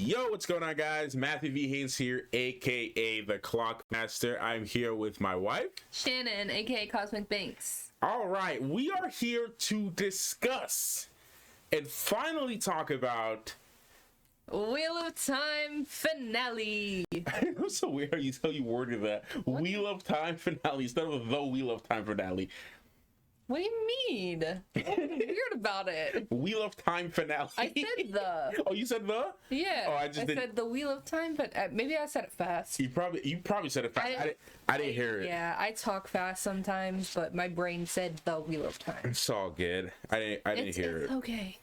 Yo, what's going on, guys? Matthew V. Haynes here, aka the Clock Master. I'm here with my wife, Shannon, aka Cosmic Banks. All right, we are here to discuss and finally talk about Wheel of Time finale. It was so weird how you worded that. What? Wheel of Time finale instead of the Wheel of Time finale. What do you mean? What's weird about it? Wheel of Time finale. I said the. Oh, you said the? Yeah. Oh, I said the Wheel of Time, but maybe I said it fast. You probably said it fast. I didn't hear it. Yeah, I talk fast sometimes, but my brain said the Wheel of Time. It's all good. I didn't hear it. Okay.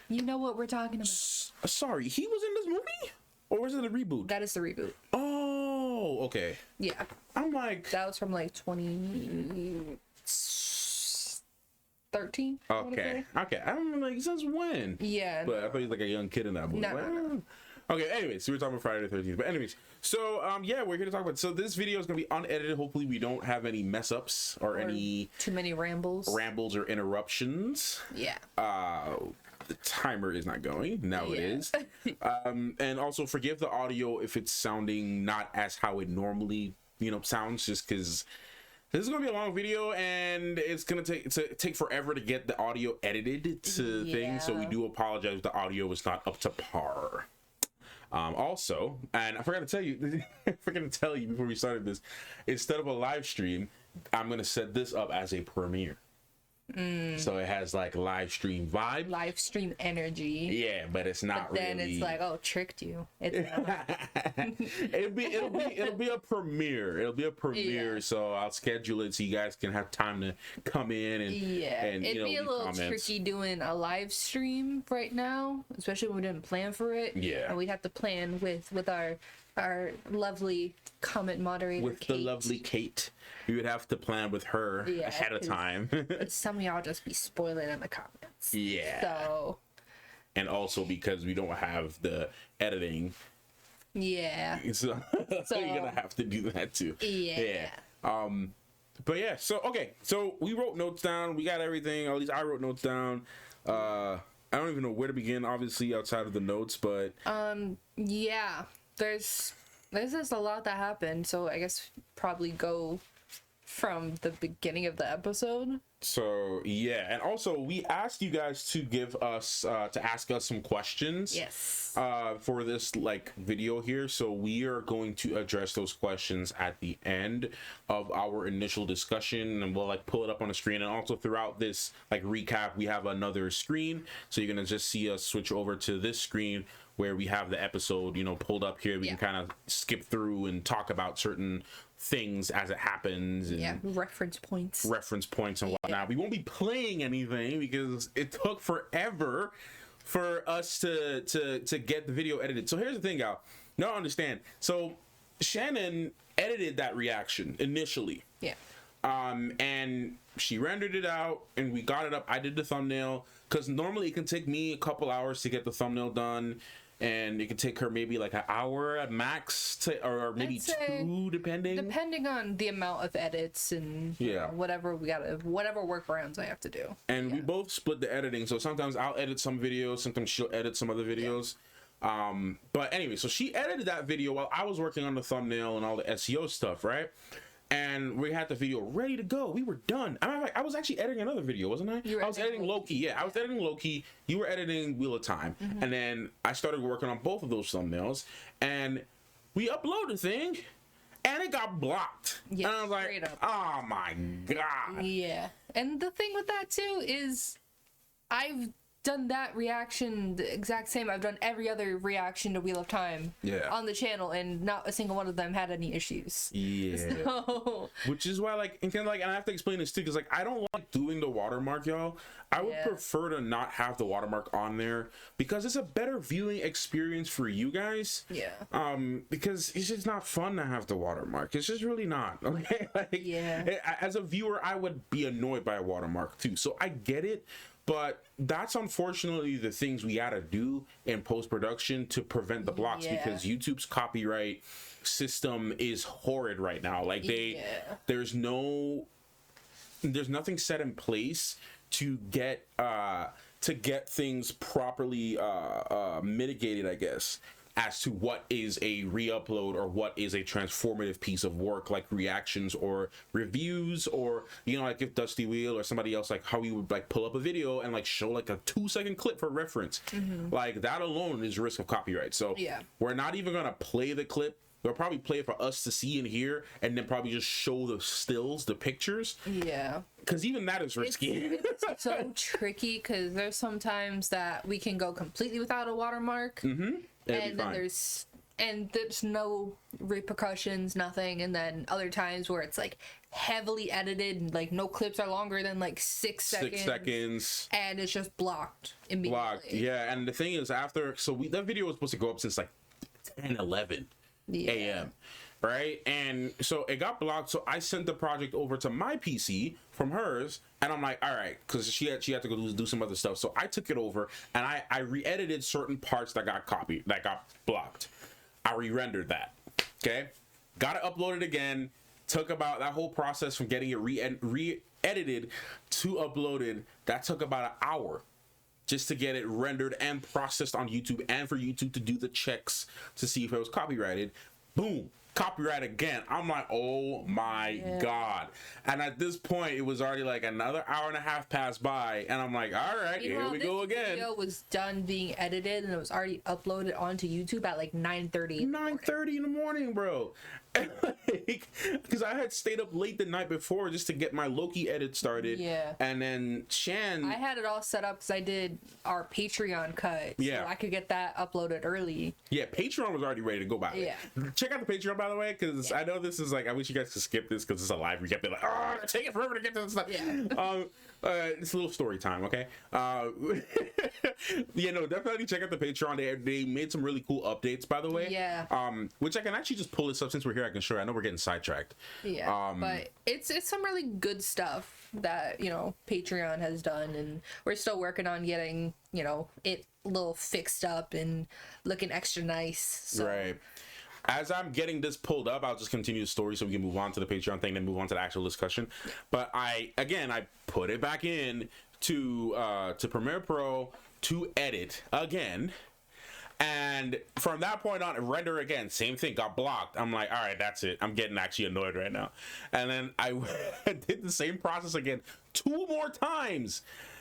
You know what we're talking about. Sorry, he was in this movie? Or was it a reboot? That is the reboot. Oh, okay. Yeah. I'm like... That was from like 2013. Okay. I don't know, like, since when? Yeah. But I thought he was like a young kid in that movie. No. Okay, anyways, so we're talking about Friday the 13th. But anyways, so, yeah, we're here to talk about... So this video is going to be unedited. Hopefully we don't have any mess-ups or any... Too many rambles. Rambles or interruptions. Yeah. The timer is not going. Now it is. And also forgive the audio if it's sounding not as how it normally, sounds, just because this is going to be a long video and it's going to take forever to get the audio edited to things. So we do apologize if the audio is not up to par. Also, and I forgot to tell you before we started this, instead of a live stream, I'm going to set this up as a premiere. So it has like live stream vibe, live stream energy. Yeah, but it's not. But then really... it's like, oh, tricked you. It's it'll be a premiere. It'll be a premiere. Yeah. So I'll schedule it so you guys can have time to come in and and it'd be a little comments. Tricky doing a live stream right now, especially when we didn't plan for it. Yeah, and we'd have to plan with our lovely comment moderator with Kate. The lovely Kate. We would have to plan with her ahead of time. Some of y'all just be spoiling in the comments. Yeah. So. And also because we don't have the editing. Yeah. So you're gonna have to do that too. Yeah. But yeah. So okay. So we wrote notes down. We got everything. At least I wrote notes down. I don't even know where to begin. Obviously, outside of the notes, but. Yeah. There's just a lot that happened. So I guess probably go from the beginning of the episode. So yeah, and also we asked you guys to give us to ask us some questions. Yes. For this video here, so we are going to address those questions at the end of our initial discussion, and we'll pull it up on the screen. And also throughout this recap, we have another screen, so you're gonna just see us switch over to this screen where we have the episode pulled up here. We can kind of skip through and talk about certain things as it happens, and reference points and whatnot. We won't be playing anything because it took forever for us to get the video edited. So here's the thing, y'all. Now understand. So Shannon edited that reaction initially. And she rendered it out and we got it up. I did the thumbnail because normally it can take me a couple hours to get the thumbnail done. And it could take her maybe an hour at max, or maybe two, depending on the amount of edits and whatever workarounds I have to do. And we both split the editing, so sometimes I'll edit some videos, sometimes she'll edit some other videos. But anyway, so she edited that video while I was working on the thumbnail and all the SEO stuff, right? And we had the video ready to go. We were done. I was actually editing another video, wasn't I? I was editing Loki. Yeah, I was editing Loki. You were editing Wheel of Time. And then I started working on both of those thumbnails. And we uploaded the thing, and it got blocked. Yeah, and I was like, oh my God. Yeah. And the thing with that, too, is I've done that reaction the exact same. I've done every other reaction to Wheel of Time on the channel, and not a single one of them had any issues. So... Which is why and I have to explain this too, because I don't like doing the watermark, y'all. I would prefer to not have the watermark on there because it's a better viewing experience for you guys. Because it's just not fun to have the watermark. It's just really not. Okay. As a viewer, I would be annoyed by a watermark too. So I get it. But that's unfortunately the things we gotta do in post-production to prevent the blocks, because YouTube's copyright system is horrid right now. There's nothing set in place to get things properly mitigated, I guess. as to what is a re-upload or what is a transformative piece of work, like reactions or reviews, or like if Dusty Wheel or somebody else, like how we would like pull up a video and like show like a 2-second clip for reference. Like that alone is risk of copyright. So we're not even gonna play the clip. They'll probably play it for us to see and hear, and then probably just show the stills, the pictures. Yeah. Because even that is risky. It's so tricky, because there's sometimes that we can go completely without a watermark. And then there's no repercussions, nothing. And then other times where it's like heavily edited, and like no clips are longer than like 6 seconds. 6 seconds. And it's just blocked immediately. Blocked, yeah. And the thing is, that video was supposed to go up since like 10-11 a.m. right? And so it got blocked, so I sent the project over to my PC from hers, and I'm like, all right, because she had to go do some other stuff. So I took it over and I re-edited certain parts that got blocked. I re-rendered that. Okay, got it uploaded again. Took about that whole process from getting it re-edited to uploaded. That took about an hour just to get it rendered and processed on YouTube, and for YouTube to do the checks to see if it was copyrighted. Boom, copyright again. I'm like, oh my God. And at this point, it was already like another hour and a half passed by, and I'm like, all right, here we go again. The video was done being edited, and it was already uploaded onto YouTube at like 9:30. 9:30 in the morning, bro. Because I had stayed up late the night before just to get my Loki edit started. Yeah. And then I had it all set up because I did our Patreon cut. Yeah. So I could get that uploaded early. Yeah, Patreon was already ready to go, by the way. Check out the Patreon, by the way, because I know this is like, I wish you guys could skip this because it's a live recap. They're like, oh, take it forever to get to this stuff. Yeah. It's a little story time, okay? Definitely check out the Patreon. They made some really cool updates, by the way. Yeah. Which I can actually just pull this up since we're here. I can show you. I know we're getting sidetracked. Yeah. But it's some really good stuff that Patreon has done, and we're still working on getting it a little fixed up and looking extra nice. So. Right. As I'm getting this pulled up, I'll just continue the story so we can move on to the Patreon thing, then move on to the actual discussion. But I put it back in to Premiere Pro to edit again. And from that point on, render again, same thing, got blocked. I'm like, all right, that's it. I'm getting actually annoyed right now. And then I did the same process again 2 more times.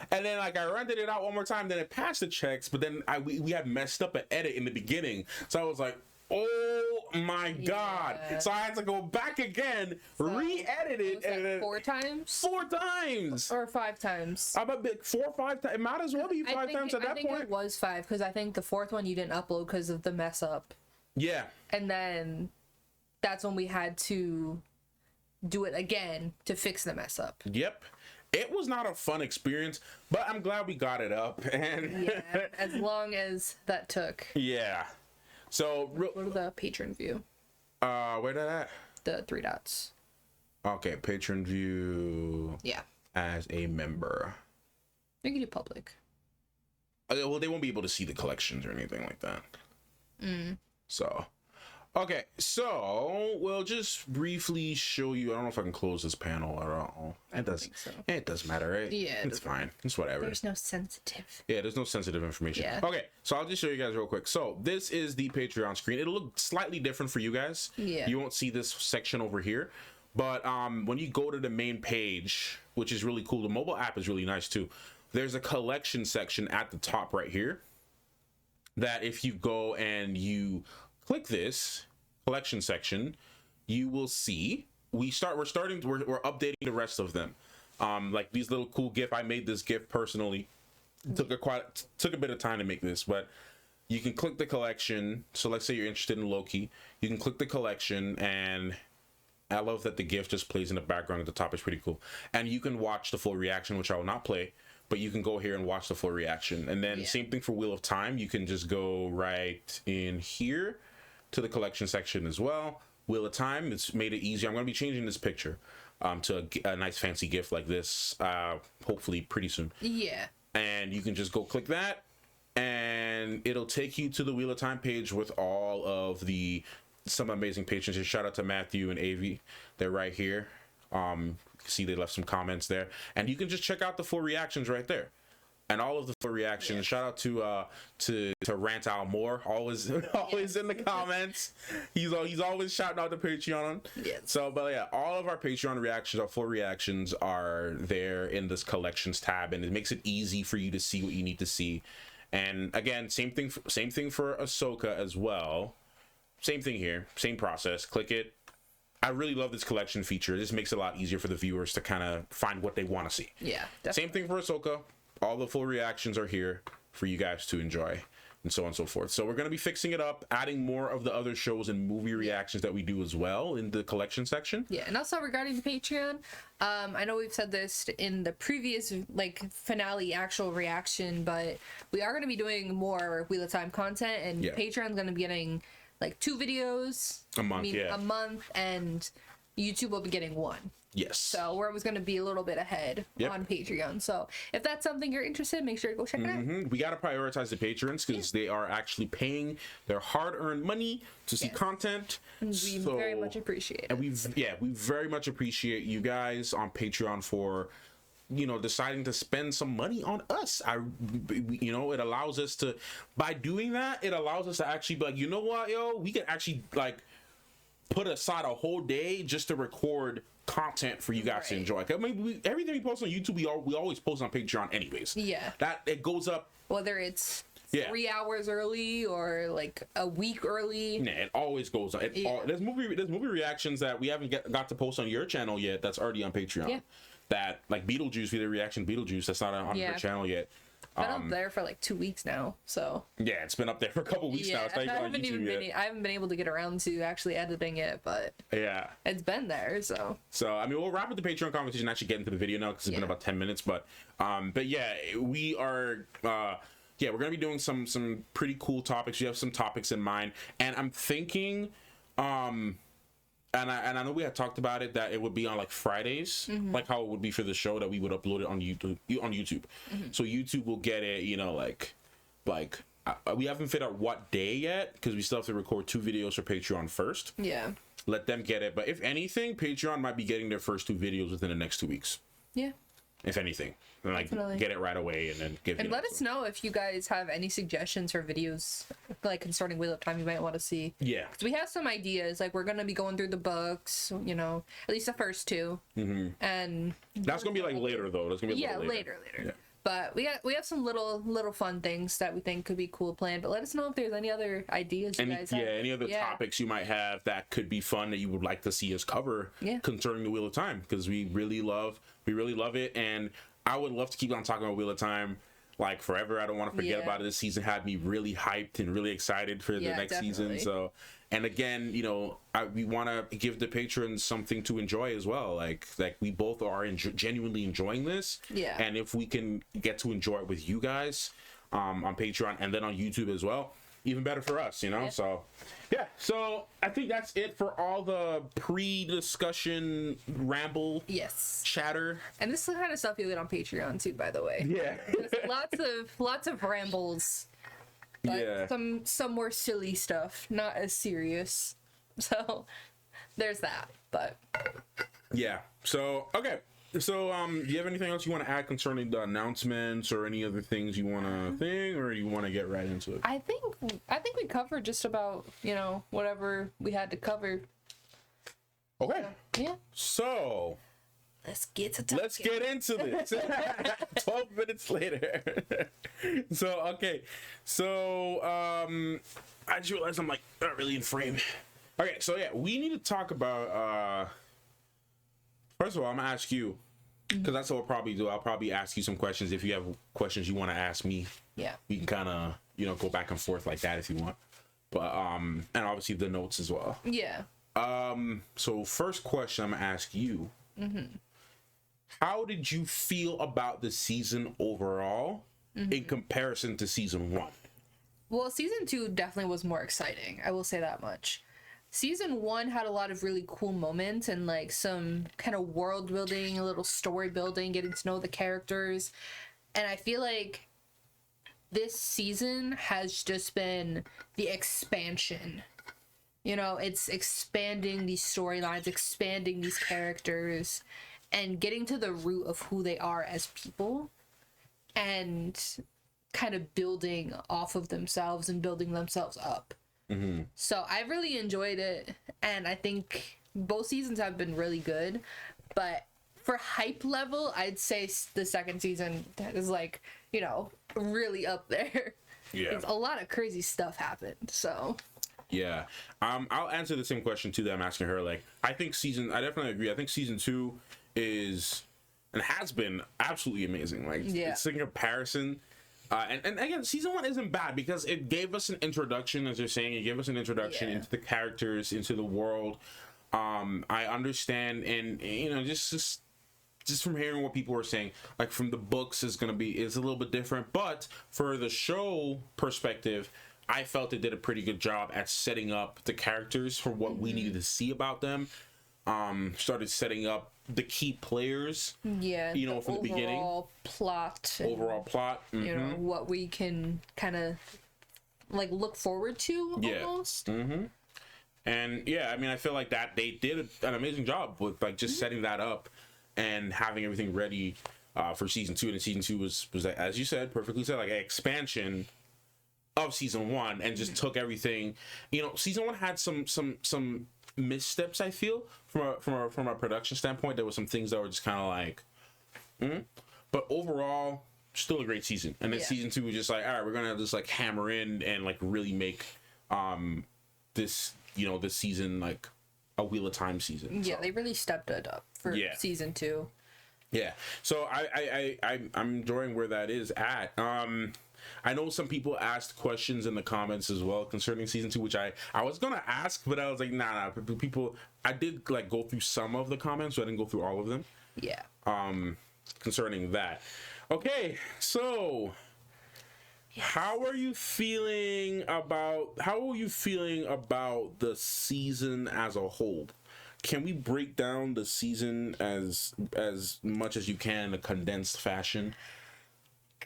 And then like I rendered it out 1 more time, then it passed the checks, but then we had messed up an edit in the beginning. So I was like, oh my God. So I had to go back again, re-edit it, and then 4 times? 4 times or 5 times. I'm a bit 4 or 5 times. It might as well be 5 times at that point. It was 5 because I think the 4th one you didn't upload because of the mess up. Yeah. And then that's when we had to do it again to fix the mess up. Yep. It was not a fun experience, but I'm glad we got it up. And as long as that took. Yeah. So go to the patron view. Where that at? The 3 dots. Okay, patron view. Yeah. As a member. You can do public. Well, they won't be able to see the collections or anything like that. So, okay, so we'll just briefly show you. I don't know if I can close this panel at all. It doesn't matter, right? Yeah, it's fine. It's whatever. There's no sensitive. Yeah, there's no sensitive information. Yeah. Okay, so I'll just show you guys real quick. So this is the Patreon screen. It'll look slightly different for you guys. Yeah. You won't see this section over here, but when you go to the main page, which is really cool, the mobile app is really nice too. There's a collection section at the top right here. That if you go and you click this collection section, you will see we're updating the rest of them. Like these little cool GIF. I made this GIF personally. Took a bit of time to make this, but you can click the collection. So let's say you're interested in Loki, you can click the collection, and I love that the GIF just plays in the background at the top. It's pretty cool, and you can watch the full reaction, which I will not play. But you can go here and watch the full reaction. And then same thing for Wheel of Time. You can just go right in here to the collection section as well. Wheel of Time, it's made it easier. I'm going to be changing this picture to a nice fancy GIF like this, hopefully pretty soon. Yeah. And you can just go click that, and it'll take you to the Wheel of Time page with all of some amazing patrons. Shout out to Matthew and Avi. They're right here. See, they left some comments there, and you can just check out the full reactions right there. and all of the full reactions. Yes. Shout out to Rant Out More, always in the comments. He's always shouting out the Patreon. Yes. So, but yeah, all of our Patreon reactions, our full reactions, are there in this collections tab, and it makes it easy for you to see what you need to see. And again, same thing for Ahsoka as well. Same thing here, same process. Click it. I really love this collection feature. This makes it a lot easier for the viewers to kind of find what they want to see. Yeah, definitely. Same thing for Ahsoka. All the full reactions are here for you guys to enjoy, and so on and so forth. So we're going to be fixing it up, adding more of the other shows and movie reactions that we do as well in the collection section. Yeah, and also regarding the Patreon, I know we've said this in the previous finale actual reaction, but we are going to be doing more Wheel of Time content, and Patreon's going to be getting 2 videos a month. A month, and YouTube will be getting 1. Yes. So we're always going to be a little bit ahead on Patreon. So if that's something you're interested in, make sure to go check it out. We got to prioritize the patrons because they are actually paying their hard-earned money to see content. And we very much appreciate it. And we very much appreciate you guys on Patreon for deciding to spend some money on us. It allows us to, by doing that, it allows us to actually be like, you know what, yo, we can actually put aside a whole day just to record content for you guys to enjoy. I mean, everything we post on YouTube, we always post on Patreon anyways. Yeah. That it goes up whether it's 3 hours early or a week early. Yeah, it always goes up. There's movie reactions that we haven't got to post on your channel yet. That's already on Patreon. Yeah. That Beetlejuice, we did reaction Beetlejuice. That's not on your channel yet. It's been up there for 2 weeks now, so yeah, it's been up there for a couple weeks now. It's not even on YouTube yet. I haven't been able to get around to actually editing it, but yeah, it's been there. So I mean, we'll wrap up the Patreon conversation. Actually, get into the video now because it's been about 10 minutes. But yeah, we are. We're gonna be doing some pretty cool topics. We have some topics in mind, and I'm thinking, And I know we had talked about it, that it would be on Fridays, like how it would be for the show, that we would upload it on YouTube. So YouTube will get it, we haven't figured out what day yet because we still have to record 2 videos for Patreon first. Yeah. Let them get it. But if anything, Patreon might be getting their first 2 videos within the next 2 weeks. Yeah. If anything, and get it right away and then give. And let us know if you guys have any suggestions for videos concerning Wheel of Time you might want to see. Yeah, because we have some ideas. We're gonna be going through the books, at least the first 2, and that's gonna be later though. That's gonna be later. Yeah. But we have some little fun things that we think could be cool planned. But let us know if there's any other ideas you guys have. Yeah, any other topics you might have that could be fun that you would like to see us cover concerning the Wheel of Time, because we really love it, and I would love to keep on talking about Wheel of Time forever. I don't want to forget about it. This season had me really hyped and really excited for the next season. So, and again, we want to give the patrons something to enjoy as well. We both are genuinely enjoying this. Yeah. And if we can get to enjoy it with you guys on Patreon and then on YouTube as well, even better for us, So, yeah. So I think that's it for all the pre-discussion ramble. Yes. Chatter. And this is the kind of stuff you get on Patreon too, by the way. Yeah. lots of rambles. But some more silly stuff, not as serious. So there's that. But yeah. So okay. So do you have anything else you want to add concerning the announcements or any other things you want to think, or you want to get right into it? I think we covered just about whatever we had to cover. Okay. Yeah. So let's get to let's get into this. 12 minutes later. So okay. So I just realized I'm not really in frame. Okay. So yeah, we need to talk about. First of all, I'm gonna ask you, because that's what I'll probably do. I'll probably ask you some questions. If you have questions you want to ask me, we can kind of go back and forth like that if you want. But and obviously the notes as well. Yeah. So first question I'm gonna ask you. How did you feel about the season overall in comparison to season 1? Well, season 2 definitely was more exciting. I will say that much. Season 1 had a lot of really cool moments and some kind of world building, a little story building, getting to know the characters. And I feel like this season has just been the expansion. It's expanding these storylines, expanding these characters, and getting to the root of who they are as people. and kind of building off of themselves and building themselves up. So I really enjoyed it, and I think both seasons have been really good, but for hype level, I'd say the second season is like, you know, really up there. Yeah. A lot of crazy stuff happened, so. Yeah. I'll answer the same question too that I'm asking her. Like, I definitely agree. I think season 2 is, and has been, absolutely amazing. Like, it's in comparison. And again, season 1 isn't bad because it gave us an introduction, as you're saying. It gave us an introduction into the characters, into the world. I understand, and, you know, just from hearing what people were saying, like, from the books is a little bit different, but for the show perspective, I felt it did a pretty good job at setting up the characters for what we needed to see about them. Started setting up the key players, you know, from the beginning. Overall plot, you know, what we can kind of like look forward to almost. And yeah, I mean, I feel like that they did an amazing job with like just setting that up and having everything ready for season 2. And season 2 was as you said, perfectly said, like an expansion of season 1, and just took everything. You know, season 1 had some missteps, I feel, from a production standpoint. There were some things that were just kind of like, but overall, still a great season. And then season 2 was just like, all right, we're gonna just like hammer in and like really make this, you know, this season like a Wheel of Time season. Yeah, so they really stepped it up for season 2. Yeah, so I'm enjoying where that is at. I know some people asked questions in the comments as well concerning season 2, which I was gonna ask, but I was like, nah. People, I did like go through some of the comments, so I didn't go through all of them. Yeah. Concerning that. Okay, so how are you feeling about the season as a whole? Can we break down the season as much as you can in a condensed fashion?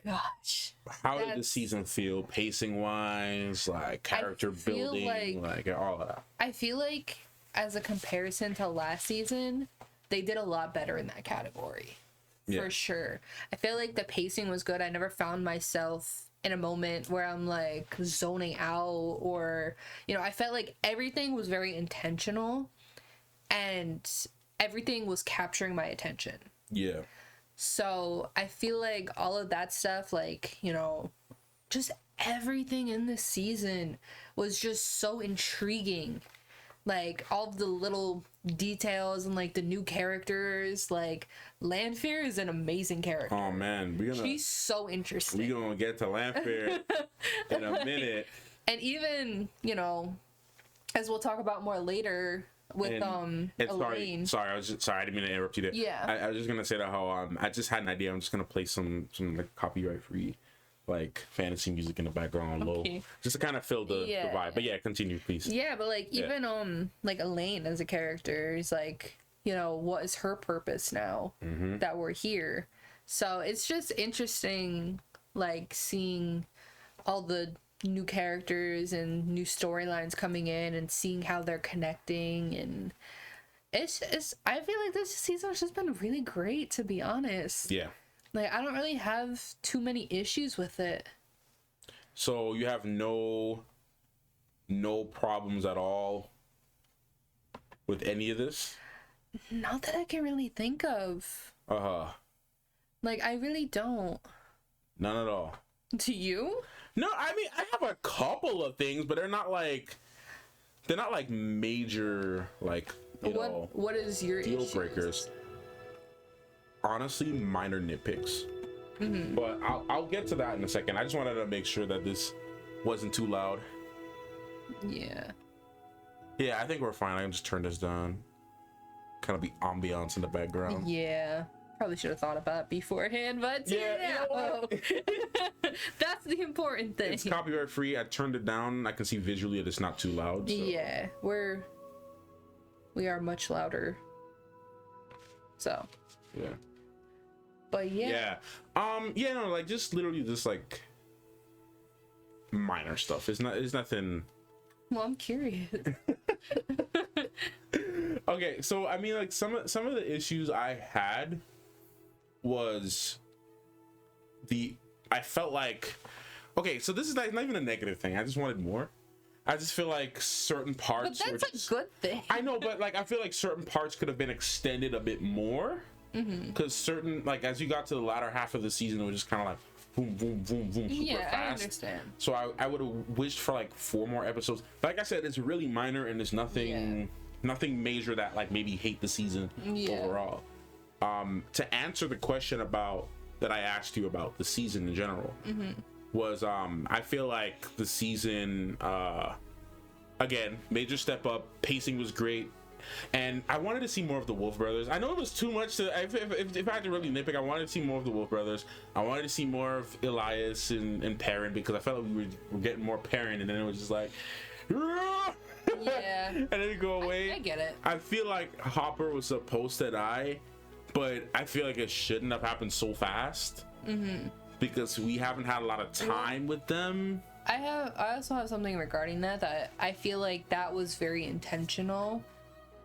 Gosh. How did the season feel, pacing wise, like character building, like all of that? I feel like as a comparison to last season, they did a lot better in that category. For sure. I feel like the pacing was good. I never found myself in a moment where I'm like zoning out, or, you know, I felt like everything was very intentional and everything was capturing my attention. Yeah. So I feel like all of that stuff, like, you know, just everything in this season was just so intriguing. Like, all of the little details and, like, the new characters. Like, Lanfear is an amazing character. Oh, man. She's so interesting. We're going to get to Lanfear in a minute. And even, you know, as we'll talk about more later with Elaine. Sorry, I didn't mean to interrupt you there. Yeah. I was just going to say that how I just had an idea. I'm just going to play some like copyright-free like fantasy music in the background low, just to kind of fill the vibe. But yeah, continue, please. Yeah, but like even like Elaine as a character is like, you know, what is her purpose now that we're here? So it's just interesting, like seeing all the new characters and new storylines coming in and seeing how they're connecting, and it's I feel like this season has just been really great, to be honest. Yeah. Like, I don't really have too many issues with it. So you have no problems at all with any of this? Not that I can really think of. Like, I really don't. None at all. To you? No, I mean, I have a couple of things, but they're not like major, like, you know, what is your deal breakers. Honestly, minor nitpicks. But I'll get to that in a second. I just wanted to make sure that this wasn't too loud. Yeah, I think we're fine. I can just turn this down. Kind of be ambiance in the background. Yeah, probably should have thought about it beforehand, but yeah, you know that's the important thing. It's copyright free. I turned it down. I can see visually that it's not too loud. So. Yeah, we are much louder. So. Yeah. But yeah. No, like just literally just like minor stuff. It's nothing. Well, I'm curious. Okay, so I mean, like some of the issues I had was I felt like, okay, so this is not even a negative thing. I just wanted more. I just feel like certain parts. But that's a good thing. I know, but like I feel like certain parts could have been extended a bit more. Because certain, like, as you got to the latter half of the season, it was just kind of like boom, boom, boom, boom, super fast. I understand. So I would have wished for like 4 more episodes. But like I said, it's really minor and there's nothing major that like maybe hate the season overall. To answer the question about that I asked you about the season in general was I feel like the season again, major step up, pacing was great. And I wanted to see more of the Wolf Brothers. I know it was too much to. If I had to really nitpick, I wanted to see more of the Wolf Brothers. I wanted to see more of Elias and Perrin because I felt like we were getting more Perrin, and then it was just like, yeah, and then it go away. I get it. I feel like Hopper was supposed to die, but I feel like it shouldn't have happened so fast because we haven't had a lot of time with them. I also have something regarding that I feel like that was very intentional.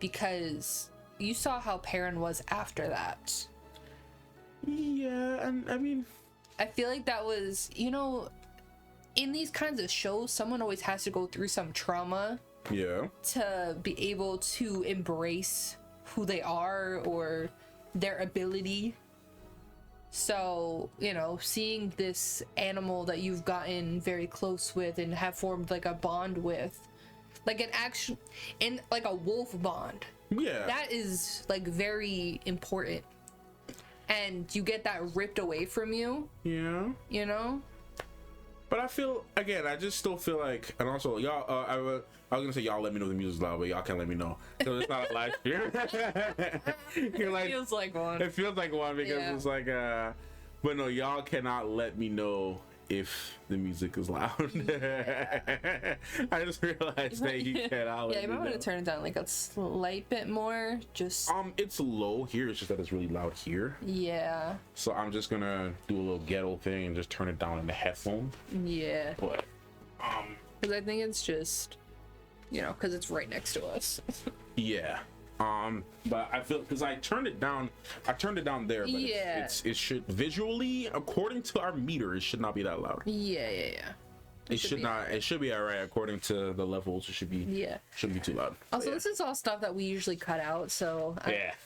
Because you saw how Perrin was after that. Yeah, and I mean, I feel like that was, in these kinds of shows, someone always has to go through some trauma. Yeah. To be able to embrace who they are or their ability. So, seeing this animal that you've gotten very close with and have formed like a bond with. Like like a wolf bond. Yeah. That is like very important. And you get that ripped away from you. Yeah. But I feel, again, I just still feel like, and also y'all, I was gonna say y'all let me know the music's loud, but y'all can't let me know. So it's not a live stream. You're like, it feels like one. It feels like one because it's like, but no, y'all cannot let me know if the music is loud. I just realized that you cannot. Yeah, you might want to turn it down like a slight bit more. Just it's low here. It's just that it's really loud here. Yeah. So I'm just gonna do a little ghetto thing and just turn it down in the headphone. Yeah. But because I think it's just, because it's right next to us. Yeah. But I feel because I turned it down there, but it should visually, according to our meter, it should not be that loud. Yeah. It should not. It should be all right according to the levels. It should be. Yeah. Shouldn't be too loud. Also, this is all stuff that we usually cut out, so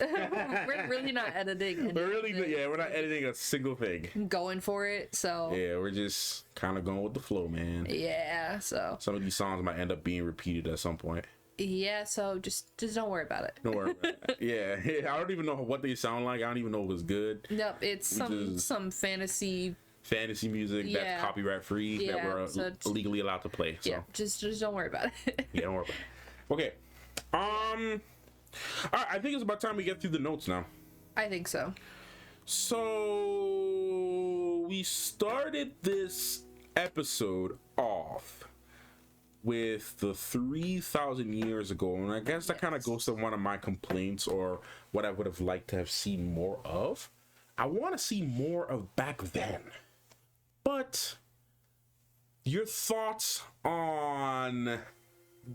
we're really not editing. We're not editing a single thing. Going for it, so. Yeah, we're just kind of going with the flow, man. Yeah. So. Some of these songs might end up being repeated at some point. Yeah, so just don't worry about it. Don't worry about it. Yeah, I don't even know what they sound like. I don't even know if it's good. Nope, it's some fantasy music that's copyright free that we're legally allowed to play. So. Yeah, just don't worry about it. Yeah, don't worry about it. Okay. All right, I think it's about time we get through the notes now. I think so. So we started this episode off with the 3,000 years ago, and I guess that kind of goes to one of my complaints or what I would have liked to have seen more of. I want to see more of back then. But your thoughts on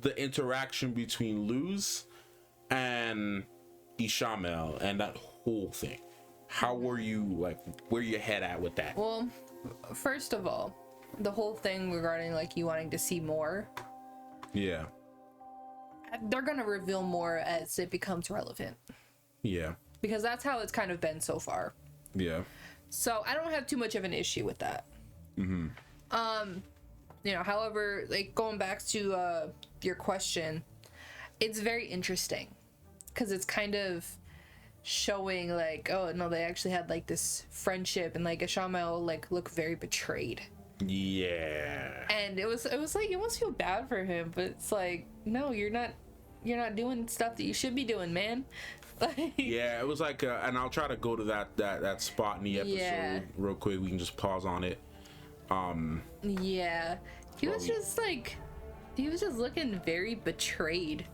the interaction between Luz and Ishamael and that whole thing? How were you, like, where your head at with that? Well, first of all, the whole thing regarding like you wanting to see more, they're gonna reveal more as it becomes relevant, because that's how it's kind of been so far. So I don't have too much of an issue with that. However, like going back to your question, it's very interesting because it's kind of showing like, oh no, they actually had like this friendship, and like Ishamael like looked very betrayed. And it was like you almost feel bad for him, but it's like, no, you're not doing stuff that you should be doing, man. It was like and I'll try to go to that spot in the episode real quick. We can just pause on it. He was just looking very betrayed.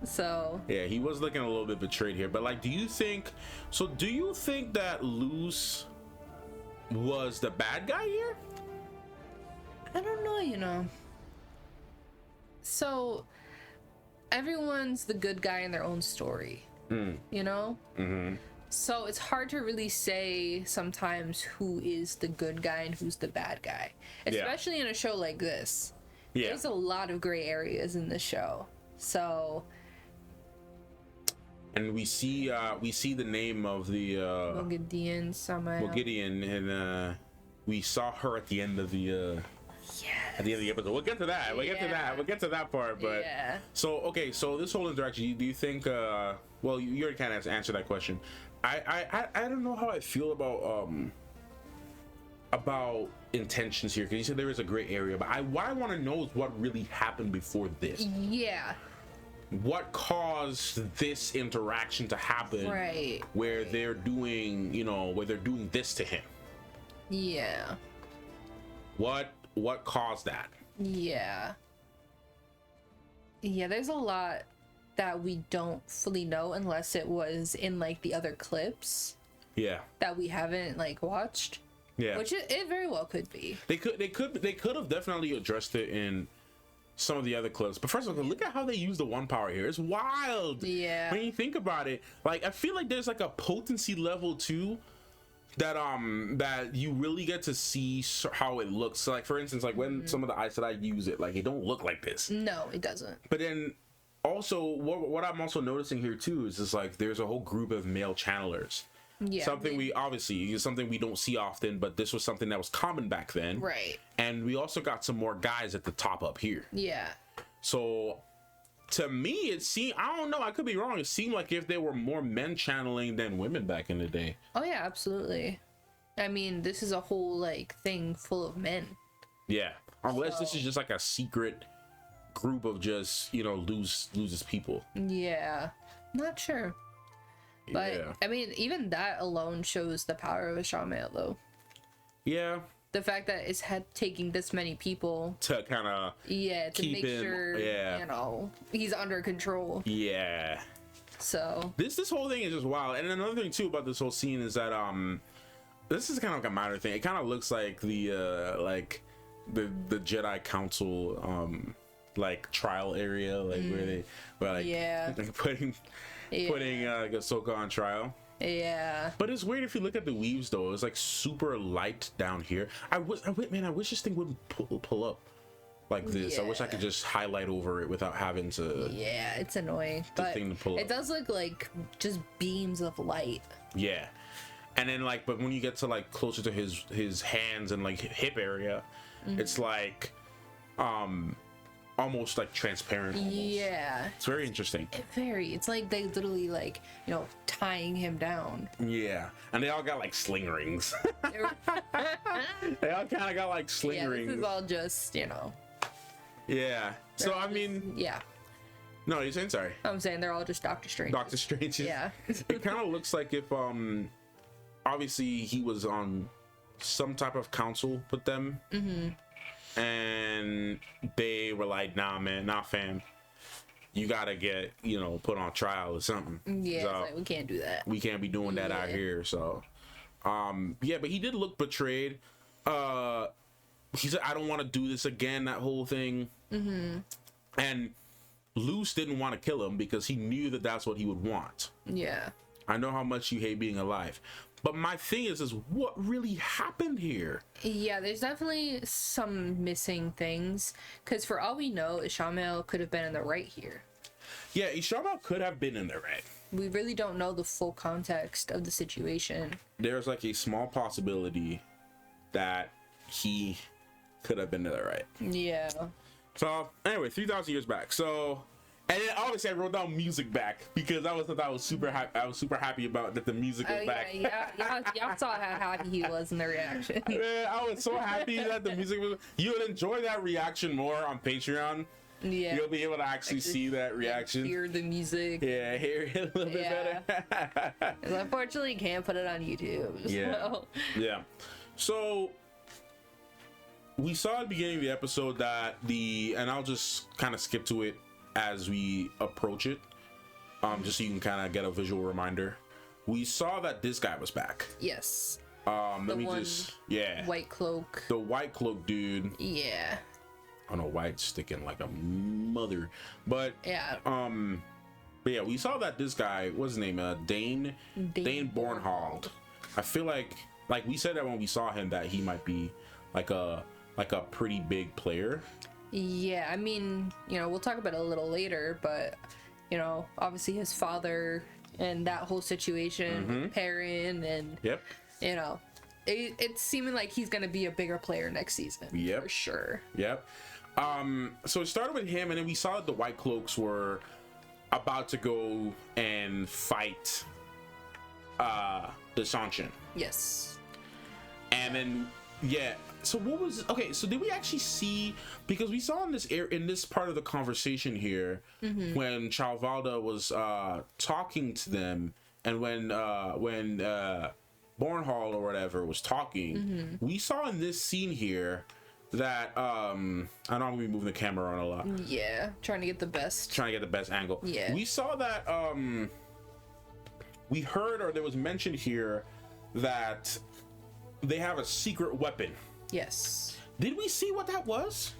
So he was looking a little bit betrayed here, but like, do you think that Luz was the bad guy here? I don't know, So everyone's the good guy in their own story, So it's hard to really say sometimes who is the good guy and who's the bad guy, especially in a show like this. Yeah, there's a lot of gray areas in this show. So, and we see the name of the Ishamael, and we saw her at the end of the at the end of the episode. We'll get to that. We'll get to that part. But so this whole interaction, do you think? Well, you already kind of answered that question. I don't know how I feel about intentions here, because you said there is a gray area, but what I want to know is what really happened before this. Yeah. What caused this interaction to happen? Right. Where they're doing, where they're doing this to him. Yeah. What caused that? Yeah. Yeah, there's a lot that we don't fully know unless it was in like the other clips. Yeah. That we haven't like watched. Yeah. Which it very well could be. They could have definitely addressed it in some of the other clips. But first of all, look at how they use the one power here. It's wild. Yeah. When you think about it, like I feel like there's like a potency level too that you really get to see how it looks. So like for instance, like when some of the Aes Sedai use it, like it don't look like this. No, it doesn't. But then also what I'm also noticing here too is like there's a whole group of male channelers. Yeah, something we don't see often, but this was something that was common back then. Right. And we also got some more guys at the top up here. Yeah. So to me, it seemed, I don't know, I could be wrong. It seemed like if there were more men channeling than women back in the day. Oh yeah, absolutely. I mean, this is a whole like thing full of men. Yeah. Unless this is just like a secret group of just, loses people. Yeah. Not sure. But yeah. I mean, even that alone shows the power of Ishamael, though. Yeah. The fact that it's taking this many people to kind of to make sure he's under control. Yeah. So this whole thing is just wild. And another thing too about this whole scene is that this is kind of like a minor thing. It kind of looks like the Jedi Council like trial area, like where putting Ahsoka on trial. Yeah. But it's weird if you look at the weaves though. It's like super light down here. I wish this thing wouldn't pull up like this. Yeah. I wish I could just highlight over it without having to. Yeah, it's annoying. But it does look like just beams of light. Yeah. And then but when you get to like closer to his hands and like hip area, it's like almost like transparent. Yeah, it's very interesting. It's like they literally like tying him down. Yeah, and they all got like sling rings. They all kind of got like sling rings. This is all just yeah. So I mean, yeah. No, you're saying sorry. I'm saying they're all just Doctor Strange. Doctor Strange. Yeah. It kind of looks like if obviously he was on some type of council with them. Mm-hmm. And they were like, nah, fam, you gotta get, put on trial or something. Yeah, so, we can't do that. We can't be doing that out here. So, but he did look betrayed. He said, I don't want to do this again, that whole thing. Mm-hmm. And Luce didn't want to kill him because he knew that that's what he would want. Yeah. I know how much you hate being alive. But my thing is what really happened here? Yeah, there's definitely some missing things. Because for all we know, Ishamael could have been in the right here. Yeah, Ishamael could have been in the right. We really don't know the full context of the situation. There's like a small possibility that he could have been in the right. Yeah. So, anyway, 3,000 years back. So... And then obviously I wrote down music back because I was super happy. I was super happy about that the music was back. Y'all saw how happy he was in the reaction. Man, I was so happy that the music was. You'll enjoy that reaction more on Patreon. Yeah, you'll be able to actually see that reaction. Hear the music. Yeah, hear it a little bit better. Unfortunately, you can't put it on YouTube. Yeah. So. Yeah. So we saw at the beginning of the episode that and I'll just kind of skip to it as we approach it, just so you can kind of get a visual reminder. We saw that this guy was back. Yes. White cloak. The white cloak dude. Yeah. I don't know why it's sticking like a mother, but yeah. But But yeah, we saw that this guy, what's his name? Dane Bornhold. I feel like we said that when we saw him that he might be like a pretty big player. Yeah, I mean, you know, we'll talk about it a little later, but you know, obviously his father and that whole situation with Perrin and you know, it's seeming like he's gonna be a bigger player next season. Yep. For sure. Yep. So it started with him, and then we saw that the White Cloaks were about to go and fight the Sanshin. Yes. And then so what was so did we actually see, because we saw in this part of the conversation here when Chalvalda was talking to them, and when Bornhall or whatever was talking, we saw in this scene here that I know I'm gonna be moving the camera on a lot. Yeah, trying to get the best angle. Yeah. We saw that we heard, or there was mentioned here, that they have a secret weapon. Yes. Did we see what that was?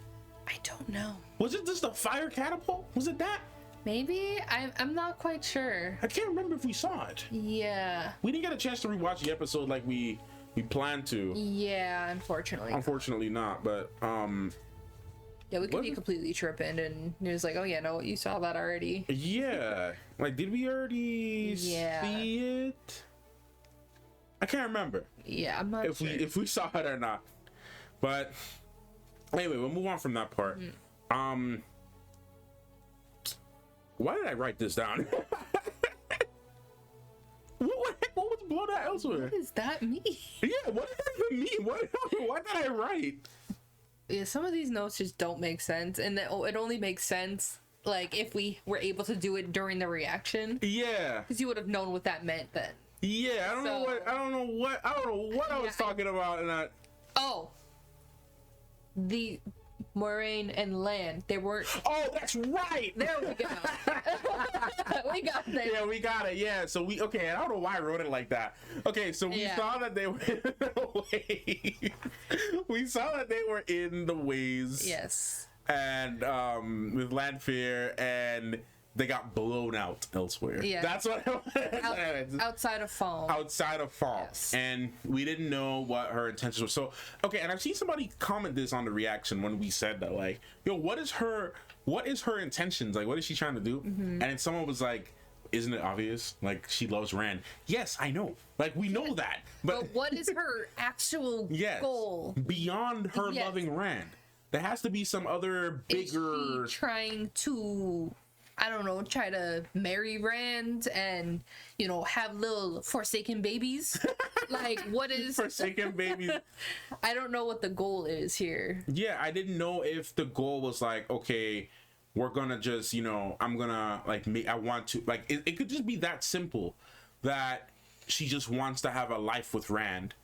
I don't know. Was it just a fire catapult? Was it that? Maybe. I'm not quite sure. I can't remember if we saw it. Yeah. We didn't get a chance to rewatch the episode like we planned to. Yeah, unfortunately. Unfortunately not, but yeah, we could be completely tripping, and it was like, oh yeah, no, you saw that already. Yeah. Like, did we already see it? I can't remember. Yeah, I'm not sure if we saw it or not. But anyway, we'll move on from that part. Why did I write this down? what was blown out elsewhere? What does that mean? Yeah, what does that mean? What did I write? Yeah, some of these notes just don't make sense, and it only makes sense like if we were able to do it during the reaction. Yeah, because you would have known what that meant then. Yeah, I don't know what I was talking about in that. Oh, the Moiraine and Lan, they weren't. Oh, that's right. There we go. We got there. Yeah, we got it. Yeah, so I don't know why I wrote it like that. Okay, so we saw that they were in the ways. We saw that they were in the ways. Yes. And with Lanfear, and they got blown out elsewhere. Yeah, that's what outside of Fall. Outside of Fall, yes. And we didn't know what her intentions were. So and I've seen somebody comment this on the reaction when we said that, like, yo, what is her intentions? Like, what is she trying to do? And then someone was like, isn't it obvious? Like, she loves Rand. Yes, I know. Like, we know that. But what is her actual goal beyond her loving Rand? There has to be some other bigger. Is she trying to, I don't know, try to marry Rand and, you know, have little Forsaken babies? Like, what is Forsaken babies? I don't know what the goal is here. Yeah, I didn't know if the goal was like, okay, we're gonna just, you know, I'm gonna like I want to, like, it could just be that simple, that she just wants to have a life with Rand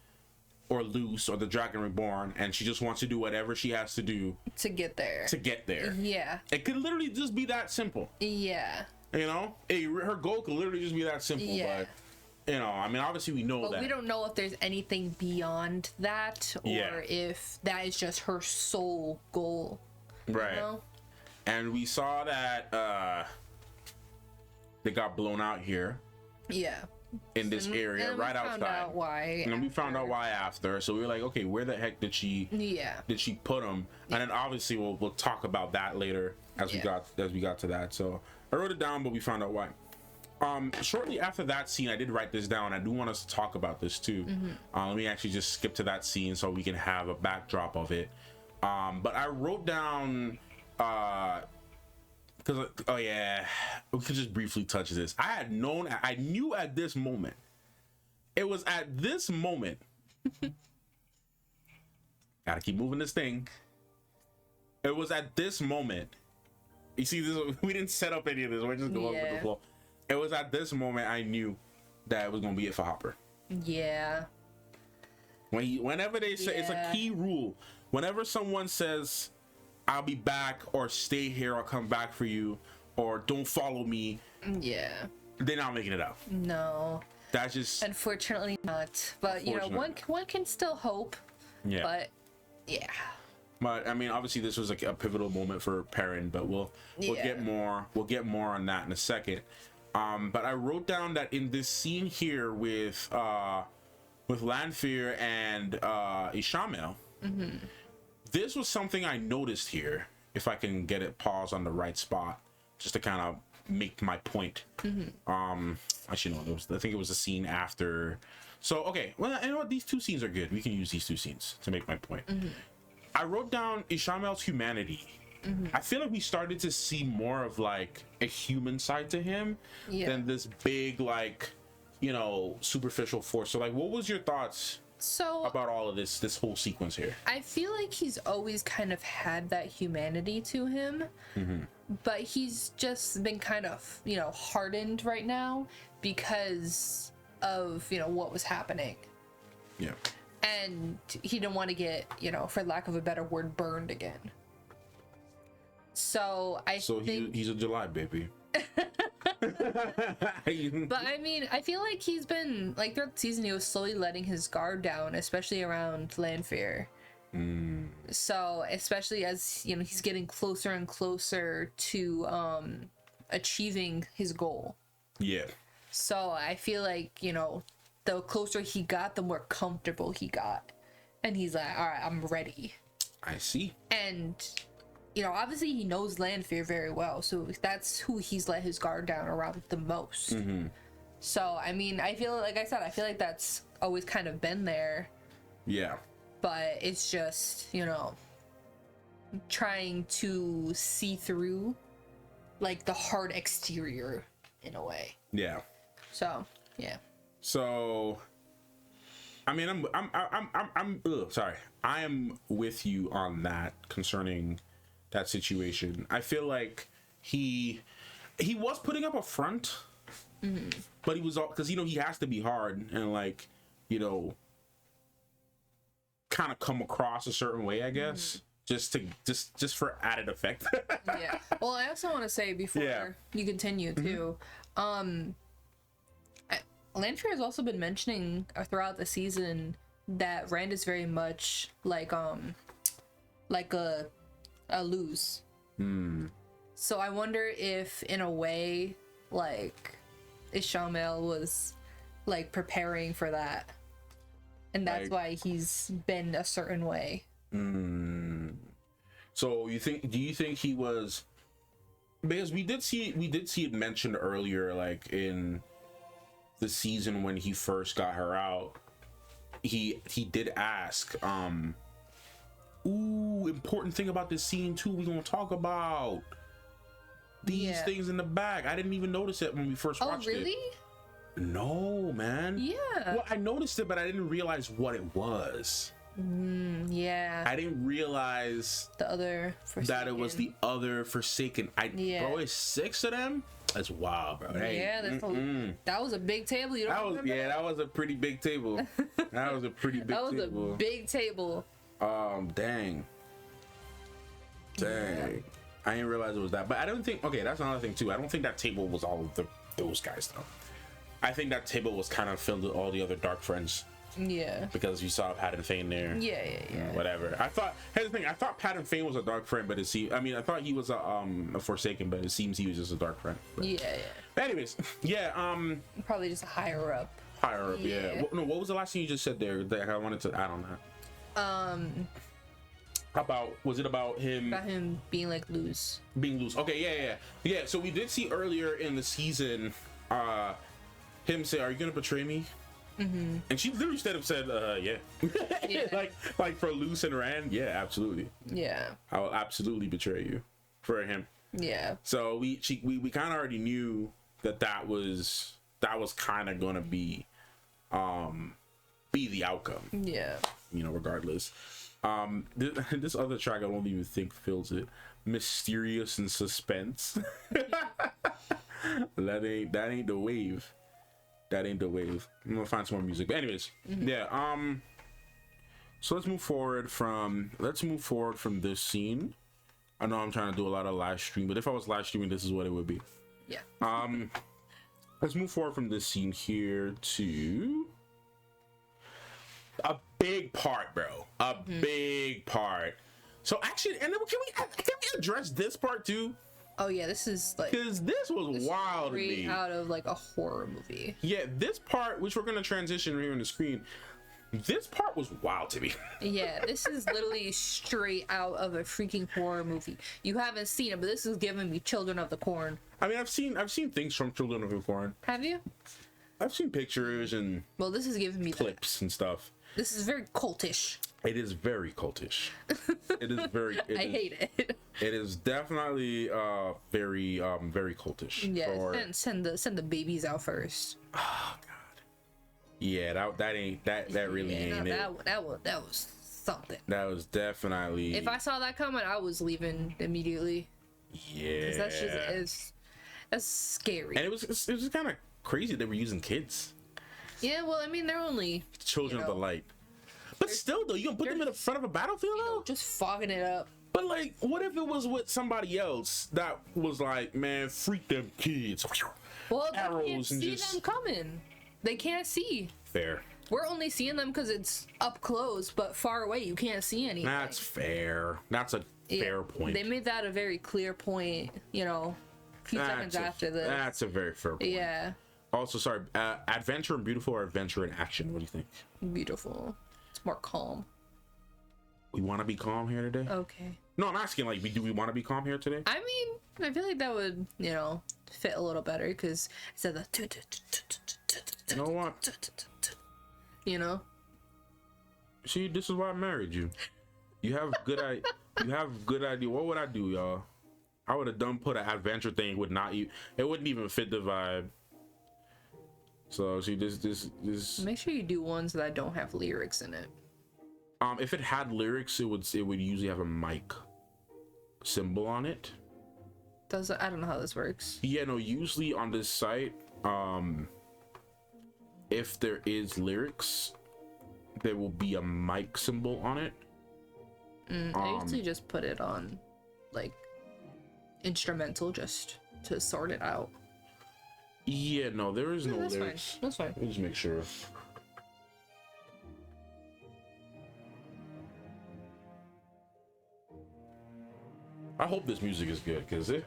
or Luce or the Dragon Reborn, and she just wants to do whatever she has to do to get there. Yeah. It could literally just be that simple. Yeah. You know, her goal could literally just be that simple. Yeah. But, you know, I mean, obviously we know that. We don't know if there's anything beyond that, or if that is just her sole goal. Right. You know? And we saw that they got blown out here. Yeah. In this area, right outside. Why? And we found out why after. So we were like, okay, where the heck did she put them? And then obviously we'll talk about that later as we got to that. So I wrote it down, but we found out why. Shortly after that scene, I did write this down. I do want us to talk about this too. Let me actually just skip to that scene so we can have a backdrop of it. But I wrote down because we could just briefly touch this. I knew at this moment. It was at this moment. Gotta keep moving this thing. It was at this moment. You see, we didn't set up any of this. We're just going with the flow. It was at this moment I knew that it was gonna be it for Hopper. Yeah. Whenever they say, it's a key rule. Whenever someone says, I'll be back, or stay here, or come back for you, or don't follow me. Yeah. They're not making it up. No. That's just. Unfortunately not. But, you know, one can still hope. Yeah. But, yeah. But, I mean, obviously this was like a pivotal moment for Perrin, but we'll get more on that in a second. But I wrote down that in this scene here with Lanfear and Ishamael, this was something I noticed here. If I can get it paused on the right spot, just to kind of make my point. Actually, no, I think it was a scene after. So, okay, well, you know what? These two scenes are good. We can use these two scenes to make my point. I wrote down Ishamael's humanity. I feel like we started to see more of like a human side to him than this big, like, you know, superficial force. So, like, what was your thoughts about all of this whole sequence here? I feel like he's always kind of had that humanity to him, but he's just been kind of, you know, hardened right now because of, you know, what was happening. Yeah. And he didn't want to get, you know, for lack of a better word, burned again. So I think he's a July baby. But I mean, I feel like he's been, like, throughout the season, he was slowly letting his guard down, especially around Lanfear. So, especially as, you know, he's getting closer and closer to achieving his goal. Yeah. So, I feel like, you know, the closer he got, the more comfortable he got. And he's like, all right, I'm ready. I see. And, you know, obviously he knows Lanfear very well, so that's who he's let his guard down around the most. So, I mean, I feel like I feel like that's always kind of been there. Yeah. But it's just, you know, trying to see through, like, the hard exterior in a way. Yeah. So, yeah. So, I mean, I am with you on that concerning that situation. I feel like he was putting up a front, but he was all, because, you know, he has to be hard and, like, you know, kind of come across a certain way, I guess, just for added effect. Yeah. Well, I also want to say before you continue too, Lanfear has also been mentioning throughout the season that Rand is very much like a lose. So I wonder if, in a way, like, Ishamael was, like, preparing for that, and that's why he's been a certain way. So do you think he was, because we did see it mentioned earlier, like in the season when he first got her out, he did ask, important thing about this scene too, we're gonna talk about these things in the back. I didn't even notice it when we first watched it. Oh, really? No, man. Yeah. Well, I noticed it, but I didn't realize what it was. Yeah. I didn't realize the other Forsaken. That it was the other Forsaken. Bro, it's 6 of them. That's wild, bro. Hey, yeah, that was a big table. You don't remember? Yeah, that was a pretty big table. That was a pretty big table. That was a big table. Dang. Yeah. I didn't realize it was that. But I don't think, okay, that's another thing too. I don't think that table was all of those guys though. I think that table was kind of filled with all the other dark friends. Yeah. Because you saw Pat and Fane there. Yeah. Whatever. Here's the thing. I thought Pat and Fane was a dark friend, but I thought he was a Forsaken, but it seems he was just a dark friend. But. Yeah. But anyways, probably just a higher up. Yeah. What was the last thing you just said there that I wanted to add on that? Was it about him? About him being like loose. Being loose. Okay, yeah. So we did see earlier in the season, him say, "Are you gonna betray me?" And she literally said, "Yeah." like for loose and Rand, yeah, absolutely. Yeah. I will absolutely betray you for him. Yeah. So we kind of already knew that was kind of gonna be the outcome. Yeah. You know, regardless. This other track I don't even think fills it. Mysterious and suspense. That ain't the wave. That ain't the wave. I'm gonna find some more music. But anyways, so let's move forward from this scene. I know I'm trying to do a lot of live stream, but if I was live streaming, this is what it would be. Yeah. Let's move forward from this scene here to a big part, bro. Big part. So actually, and then can we address this part too? Oh yeah, this is like, because this was wild to me. Out of like a horror movie. Yeah, this part, which we're gonna transition here on the screen, this part was wild to me. Yeah, this is literally straight out of a freaking horror movie. You haven't seen it, but this is giving me Children of the Corn. I mean, I've seen things from Children of the Corn. Have you? I've seen pictures and well, this is giving me clips and stuff. This is very cultish. It is very cultish. It is very. I hate it. It is definitely very cultish. Yeah, send the babies out first. Oh God. Yeah, that really ain't it. That was something. That was definitely. If I saw that coming, I was leaving immediately. Yeah. That's scary. And it was kind of crazy they were using kids. Yeah, well, I mean, they're only children of the light. But still, though, you gonna put them in the front of a battlefield, though? Just fogging it up. But, like, what if it was with somebody else that was like, man, freak them kids. Well, arrows they can't see them coming. They can't see. Fair. We're only seeing them because it's up close, but far away, you can't see anything. That's fair. That's a fair point. They made that a very clear point, a few seconds after this. That's a very fair point. Yeah. Also, sorry, adventure and beautiful or adventure and action? What do you think? Beautiful. It's more calm. We want to be calm here today? Okay. No, I'm asking, like, do we want to be calm here today? I mean, I feel like that would, fit a little better because instead of the... You know what? See, this is why I married you. You have good idea. What would I do, y'all? I would have put an adventure thing. It wouldn't even fit the vibe. So see, this. Make sure you do ones that don't have lyrics in it. If it had lyrics, it would usually have a mic symbol on it. I don't know how this works. Yeah, no. Usually on this site, if there is lyrics, there will be a mic symbol on it. I usually just put it on, like, instrumental just to sort it out. Yeah, no, there is no lyrics. Fine. That's fine. We'll just make sure. I hope this music is good because I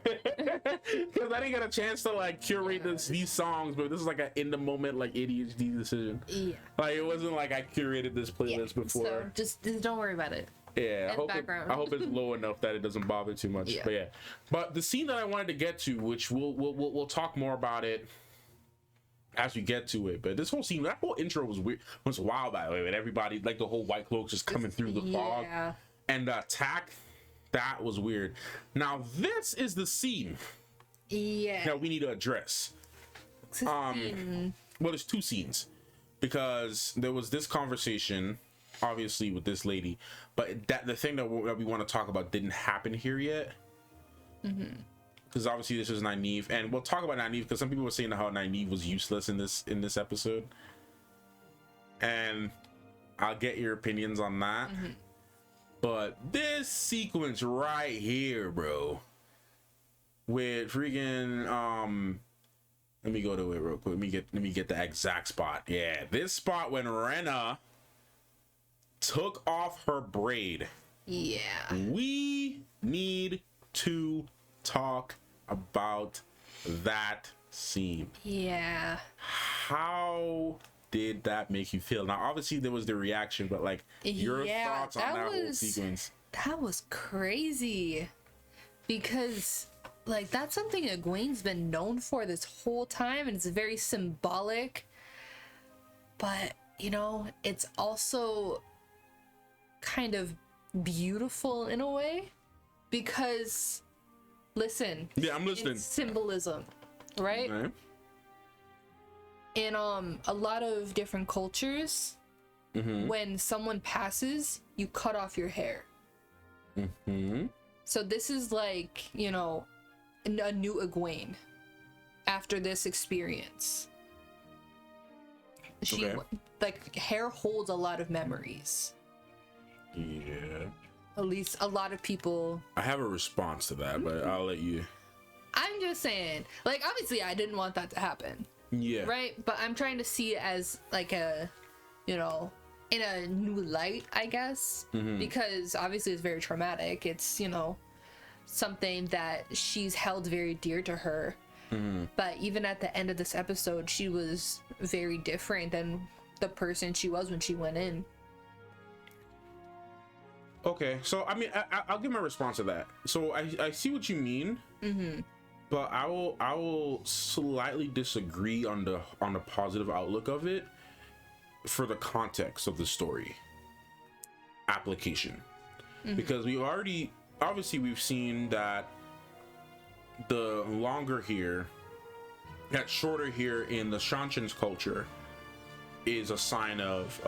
didn't get a chance to like curate these songs, but this is like an in the moment like ADHD decision. Yeah. Like it wasn't like I curated this playlist before. So just don't worry about it. Yeah, I hope it's low enough that it doesn't bother too much. Yeah. But the scene that I wanted to get to, which we'll talk more about it as we get to it. But this whole scene, that whole intro was weird. Was wild by the way, with everybody like the whole White Cloaks just coming through the fog and the attack. That was weird. Now this is the scene. Yeah. That we need to address. Well, there's two scenes because there was this conversation. Obviously with this lady, but the thing that we want to talk about didn't happen here yet, because obviously this is Nynaeve, and we'll talk about Nynaeve because some people were saying how Nynaeve was useless in this episode, and I'll get your opinions on that. But this sequence right here, bro, with freaking let me go to it real quick. Let me get the exact spot. Yeah, this spot when Rhaena took off her braid. Yeah. We need to talk about that scene. Yeah. How did that make you feel? Now, obviously, there was the reaction, but like your thoughts on that whole sequence. That was crazy. Because, like, that's something Egwene's been known for this whole time, and it's very symbolic. But, it's also kind of beautiful in a way because I'm listening. It's symbolism, right? Okay. In a lot of different cultures, when someone passes, you cut off your hair. So this is like, a new Egwene after this experience. She like hair holds a lot of memories. Yeah. At least a lot of people. I have a response to that, but I'll let you. I'm just saying, like, obviously I didn't want that to happen. Yeah. Right? But I'm trying to see it as like a, in a new light, I guess. Because obviously it's very traumatic. It's, something that she's held very dear to her. But even at the end of this episode, she was very different than the person she was when she went in. Okay, so I mean, I'll give my response to that. So I see what you mean, but I will slightly disagree on the positive outlook of it for the context of the story application, because we've seen that the longer hair, that shorter hair in the Shanshan's culture is a sign of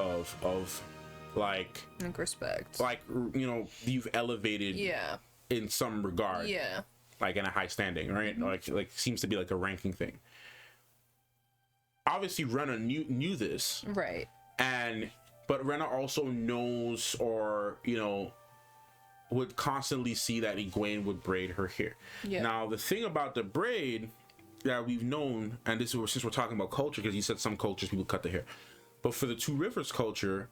like respect, like, you know, you've elevated in some regard, like in a high standing, right? Like seems to be like a ranking thing. Obviously Rena knew this, right? But Rena also knows, or, you know, would constantly see that Egwene would braid her hair. Now the thing about the braid that we've known, and this is since we're talking about culture, because you said some cultures people cut the hair, but for the Two Rivers culture,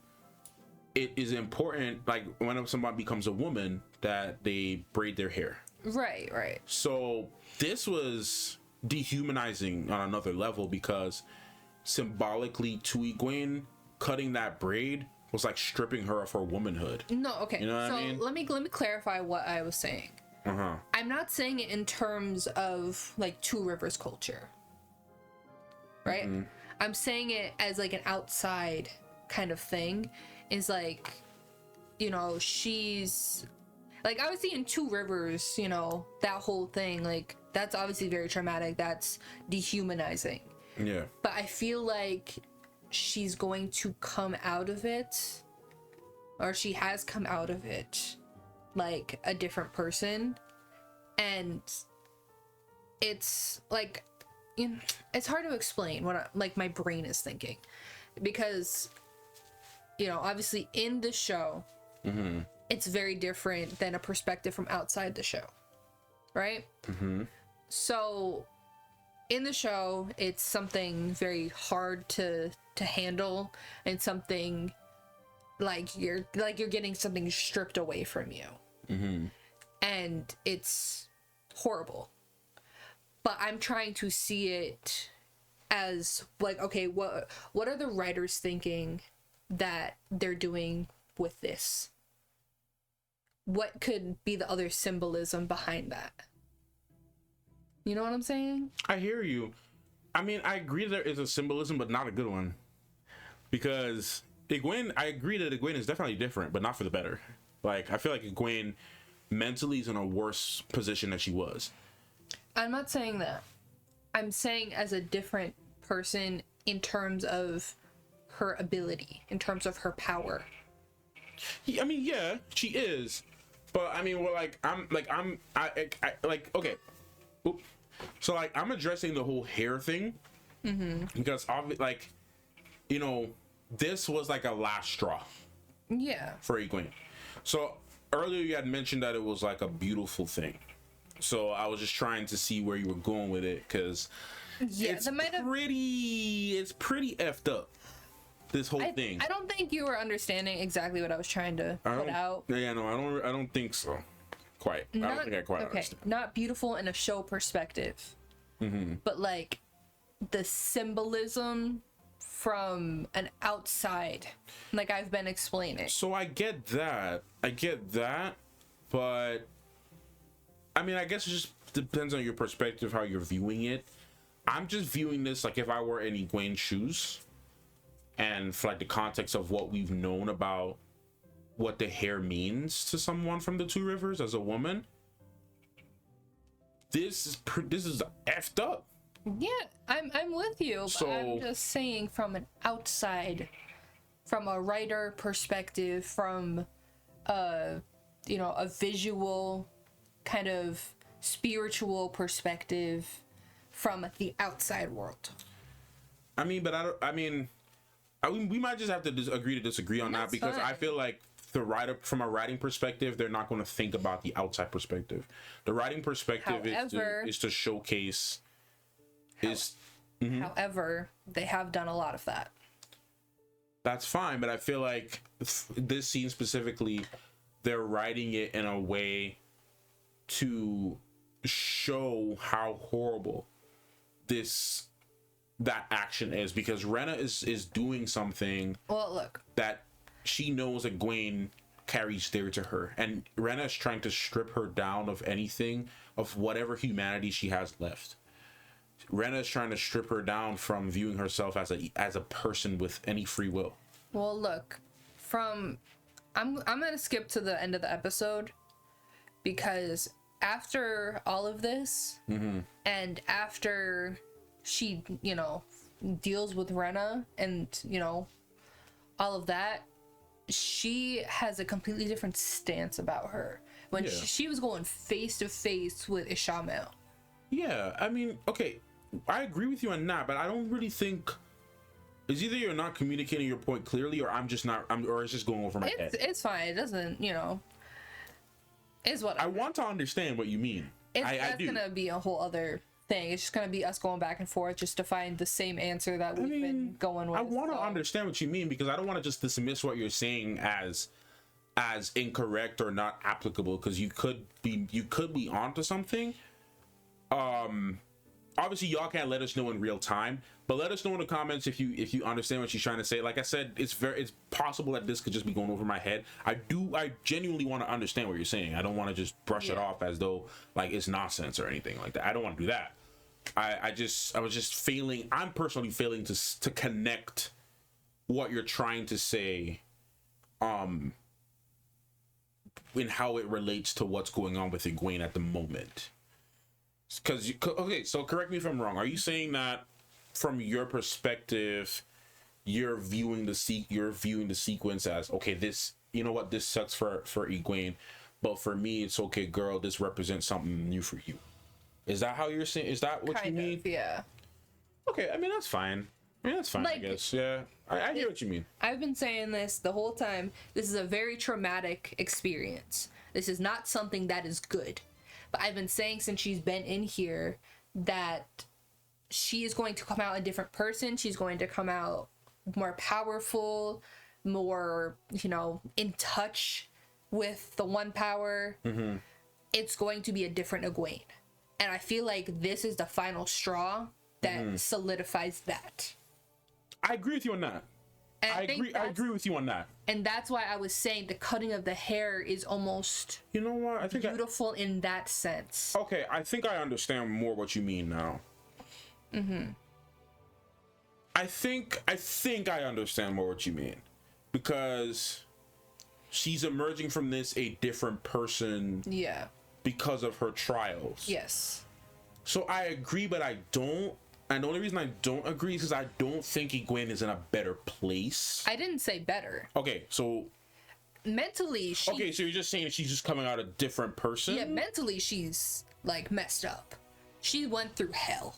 it is important, like when somebody becomes a woman, that they braid their hair. Right. So this was dehumanizing on another level, because symbolically to Egwene, cutting that braid was like stripping her of her womanhood. No, okay. You know what I mean? let me clarify what I was saying. I'm not saying it in terms of like Two Rivers culture, right? I'm saying it as like an outside kind of thing. Is like, you know, she's like, obviously in Two Rivers, you know, that whole thing, like, that's obviously very traumatic, that's dehumanizing. But I feel like she's going to come out of it, or she has come out of it like a different person, and it's like, you know, it's hard to explain what like my brain is thinking, because, you know, obviously in the show, it's very different than a perspective from outside the show, right? So in the show, it's something very hard to handle, and something like you're getting something stripped away from you, and it's horrible. But I'm trying to see it as like, okay, what are the writers thinking that they're doing with this? What could be the other symbolism behind that? You know what I'm saying? I hear you. I mean, I agree there is a symbolism, but not a good one, because Egwene, I agree that Egwene is definitely different, but not for the better. Like, I feel like Egwene mentally is in a worse position than she was. I'm not saying that. I'm saying as a different person in terms of her ability, in terms of her power. I mean, yeah, she is, but I mean, well, okay. Oop. So like, I'm addressing the whole hair thing, because like, you know, this was like a last straw. For Egwene. So earlier you had mentioned that it was like a beautiful thing. So I was just trying to see where you were going with it, because it's pretty effed up, this whole thing. I don't think you were understanding exactly what I was trying to put out. Yeah, no, I don't think so. Quite. I don't think I quite understand. Not beautiful in a show perspective, but like the symbolism from an outside, like I've been explaining. So I get that, but I mean, I guess it just depends on your perspective, how you're viewing it. I'm just viewing this like if I were in Egwene's shoes, and for like the context of what we've known about what the hair means to someone from the Two Rivers as a woman. This is effed up. Yeah, I'm with you, but So, I'm just saying from an outside, from a writer perspective, from you know, a visual kind of spiritual perspective, from the outside world. I mean, but we might just have to agree to disagree on that, because fine. I feel like the writer, from a writing perspective, they're not going to think about the outside perspective. The writing perspective is to showcase. However, they have done a lot of that. That's fine, but I feel like this scene specifically, they're writing it in a way to show how horrible that action is, because Rena is doing something. Well, look, that she knows Egwene carries dear to her, and Rena is trying to strip her down of anything, of whatever humanity she has left. Rena is trying to strip her down from viewing herself as a person with any free will. Well, look, I'm gonna skip to the end of the episode, because after all of this, and after she, deals with Rena and, all of that, she has a completely different stance about her. When she was going face to face with Ishamael. Yeah, I mean, okay, I agree with you on that, but I don't really think it's either you're not communicating your point clearly, or or it's just going over my head. It's fine. It doesn't, is what I want to understand what you mean. That's gonna be a whole other thing. It's just gonna be us going back and forth just to find the same answer that we've been going with. I want to understand what you mean, because I don't want to just dismiss what you're saying as incorrect or not applicable, because you could be onto something. Obviously y'all can't let us know in real time, but let us know in the comments if you understand what she's trying to say. Like I said, it's possible that this could just be going over my head. I genuinely want to understand what you're saying. I don't want to just brush it off as though like it's nonsense or anything like that. I don't want to do that. I'm personally failing to connect what you're trying to say in how it relates to what's going on with Egwene at the moment. Okay, so correct me if I'm wrong. Are you saying that from your perspective, you're viewing the sequence as, okay, this, you know what, this sucks for Egwene, but for me it's okay, girl, this represents something new for you? Is that how you're saying? Is that what you mean? Yeah. Okay, I mean that's fine. Like, I guess. Yeah, I hear what you mean. I've been saying this the whole time. This is a very traumatic experience. This is not something that is good. But I've been saying since she's been in here that she is going to come out a different person. She's going to come out more powerful, more, in touch with the one power. Mm-hmm. It's going to be a different Egwene. And I feel like this is the final straw that solidifies that. I agree with you on that. I agree with you on that. And that's why I was saying the cutting of the hair is almost I think beautiful in that sense. Okay, I think I understand more what you mean now. I think I understand more what you mean, because she's emerging from this a different person. Yeah. Because of her trials. Yes. So I agree, but I don't. And the only reason I don't agree is because I don't think Egwene is in a better place. I didn't say better. Okay, so mentally okay, so you're just saying she's just coming out a different person? Yeah, mentally she's like messed up. She went through hell.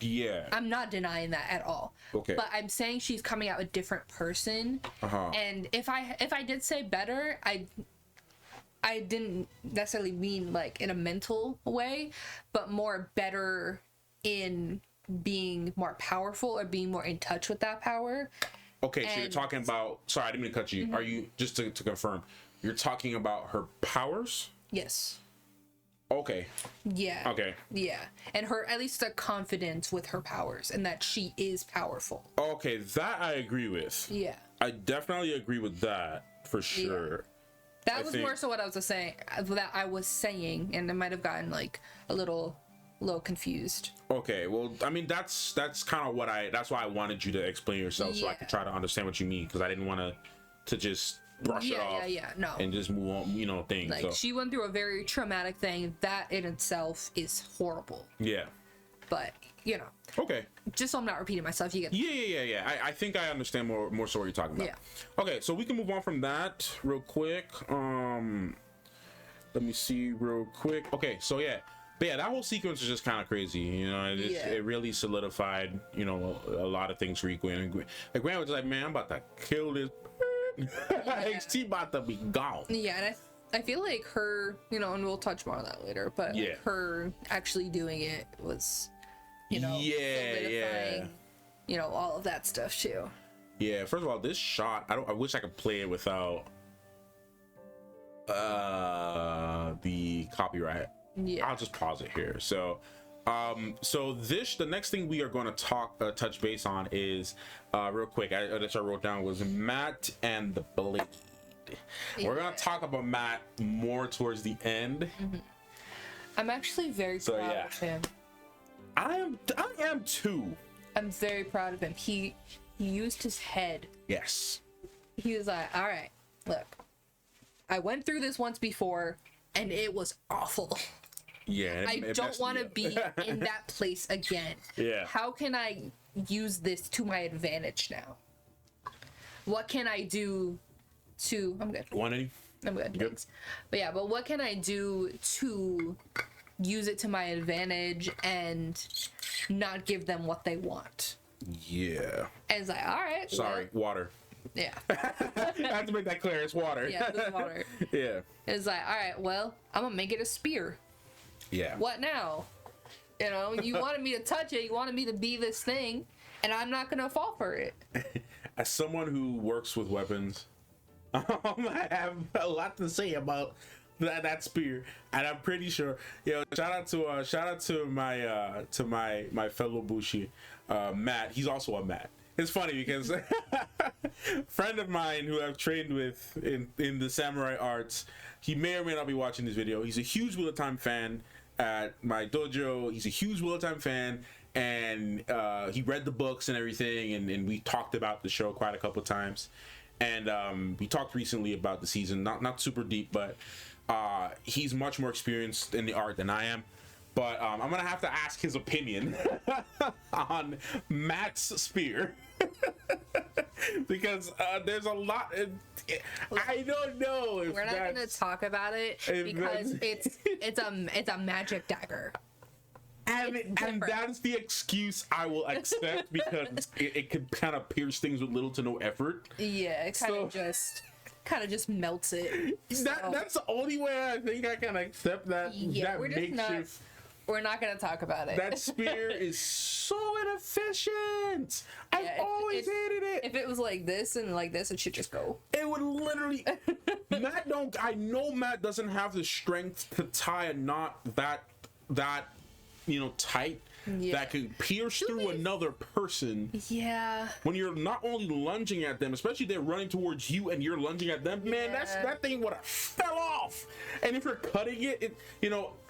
Yeah. I'm not denying that at all. Okay. But I'm saying she's coming out a different person. And if I did say better, I didn't necessarily mean like in a mental way, but more better in being more powerful or being more in touch with that power. Okay, so you're talking about, sorry, I didn't mean to cut you. Are you, just to confirm, you're talking about her powers? Yes. Okay. Yeah. Okay. Yeah. And her, at least the confidence with her powers and that she is powerful. Okay, that I agree with. Yeah. I definitely agree with that, for sure. Yeah. That was more so what I was saying, and I might have gotten like a little confused. Okay, well, I mean that's kind of that's why I wanted you to explain yourself, so I could try to understand what you mean, because I didn't want to just brush it off and just move on, things. Like, she went through a very traumatic thing that in itself is horrible. Yeah. But okay, just so I'm not repeating myself, you get yeah. I think I understand more so what you're talking about. Yeah. Okay, so we can move on from that real quick. Let me see real quick. Okay, so yeah. But yeah, that whole sequence is just kind of crazy. It really solidified, a lot of things for Egwene. Egwene was like, man, I'm about to kill this. She about to be gone. Yeah, and I feel like her, and we'll touch more on that later, but her actually doing it was, solidifying, all of that stuff too. Yeah, first of all, this shot, I wish I could play it without the copyright. Yeah. I'll just pause it here. So the next thing we are going to touch base on is real quick. I wrote down was Matt and the Blade. Yeah. We're gonna talk about Matt more towards the end. I'm actually very proud of him. I am too. I'm very proud of him. He used his head. Yes. He was like, all right, look, I went through this once before and it was awful. Yeah. I don't want to be in that place again. Yeah. How can I use this to my advantage now? What can I do to... I'm good. 180? I'm good. Thanks. But what can I do to use it to my advantage and not give them what they want? Yeah. And it's like, all right. Sorry, water. Yeah. I have to make that clear. It's water. Yeah, it's water. Yeah. It's like, all right, well, I'm going to make it a spear. Yeah. What now? You know, you wanted me to touch it. You wanted me to be this thing, and I'm not going to fall for it. As someone who works with weapons, I have a lot to say about that spear, and I'm pretty sure. Shout out to my fellow Bushi, Matt. He's also a Matt. It's funny because a friend of mine who I've trained with in the samurai arts, he may or may not be watching this video. He's a huge Wheel of Time fan at my dojo. He's a huge Wheel of Time fan, and he read the books and everything, and we talked about the show quite a couple of times. And we talked recently about the season, not super deep, but he's much more experienced in the art than I am. But I'm gonna have to ask his opinion on Matt's spear because there's a lot. I don't know if we're not gonna talk about it because it's a magic dagger. And that's the excuse I will accept because it could kind of pierce things with little to no effort. Yeah, it kind of just melts it. That's the only way I think I can accept that. Yeah, that we're not gonna talk about it. That spear is so inefficient. I've always hated it. If it was like this and like this, it should just go. It would literally. I know Matt doesn't have the strength to tie a knot that tight. Yeah. That could pierce through another person. Yeah. When you're not only lunging at them, especially if they're running towards you and you're lunging at them, man, that thing would have fell off. And if you're cutting it,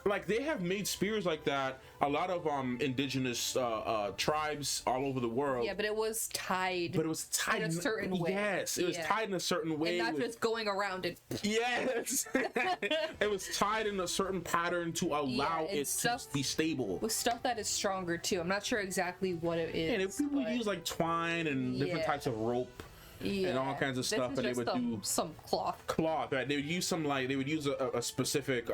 like they have made spears like that. A lot of indigenous tribes all over the world. Yeah, but it was tied. But it was tied in a certain way. Yes, it was tied in a certain way. And not just going around it. Yes. It was tied in a certain pattern to allow it to be stable. With stuff that is stronger too. I'm not sure exactly what it is. And if people use like twine and different types of rope. Yeah. And all kinds of stuff, and they would do some cloth. Right? They would use a specific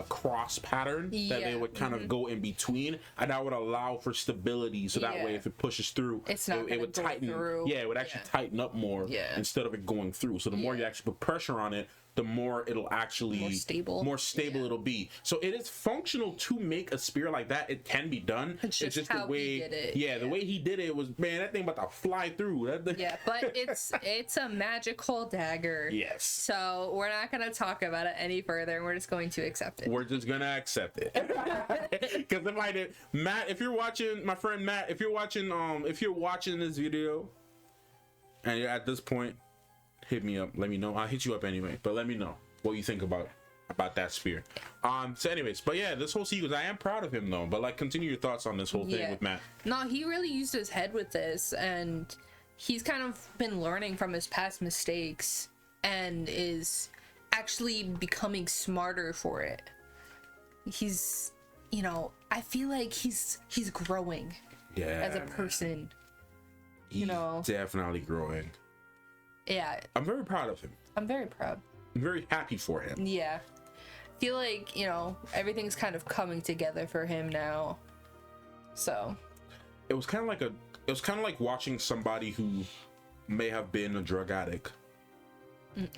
cross pattern that they would kind of go in between, and that would allow for stability. So that way, if it pushes through, it would tighten. Through. Yeah, it would actually tighten up more instead of it going through. So the more you actually put pressure on it, the more it'll actually more stable it'll be. So it is functional to make a spear like that. It can be done. It's just the way he did it. The way he did it was, man, that thing about to fly through. Yeah, but it's a magical dagger. Yes. So we're not gonna talk about it any further. We're just going to accept it. We're just gonna accept it. Because if I did, Matt, if you're watching, my friend Matt, if you're watching this video, and you're at this point, hit me up. Let me know. I'll hit you up anyway, but let me know what you think about that spear. So anyways, but yeah, this whole sequence, I am proud of him though. But like, continue your thoughts on this whole thing with Matt. No, he really used his head with this, and he's kind of been learning from his past mistakes and is actually becoming smarter for it. He's, I feel like he's growing as a person. He's definitely growing. Yeah. I'm very proud of him. I'm very proud. I'm very happy for him. Yeah. I feel like, everything's kind of coming together for him now. So. It was kind of like watching somebody who may have been a drug addict.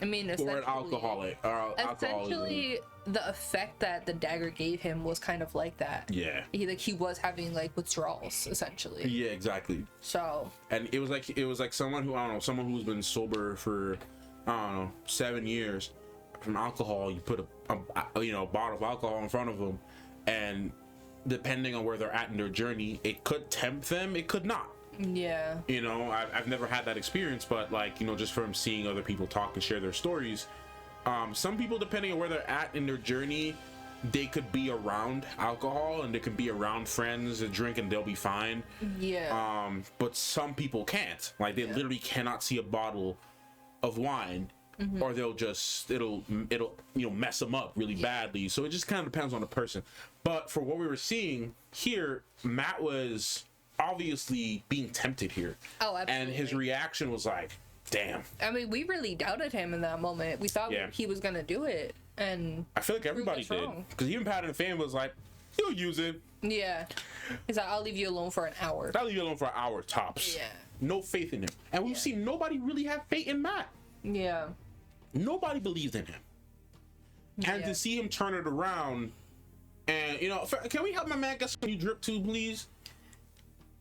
I mean, or an alcoholic. Essentially, the effect that the dagger gave him was kind of like that. Yeah. He was having like withdrawals, essentially. Yeah, exactly. So. And it was like someone who, I don't know, someone who's been sober for I don't know, 7 years from alcohol, you put a bottle of alcohol in front of them, and depending on where they're at in their journey, it could tempt them, it could not. Yeah. You know, I've never had that experience, but like, you know, just from seeing other people talk and share their stories, some people, depending on where they're at in their journey, they could be around alcohol and they could be around friends and drink and they'll be fine. Yeah. But some people can't. Like, they literally cannot see a bottle of wine, or it'll mess them up really badly. So it just kind of depends on the person. But for what we were seeing here, Matt was obviously being tempted here. Oh, absolutely. And his reaction was like, damn. I mean, we really doubted him in that moment. We thought he was gonna do it, and I feel like everybody did, because even Pat and the fan was like, "You'll use it." Yeah, he's like, "I'll leave you alone for an hour." I'll leave you alone for an hour tops. Yeah. No faith in him, and we've seen nobody really have faith in Matt. Yeah. Nobody believes in him, and to see him turn it around, and you know, can we help my man get some new drip too, please?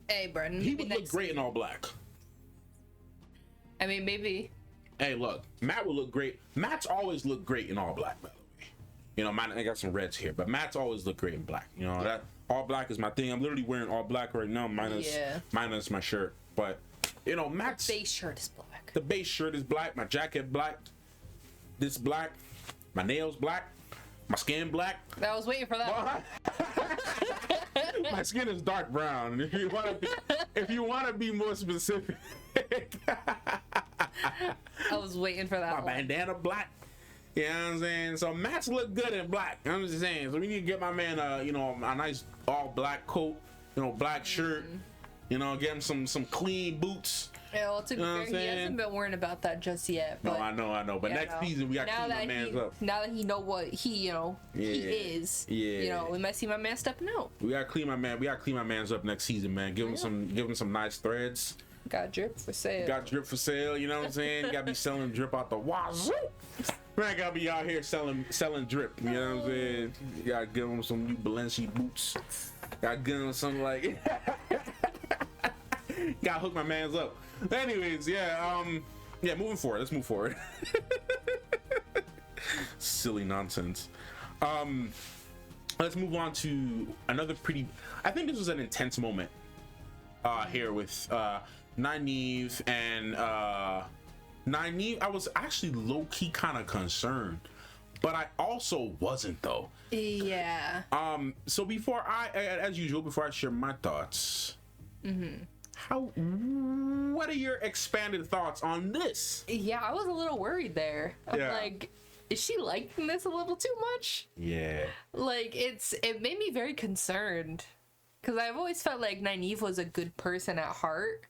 Hey, Brendan. He would look great in all black. I mean, maybe. Hey, look, Matt would look great. Matt's always looked great in all black, by the way. You know, I got some reds here, but Matt's always looked great in black. You know, that all black is my thing. I'm literally wearing all black right now, minus my shirt. But, you know, Matt's... The base shirt is black. The base shirt is black. My jacket black. This black. My nails black. My skin black. I was waiting for that. My skin is dark brown. If you want to be more specific... I was waiting for that. My bandana black. You know what I'm saying? So Matt's look good in black. I'm just saying. So we need to get my man a nice all black coat, black shirt, get him some clean boots. Yeah, well, to be fair, he hasn't been worrying about that just yet. But, no, I know. But next season we got to clean my man's up. Now that he know what he is, we might see my man stepping out. We gotta clean my man. We gotta clean my man's up next season, man. Give him some nice threads. Got drip for sale. Got drip for sale, you know what I'm saying? You gotta be selling drip out the wazoo. Man, gotta be out here selling drip, you know what I'm saying? You gotta give him some new Balenci boots. Gotta give him something like... Gotta hook my mans up. Anyways, moving forward. Let's move forward. Silly nonsense. Let's move on to another I think this was an intense moment here with Nynaeve and Nynaeve. I was actually low-key kind of concerned, but I also wasn't though. Yeah. So before I share my thoughts, what are your expanded thoughts on this? Yeah, I was a little worried there. I'm like, is she liking this a little too much? Yeah. Like, it made me very concerned, because I've always felt like Nynaeve was a good person at heart,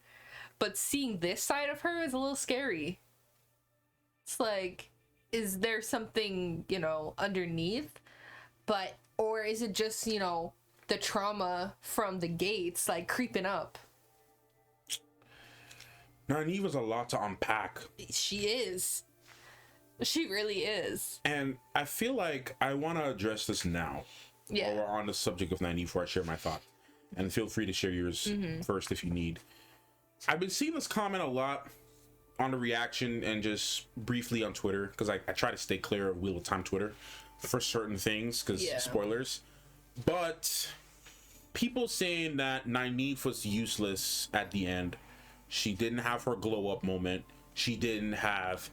but seeing this side of her is a little scary. It's like, is there something, underneath? Or is it just, the trauma from the gates, like, creeping up? Nynaeve is a lot to unpack. She is. She really is. And I feel like I want to address this now. Yeah. While we're on the subject of Nynaeve before I share my thought. And feel free to share yours first if you need. I've been seeing this comment a lot on the reaction and just briefly on Twitter, because I try to stay clear of Wheel of Time Twitter for certain things, because spoilers. But people saying that Nynaeve was useless at the end. She didn't have her glow up moment. She didn't have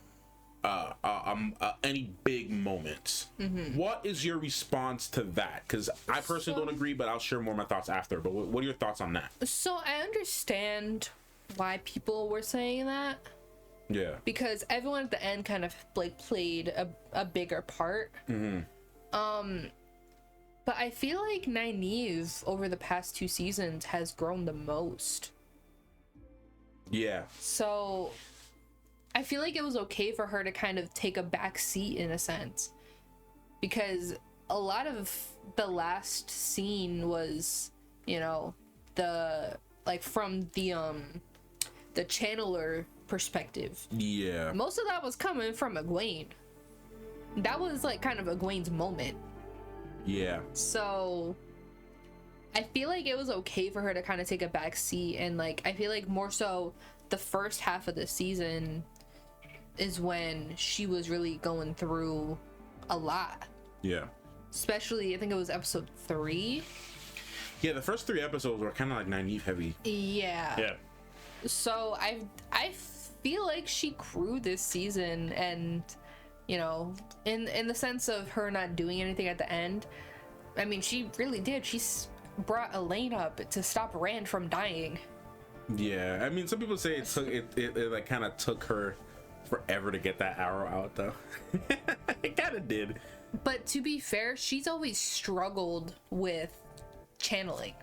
any big moments. What is your response to that? Because I personally don't agree, but I'll share more of my thoughts after. But what are your thoughts on that? So I understand why people were saying that. Yeah. Because everyone at the end kind of like played a bigger part. But I feel like Nynaeve over the past 2 seasons has grown the most. Yeah. So I feel like it was okay for her to kind of take a back seat in a sense, because a lot of the last scene was, from the channeler perspective. Yeah. Most of that was coming from Egwene. That was like kind of Egwene's moment. Yeah. So I feel like it was okay for her to kind of take a back seat, and like I feel like more so the first half of the season is when she was really going through a lot. Yeah. Especially, I think it was episode 3. Yeah, the first 3 episodes were kind of like Nynaeve heavy. Yeah. Yeah. So I feel like she grew this season, and you know, in the sense of her not doing anything at the end. I mean, she really did. She brought Elaine up to stop Rand from dying. Yeah, I mean, some people say it like kind of took her forever to get that arrow out, though. It kind of did. But to be fair, she's always struggled with channeling.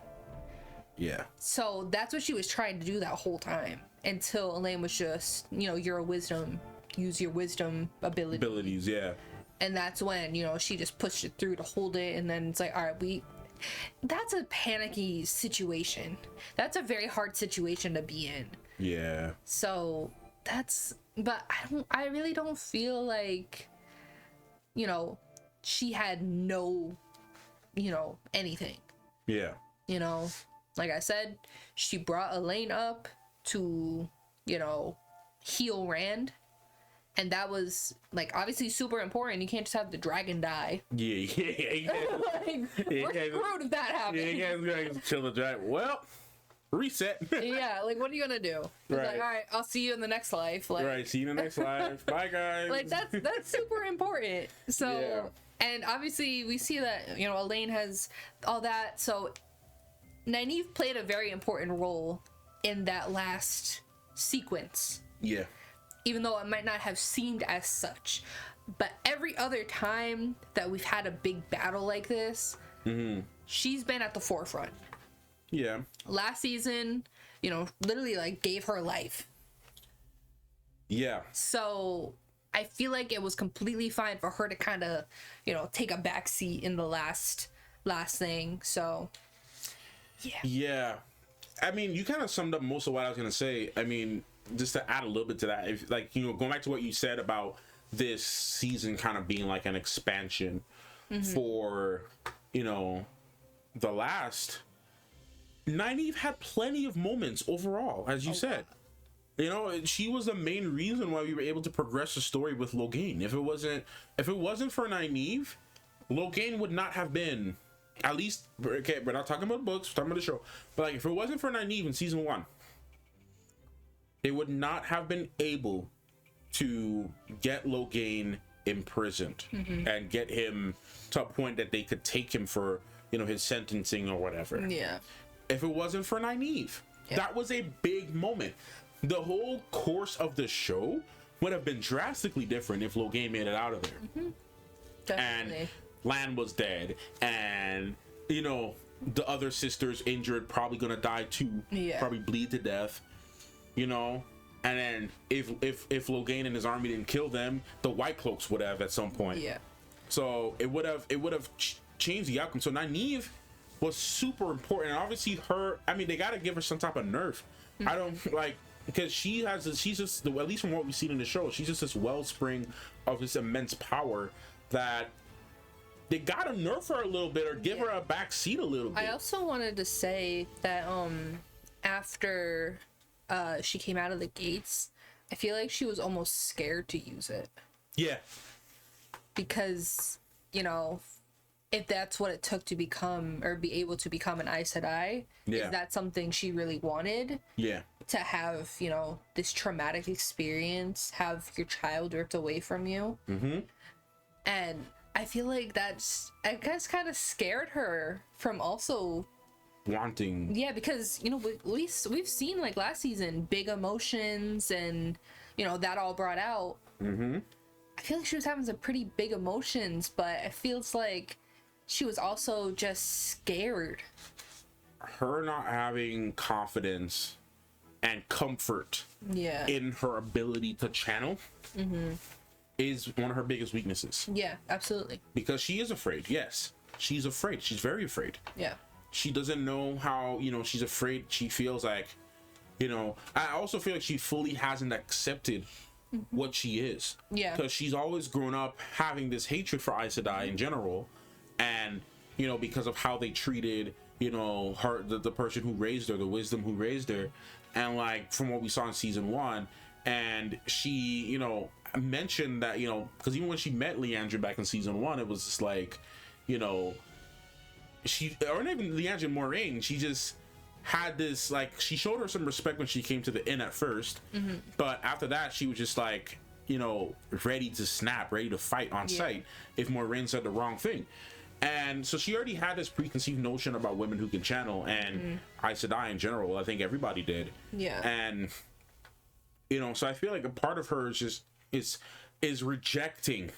Yeah. So that's what she was trying to do that whole time, until Elaine was just, you know, you're a wisdom, use your wisdom abilities. Yeah. And that's when, you know, she just pushed it through to hold it, and then it's like, all right, that's a panicky situation. That's a very hard situation to be in. Yeah. So but I really don't feel like, you know, she had no, you know, anything. Yeah. You know, like I said, she brought Elaine up to, you know, heal Rand. And that was, like, obviously super important. You can't just have the dragon die. Yeah. Like, we're screwed if that happens. Yeah, you guys gotta kill the dragon. Well, reset. Yeah, like, what are you gonna do? It's right. like, all right, I'll see you in the next life. Like, right, see you in the next life. Bye, guys. Like, that's super important. So, yeah. And obviously we see that, you know, Elaine has all that. So Nynaeve played a very important role in that last sequence. Yeah. Even though it might not have seemed as such. But every other time that we've had a big battle like this, she's been at the forefront. Yeah. Last season, you know, literally, like, gave her life. Yeah. So I feel like it was completely fine for her to kind of, you know, take a back seat in the last thing. So, yeah. Yeah. I mean, you kind of summed up most of what I was going to say. I mean, just to add a little bit to that, if, like, you know, going back to what you said about this season kind of being like an expansion for, you know, the last, Nynaeve had plenty of moments overall, as you said. You know, she was the main reason why we were able to progress the story with Logain. If it wasn't for Nynaeve, Logain would not have been, at least, okay, we're not talking about books, we're talking about the show, but like, if it wasn't for Nynaeve in season 1, they would not have been able to get Logain imprisoned and get him to a point that they could take him for, you know, his sentencing or whatever. Yeah. If it wasn't for Nynaeve, that was a big moment. The whole course of the show would have been drastically different if Logain made it out of there. Definitely. And Lan was dead, and, you know, the other sisters injured, probably gonna die too. Yeah. Probably bleed to death. You know, and then if Logain and his army didn't kill them, the White Cloaks would have at some point. Yeah. So it would have changed the outcome. So Nynaeve was super important, and obviously I mean, they got to give her some type of nerf. I don't like, because she's just, at least from what we've seen in the show, she's just this wellspring of this immense power that they got to nerf her a little bit or give her a back seat a little bit. I also wanted to say that after she came out of the gates, I feel like she was almost scared to use it. Yeah. Because, you know, if that's what it took to become, or be able to become an Aes Sedai, is that something she really wanted? Yeah. To have, you know, this traumatic experience, have your child ripped away from you. And I feel like I guess kind of scared her from also wanting, because, you know, we've seen, like, last season, big emotions, and, you know, that all brought out. I feel like she was having some pretty big emotions, but it feels like she was also just scared. Her not having confidence and comfort in her ability to channel is one of her biggest weaknesses. Yeah, absolutely. Because she is afraid. Yes, she's afraid. She's very afraid. Yeah. She doesn't know how, you know, she's afraid. She feels like, you know, I also feel like she fully hasn't accepted what she is. Yeah. Because she's always grown up having this hatred for Aes Sedai in general. And, you know, because of how they treated, you know, her, the person who raised her, the wisdom who raised her. And, like, from what we saw in season 1, and she, you know, mentioned that, you know, because even when she met Leandra back in season 1, it was just like, you know, she, or not even Leandra, Moiraine, she just had this, like, she showed her some respect when she came to the inn at first, but after that she was just like, you know, ready to snap, ready to fight on sight if Moiraine said the wrong thing. And so she already had this preconceived notion about women who can channel, and Aes Sedai in general. I think everybody did. Yeah. And, you know, so I feel like a part of her is just is rejecting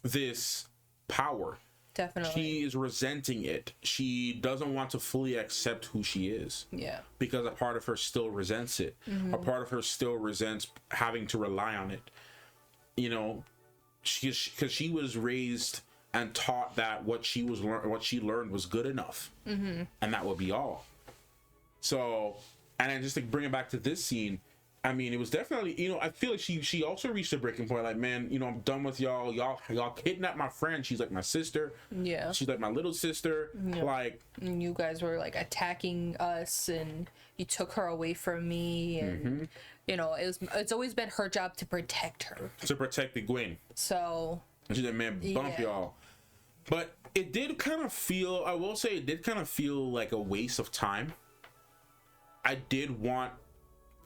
this power. Definitely. She is resenting it. She doesn't want to fully accept who she is. Yeah. Because a part of her still resents it. A part of her still resents having to rely on it. You know, because she was raised and taught that what she learned was good enough, and that would be all. So, and then just to bring it back to this scene, I mean, it was definitely, you know, I feel like she also reached a breaking point. Like, man, you know, I'm done with y'all. Y'all kidnapped my friend. She's like my sister. Yeah. She's like my little sister. Yeah. Like, and you guys were like attacking us, and you took her away from me, and you know, it's always been her job to protect her. To protect Egwene. So. And she's like, man, bump y'all. But it did kind of feel, I will say, it did kind of feel like a waste of time. I did want,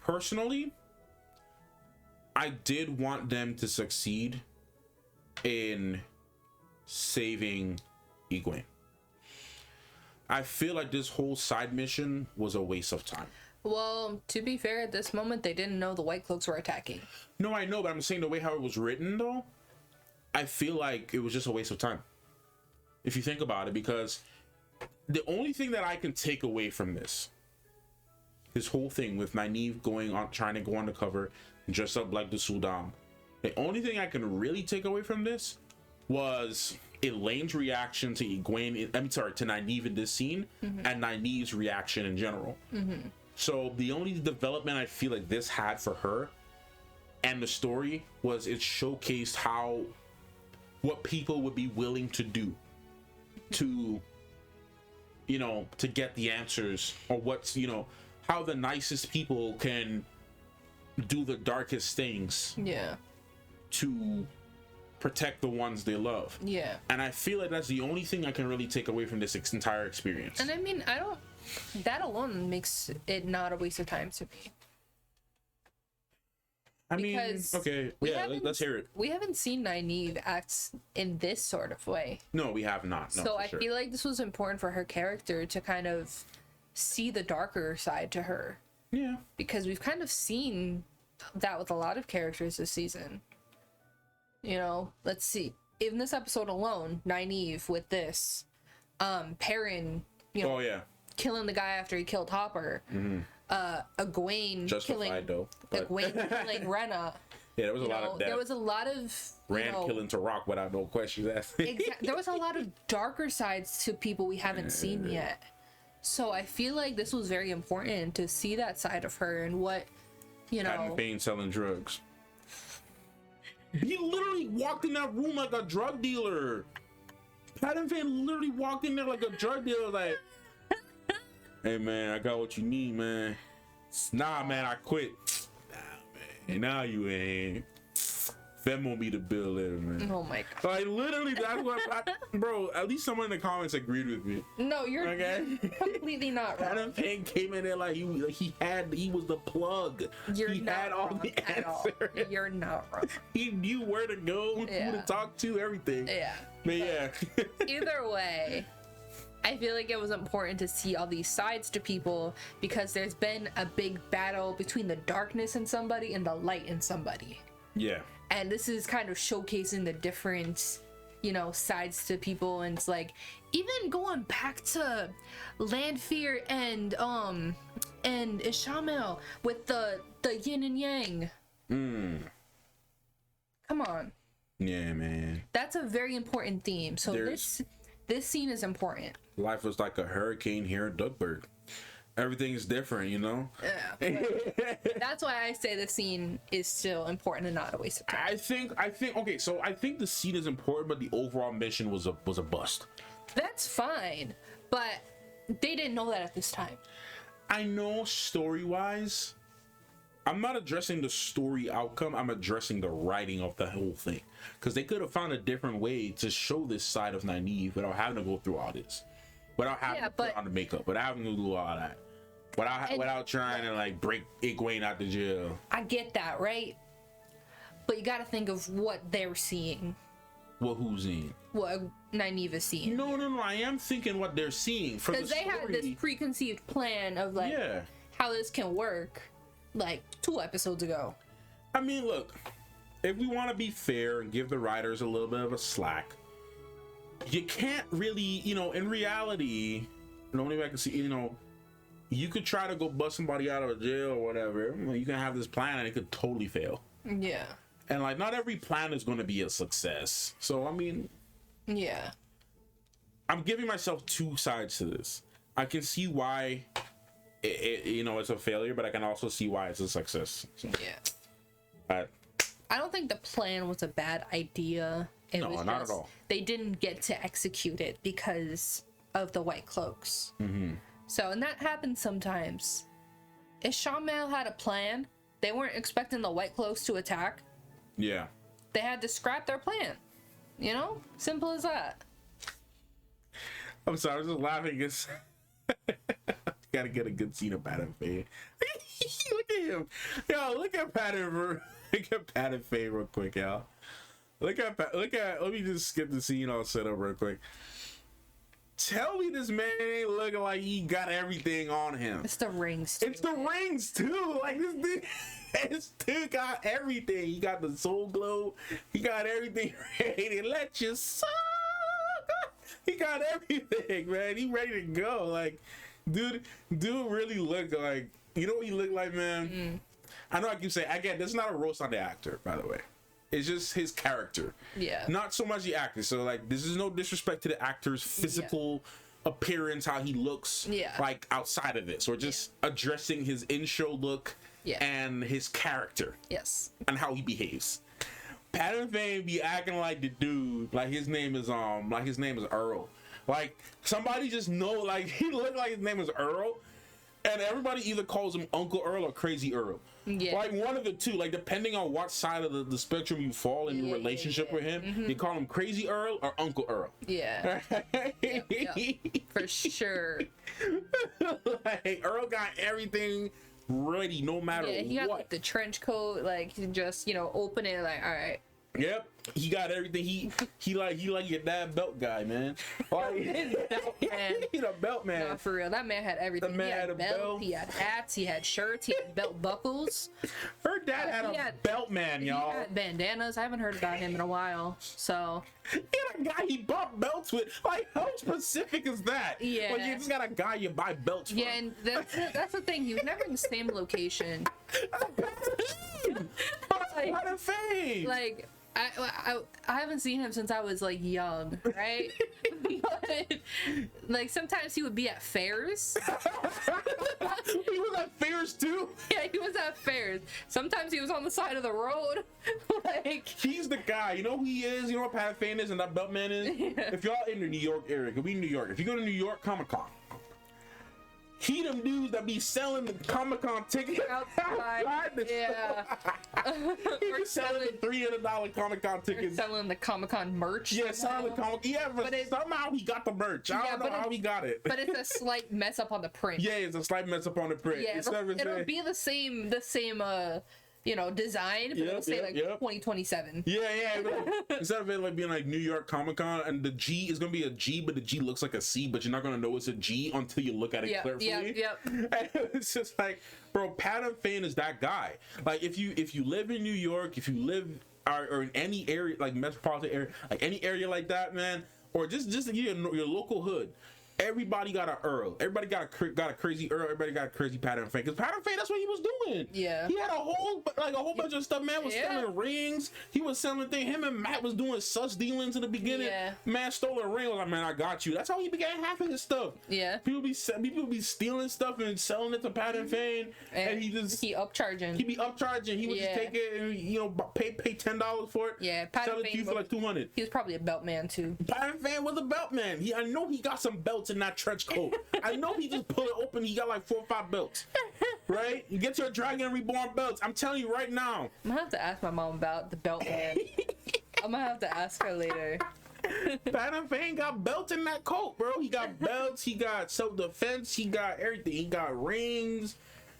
personally, I did want them to succeed in saving Egwene. I feel like this whole side mission was a waste of time. Well, to be fair, at this moment, they didn't know the White Cloaks were attacking. No, I know, but I'm saying the way how it was written, though, I feel like it was just a waste of time. If you think about it, because the only thing that I can take away from this whole thing with Nynaeve trying to go undercover, dress up like the Sul'dam, the only thing I can really take away from this was Elaine's reaction to to Nynaeve in this scene, and Nynaeve's reaction in general. So the only development I feel like this had for her and the story was it showcased what people would be willing to do to, you know, to get the answers, or what's, you know, how the nicest people can do the darkest things to protect the ones they love. And I feel like that's the only thing I can really take away from this entire experience. And I mean, that alone makes it not a waste of time to me. I mean, okay, yeah, let's hear it. We haven't seen Nynaeve act in this sort of way. No, we have not. No, so I feel like this was important for her character to kind of see the darker side to her. Yeah. Because we've kind of seen that with a lot of characters this season. You know, let's see. In this episode alone, Nynaeve with this, Perrin, you know, killing the guy after he killed Hopper. Egwene killing Rhaena. Yeah, there was a lot of that. There was a lot of Rand killing Tarok without no questions asked. There was a lot of darker sides to people we haven't seen yet. So I feel like this was very important to see that side of her and what, you know. Adam Payne selling drugs. He literally walked in that room like a drug dealer. Adam Payne literally walked in there like a drug dealer, like, hey man, I got what you need, man. Nah, man, I quit. Nah, man. Now you ain't. That won't be the bill later, man. Oh my god. Like literally, that's what bro, at least someone in the comments agreed with me. No, you're completely not wrong. Adam Payne came in there like he was the plug. He had all the answers. You're not wrong. He knew where to go, who to talk to, everything. Yeah. But yeah. Either way, I feel like it was important to see all these sides to people because there's been a big battle between the darkness in somebody and the light in somebody. Yeah. And this is kind of showcasing the different, you know, sides to people. And it's like, even going back to Lanfear and Ishamael with the yin and yang. Come on. Yeah, man. That's a very important theme. So this scene is important. Life was like a hurricane here in Duckburg. Everything is different, you know? Yeah. That's why I say the scene is still important and not a waste of time. I think okay, so I think the scene is important, but the overall mission was a bust. That's fine, but they didn't know that at this time. I know story-wise, I'm not addressing the story outcome. I'm addressing the writing of the whole thing, because they could have found a different way to show this side of Nynaeve without having to go through all this, without having to put on the makeup, without having to do all that, without trying to like break Egwene out the jail. I get that, right? But you got to think of what they're seeing. What who's seeing? What Nynaeve is seeing. No. I am thinking what they're seeing for because they had this preconceived plan of like how this can work, like 2 episodes ago. I mean, look, if we want to be fair and give the writers a little bit of a slack, you can't really, in reality, the only way I can see, you could try to go bust somebody out of jail or whatever. You can have this plan and it could totally fail. Yeah. And like, not every plan is going to be a success. So I mean, yeah, I'm giving myself 2 sides to this. I can see why it's a failure, but I can also see why it's a success. So, yeah. I don't think the plan was a bad idea. No, not at all. They didn't get to execute it because of the White Cloaks. Mm-hmm. So, and that happens sometimes. Ishamael had a plan. They weren't expecting the White Cloaks to attack. Yeah. They had to scrap their plan. Simple as that. I'm sorry, I was just laughing because gotta get a good scene of Pat and Faye. Look at him. Yo, look at Pat and Faye real quick, y'all. Let me just get the scene all set up real quick. Tell me this man ain't looking like he got everything on him. It's the rings too. It's the rings too. Like this dude got everything. He got the soul glow. He got everything ready to let you suck. He got everything, man. He ready to go. Like, dude really looked like, what he looked like, man? I know I keep saying, again, this is not a roast on the actor, by the way. It's just his character. Yeah. Not so much the actor. So like, this is no disrespect to the actor's physical appearance, how he looks like outside of this, or just addressing his in-show look and his character. Yes. And how he behaves. Pat and Faye be acting like the dude, like his name is Earl. Like somebody just know, like he look like his name is Earl, and everybody either calls him Uncle Earl or Crazy Earl. Yeah. Like one of the two, like depending on what side of the spectrum you fall in your relationship with him, you call him Crazy Earl or Uncle Earl. Yeah. Yep. For sure. Like Earl got everything ready no matter what. Yeah, he got like the trench coat, like you just, open it like, all right. Yep, he got everything. He like your dad belt guy, man. Belt man. He's a belt man. Nah, for real, that man had everything. The man he had a belt. He had hats. He had shirts. He had belt buckles. Her dad had a belt man, y'all. He had bandanas. I haven't heard about him in a while. So he had a guy he bought belts with. Like, how specific is that? Yeah. Like, you just got a guy you buy belts from. Yeah, and that's the thing. He was never in the same location. What a fame! Like. I haven't seen him since I was like young, right? But like sometimes he would be at fairs. He was at fairs too? Yeah, he was at fairs. Sometimes he was on the side of the road. Like he's the guy. You know who he is? You know what Pat Fan is and that belt man is? Yeah. If y'all in the New York area, could be New York. If you go to New York Comic-Con, he them dudes that be selling the Comic-Con tickets outside yeah. He be selling the $300 Comic-Con tickets. Selling the Comic-Con merch. Yeah, selling the Comic. Yeah, but somehow he got the merch. I don't know how he got it. But it's a slight mess up on the print. Yeah, it's a slight mess up on the print. Yeah, it'll be the same design, but it'll say 2027. Yeah. Instead of it like being like New York Comic Con, and the G is gonna be a G, but the G looks like a C, but you're not gonna know it's a G until you look at it clearly. Yep. And it's just like, bro, Pat and Fan is that guy. Like if you live in New York, if you live or in any area like metropolitan area, like any area like that, man, or just your local hood. Everybody got an Earl. Everybody got a crazy Earl. Everybody got a crazy Pat and Faye. Because Pat and Faye, that's what he was doing. Yeah. He had a whole bunch of stuff. Man was selling rings. He was selling things. Him and Matt was doing sus dealings in the beginning. Yeah. Man stole a ring. Was like, man, I got you. That's how he began half of his stuff. Yeah. People be stealing stuff and selling it to Pat and Faye, and he upcharging. He be upcharging. He would just take it and pay $10 for it. Yeah. Pat sell it to you for like $200. He was probably a belt man too. Pat and Faye was a belt man. I know he got some belts in that trench coat. I know he just pulled it open. He got like 4 or 5 belts. right? You get your Dragon Reborn belts. I'm telling you right now. I'm gonna have to ask my mom about the belt man. I'm gonna have to ask her later. Pattern Fane got belts in that coat, bro. He got belts. He got self-defense. He got everything. He got rings.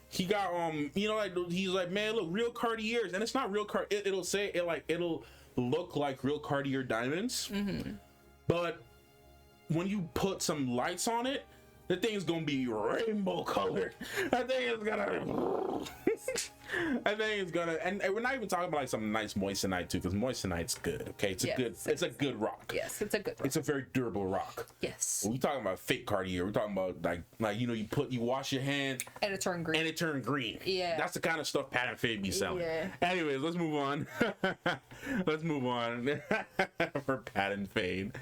He got you know, like he's like, man, look, real Cartiers, and it's not real it'll say it like it'll look like real Cartier diamonds, but when you put some lights on it, the thing's gonna be rainbow colored. That thing is gonna I think it's gonna, and we're not even talking about like some nice moissanite too, because moissanite's good. Okay, it's a good rock. Yes, it's a good rock. It's a very durable rock. Yes. When we talking about fake Cartier, we're talking about like you know, you wash your hand and it turned green. Yeah, that's the kind of stuff Pattern Fade be selling. Yeah. Anyways, let's move on. Let's move on for Pattern Fade.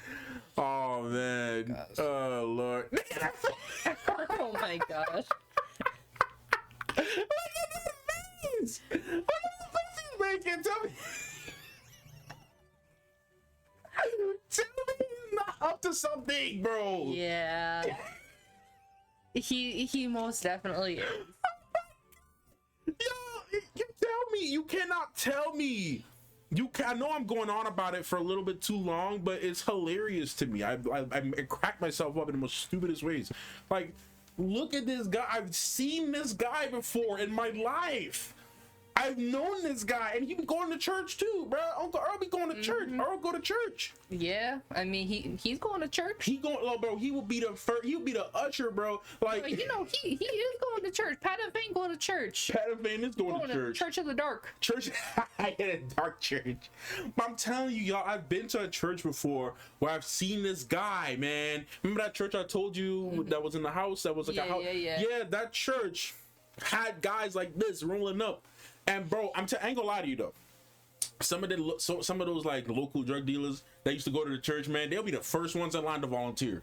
Oh man. Gosh. Oh Lord. Oh my gosh. What are you making? Tell me. Tell me he's not up to something, bro. Yeah. He most definitely is. Yo, you tell me. You cannot tell me. I know I'm going on about it for a little bit too long, but it's hilarious to me. I crack myself up in the most stupidest ways. Like, look at this guy. I've seen this guy before in my life. I've known this guy, and he be going to church too, bro. Uncle Earl be going to church. Earl go to church. Yeah, I mean he's going to church. Bro. He will be the first. He'll be the usher, bro. Like, you know, he is going to church. Pattern Fane going to church. Pattern Fane is going to church. Church of the Dark. Church, I had a dark church. But I'm telling you, y'all, I've been to a church before where I've seen this guy, man. Remember that church I told you that was in the house? That was like a house. Yeah, that church had guys like this rolling up. And bro, I ain't gonna lie to you though. Some of those like local drug dealers that used to go to the church, man, they'll be the first ones in line to volunteer.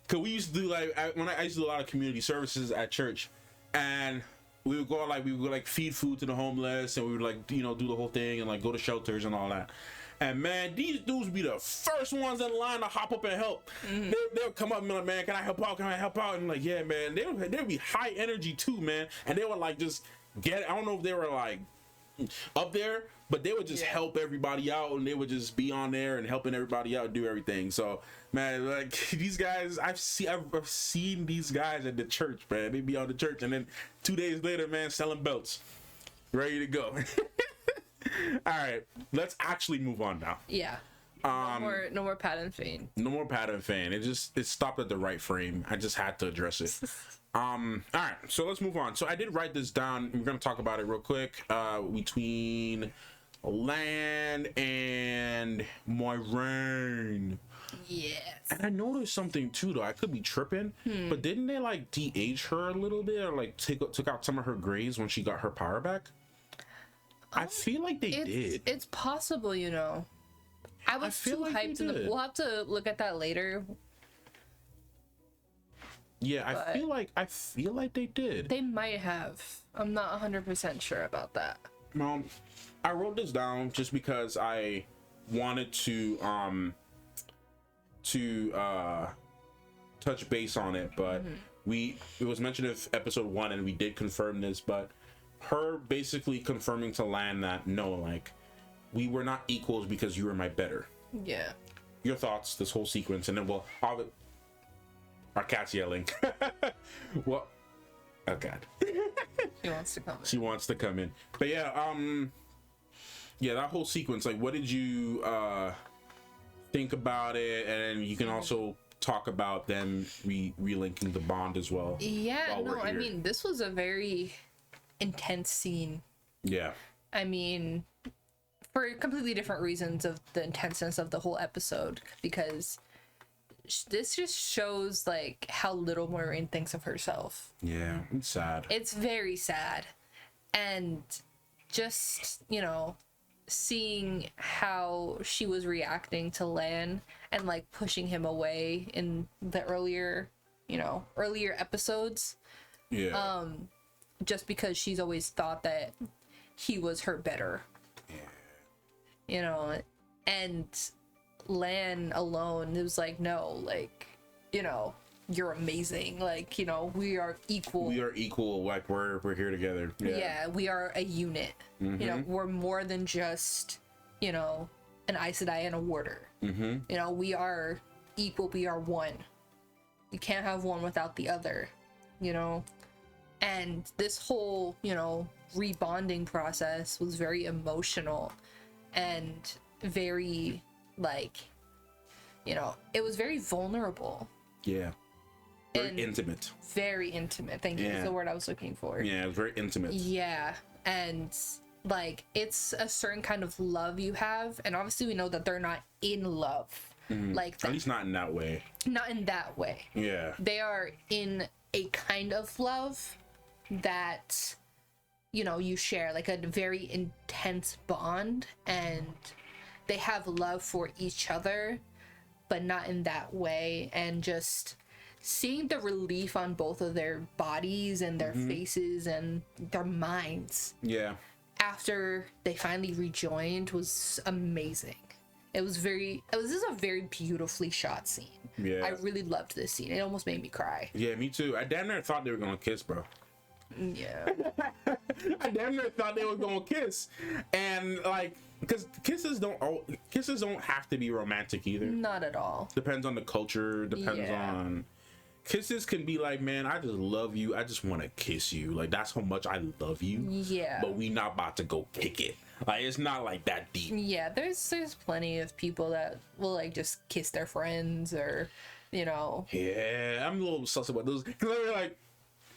Cause we used to do like I used to do a lot of community services at church, and we would go feed food to the homeless, and we would like, you know, do the whole thing and like go to shelters and all that. And man, these dudes be the first ones in line to hop up and help. They'll come up and be like, man, can I help out? Can I help out? And like, yeah, man, they'll be high energy too, man. And they would like just I don't know if they were like up there, but they would just help everybody out, and they would just be on there and helping everybody out, do everything. So man, like these guys, I've seen these guys at the church, man. They be on the church, and then 2 days later, man, selling belts, ready to go. All right, let's actually move on now. Yeah. No more Pattern Fane. No more Pattern Fane. It stopped at the right frame. I just had to address it. All right, so let's move on. So I did write this down. We're gonna talk about it real quick. Between Lan and Moiraine. Yes. And I noticed something too, though. I could be tripping, but didn't they like de-age her a little bit, or like took out some of her grays when she got her power back? I feel like they did. It's possible, you know. I was too hyped. We'll have to look at that later. Yeah, I feel like they did. They might have. I'm not 100% sure about that. I wrote this down just because I wanted to touch base on it, but it was mentioned in episode 1, and we did confirm this, but her basically confirming to Lan that no, like, we were not equals because you were my better. Yeah. Your thoughts, this whole sequence, and then our cat's yelling. Well, oh god. She wants to come in. She wants to come in. But yeah, that whole sequence, like, what did you think about it? And you can also talk about them relinking the bond as well. Yeah, no, I mean, this was a very intense scene. Yeah. I mean, for completely different reasons of the intenseness of the whole episode, because this just shows like how little Moiraine thinks of herself. Yeah, it's sad. It's very sad. And just, you know, seeing how she was reacting to Lan and like pushing him away in the earlier episodes. Yeah. Just because she's always thought that he was her better. Yeah. You know, and Lan alone, it was like, no, like, you know, you're amazing. Like, you know, we are equal. We are equal. Like, we're here together. Yeah, we are a unit. You know, we're more than just, you know, an Aes Sedai and a warder. You know, we are equal. We are one. You can't have one without the other, you know? And this whole, you know, rebonding process was very emotional and very, like, you know, it was very vulnerable. Yeah. Very intimate. Very intimate. Thank you. That's the word I was looking for. Yeah, it was very intimate. Yeah. And, like, it's a certain kind of love you have. And obviously we know that they're not in love. Like at least not in that way. Not in that way. Yeah. They are in a kind of love that, you know, you share, like a very intense bond, and they have love for each other, but not in that way. And just seeing the relief on both of their bodies and their faces and their minds. Yeah. After they finally rejoined was amazing. This is a very beautifully shot scene. Yeah. I really loved this scene. It almost made me cry. Yeah, me too. I damn near thought they were gonna kiss, bro. Yeah. I damn near thought they were gonna kiss. And like, because kisses don't have to be romantic either. Not at all. Depends on the culture, depends on kisses can be like, man, I just love you. I just want to kiss you. Like, that's how much I love you. Yeah. But we not about to go kick it. Like, it's not like that deep. Yeah, there's plenty of people that will like just kiss their friends, or, you know. Yeah, I'm a little sus about those. Cause they're like,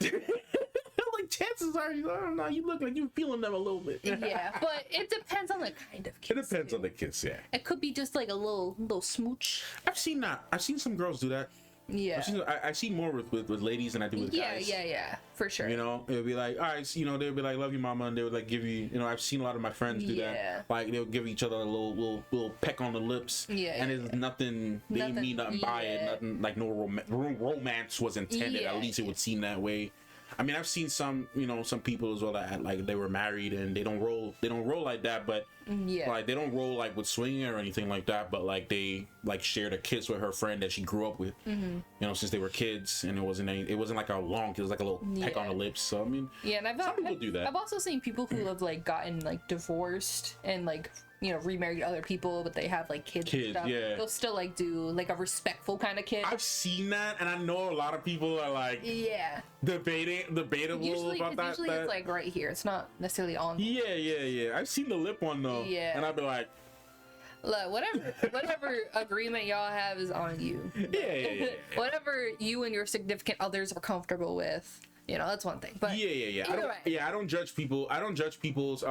like, chances are, I don't know, you look like you're feeling them a little bit. Yeah, but it depends on the kind of kiss. It depends on the kiss, yeah. It could be just like a little smooch. I've seen that. I've seen some girls do that. Yeah, I see more with ladies than I do with guys. Yeah, for sure. You know, it would be like, all right, you know, they would be like, love you, mama, and they would like give you, you know, I've seen a lot of my friends do that. Like, they'll give each other a little peck on the lips. Yeah, and it's nothing. They didn't mean nothing by it. Nothing, like, no romance was intended. At least it would seem that way. I mean, I've seen some, you know, some people as well that like they were married and they don't roll like that, but like they don't roll like with swinging or anything like that, but like they like shared a kiss with her friend that she grew up with, you know, since they were kids, and it wasn't like a long, it was like a little peck on the lips. So I mean, and some people do that. I've also seen people who have like gotten like divorced and like, you know, remarried other people, but they have like kids and stuff. Yeah, they'll still like do like a respectful kind of kiss. I've seen that, and I know a lot of people are like debatable usually, about that. Usually it's like right here. It's not necessarily on. Yeah. I've seen the lip one though. Yeah, and I'd be like, look, whatever agreement y'all have is on you. Yeah. Whatever you and your significant others are comfortable with, you know, that's one thing. But I don't judge people. I don't judge people's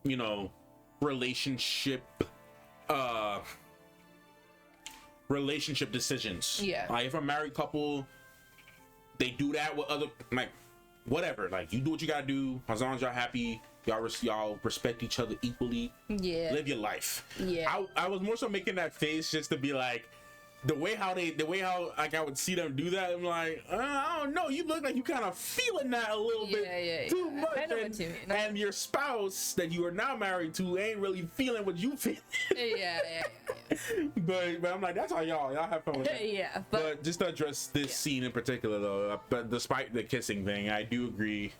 you know, relationship decisions. Yeah, like if a married couple, they do that with other, like, whatever, like, you do what you gotta do as long as y'all happy, y'all respect each other equally. Yeah, live your life. Yeah, I was more so making that face just to be like, the way how like I would see them do that, I'm like, I don't know, you look like you kind of feeling that a little bit too much. I know what you mean. And your spouse that you are now married to ain't really feeling what you feel. Yeah. But I'm like, that's how y'all have fun with that. Yeah, but just to address this scene in particular though, but despite the kissing thing, I do agree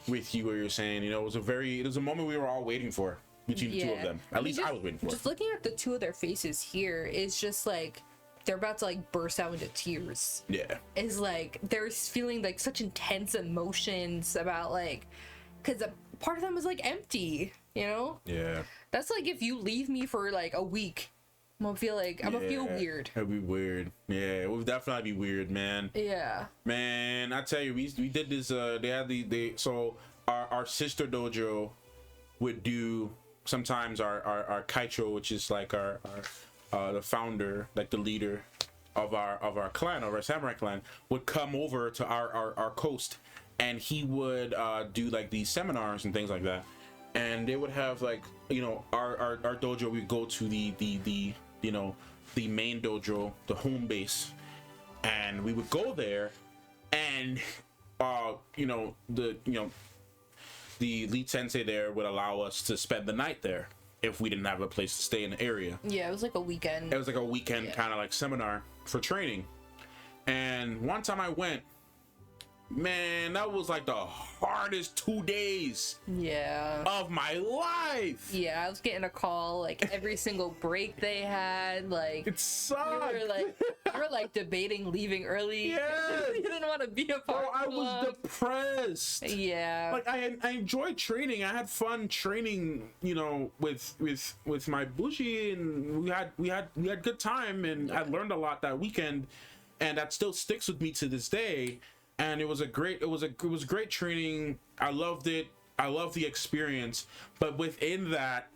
with you where you're saying, you know, it was a moment we were all waiting for between the two of them. At least I was waiting for it. Just looking at the two of their faces here is just like, they're about to like burst out into tears. Yeah, it's like they're feeling like such intense emotions about, like, because a part of them is like empty, you know. Yeah, that's like if you leave me for like a week, I'm gonna feel weird. It'd be weird. Yeah, it would definitely be weird, man. Yeah, man, I tell you, we did this. They had so our sister dojo would do sometimes our kaicho, which is like our the founder, like the leader of our clan, of our samurai clan, would come over to our coast, and he would do like these seminars and things like that. And they would have, like, you know, our dojo, we go to the you know, the main dojo, the home base, and we would go there, and you know, the lead sensei there would allow us to spend the night there if we didn't have a place to stay in the area. Yeah, it was like a weekend. It was like a weekend kind of like seminar for training. And one time I went, man, that was like the hardest 2 days of my life. Yeah, I was getting a call like every single break they had. Like, it sucked. You were like debating leaving early. Yes. You didn't want to be a part of I was depressed. Yeah. Like I enjoyed training. I had fun training, you know, with my bushi, and we had good time, and I learned a lot that weekend, and that still sticks with me to this day. And it was great training. I loved it. I loved the experience. But within that,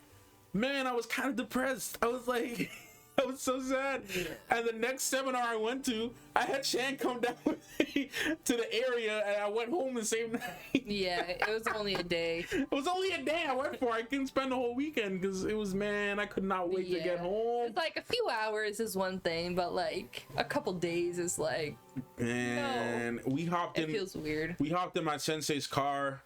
man, I was kind of depressed. I was like, I was so sad. And the next seminar I went to, I had Shan come down with me to the area, and I went home the same night. Yeah, it was only a day. It was only a day I went for. I couldn't spend the whole weekend because it was, man, I could not wait to get home. It's like a few hours is one thing, but like a couple days is like, man, no. It feels weird. We hopped in my sensei's car,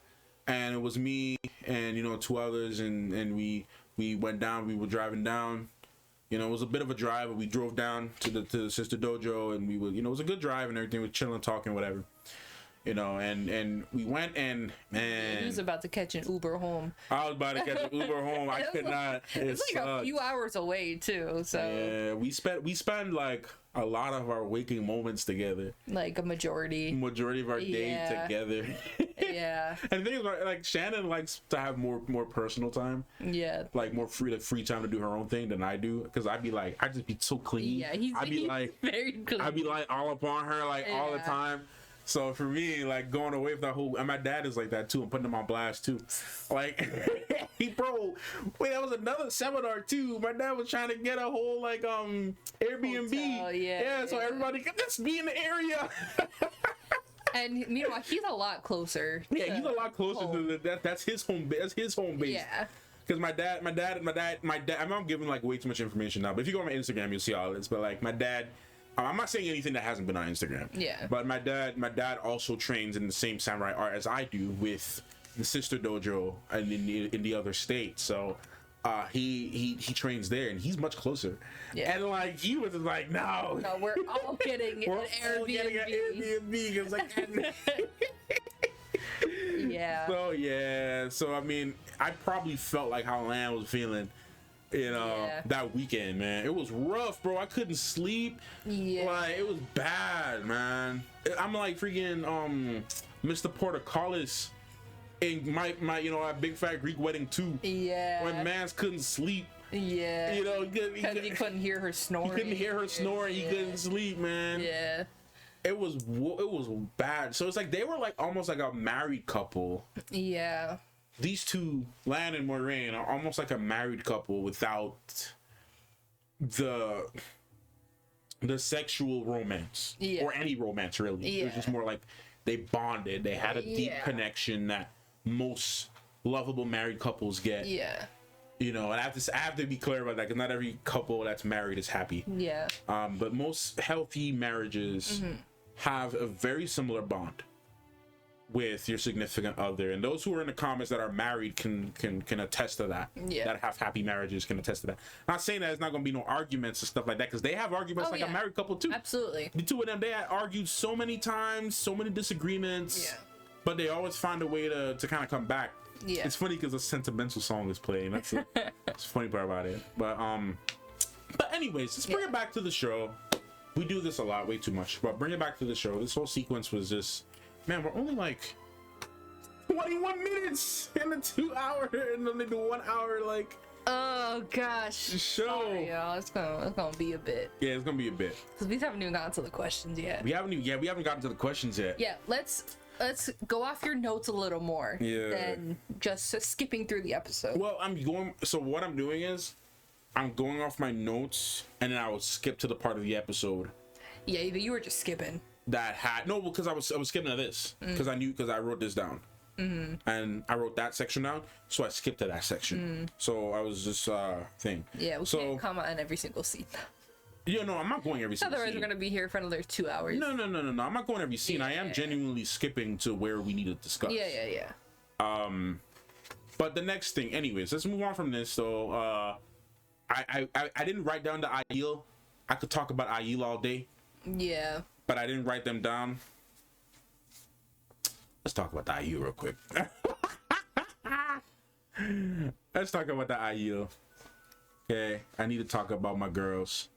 and it was me and, you know, 2 others, and we went down. We were driving down. You know, it was a bit of a drive, but we drove down to the sister dojo, and we were, you know, it was a good drive and everything. We were chilling, talking, whatever. You know, and we went, and man, he was about to catch an Uber home. I was about to catch an Uber home. I could not. It's like a few hours away too. So yeah, we spent like a lot of our waking moments together. Like a majority of our day together. Yeah. And the thing is, like, Shannon likes to have more personal time. Yeah. Like more free time to do her own thing than I do. Because I'd be like, I'd just be so clingy. Yeah, he's like very clingy. I'd be like all up on her like all the time. So for me, like going away with that whole, and my dad is like that too. I'm putting him on blast too. Like, that was another seminar too. My dad was trying to get a whole like Airbnb. Hotel, so everybody could just be in the area. And meanwhile, he's a lot closer. Yeah, he's a lot closer to that's his home. That's his home base. Yeah. Because my dad. I'm giving like way too much information now. But if you go on my Instagram, you'll see all this. But like my dad. I'm not saying anything that hasn't been on Instagram. Yeah. But my dad also trains in the same samurai art as I do with the sister dojo and in the other state. So he trains there, and he's much closer. Yeah. And like he was like, no, we're all getting an Airbnb. Because like. Yeah. So I mean, I probably felt like how Lan was feeling. You know, that weekend, man, it was rough, bro. I couldn't sleep. Yeah, like it was bad, man. I'm like freaking Mr. Portocalis in my you know, at Big Fat Greek Wedding 2. Yeah, when mans couldn't sleep. Yeah, you know, because he couldn't hear her snoring. He couldn't hear her snoring. He couldn't sleep, man. Yeah. It was bad. So it's like they were like almost like a married couple. Yeah. These two, Lan and Moiraine, are almost like a married couple without the sexual romance or any romance really. It was just more like they bonded. They had a deep connection that most lovable married couples get. Yeah. You know, and I have to be clear about that because not every couple that's married is happy. Yeah. But most healthy marriages have a very similar bond with your significant other, and those who are in the comments that are married can attest to that. That have happy marriages can attest to that. Not saying that there's not going to be no arguments and stuff like that, because they have arguments a married couple too. Absolutely. The two of them, they had argued so many times, so many disagreements, but they always find a way to kind of come back. Yeah, it's funny because a sentimental song is playing. That's the funny part about it. But anyways, let's bring it back to the show. We do this a lot, way too much, but bring it back to the show. This whole sequence was just, man, we're only like 21 minutes in the 2 hour, and only the 1 hour, like, oh gosh, show. Sorry, y'all. It's gonna be a bit. Yeah, it's gonna be a bit. Because we haven't even gotten to the questions yet. We haven't gotten to the questions yet. Yeah, let's go off your notes a little more than just skipping through the episode. Well, so what I'm doing is I'm going off my notes, and then I will skip to the part of the episode. Yeah, you were just skipping. Because I was skipping to this because I wrote this down. And I wrote that section down, so I skipped to that section. So I was just thing. Yeah, we can't comment on every single scene. Yeah, no, I'm not going every single scene. Otherwise, we're gonna be here for another 2 hours. No. I'm not going every scene. I am genuinely skipping to where we need to discuss. Yeah. But the next thing, anyways, let's move on from this. So, I didn't write down the Aiel. I could talk about Aiel all day. Yeah. but I didn't write them down. Let's talk about the Aiel real quick. Let's talk about the Aiel. Okay, I need to talk about my girls.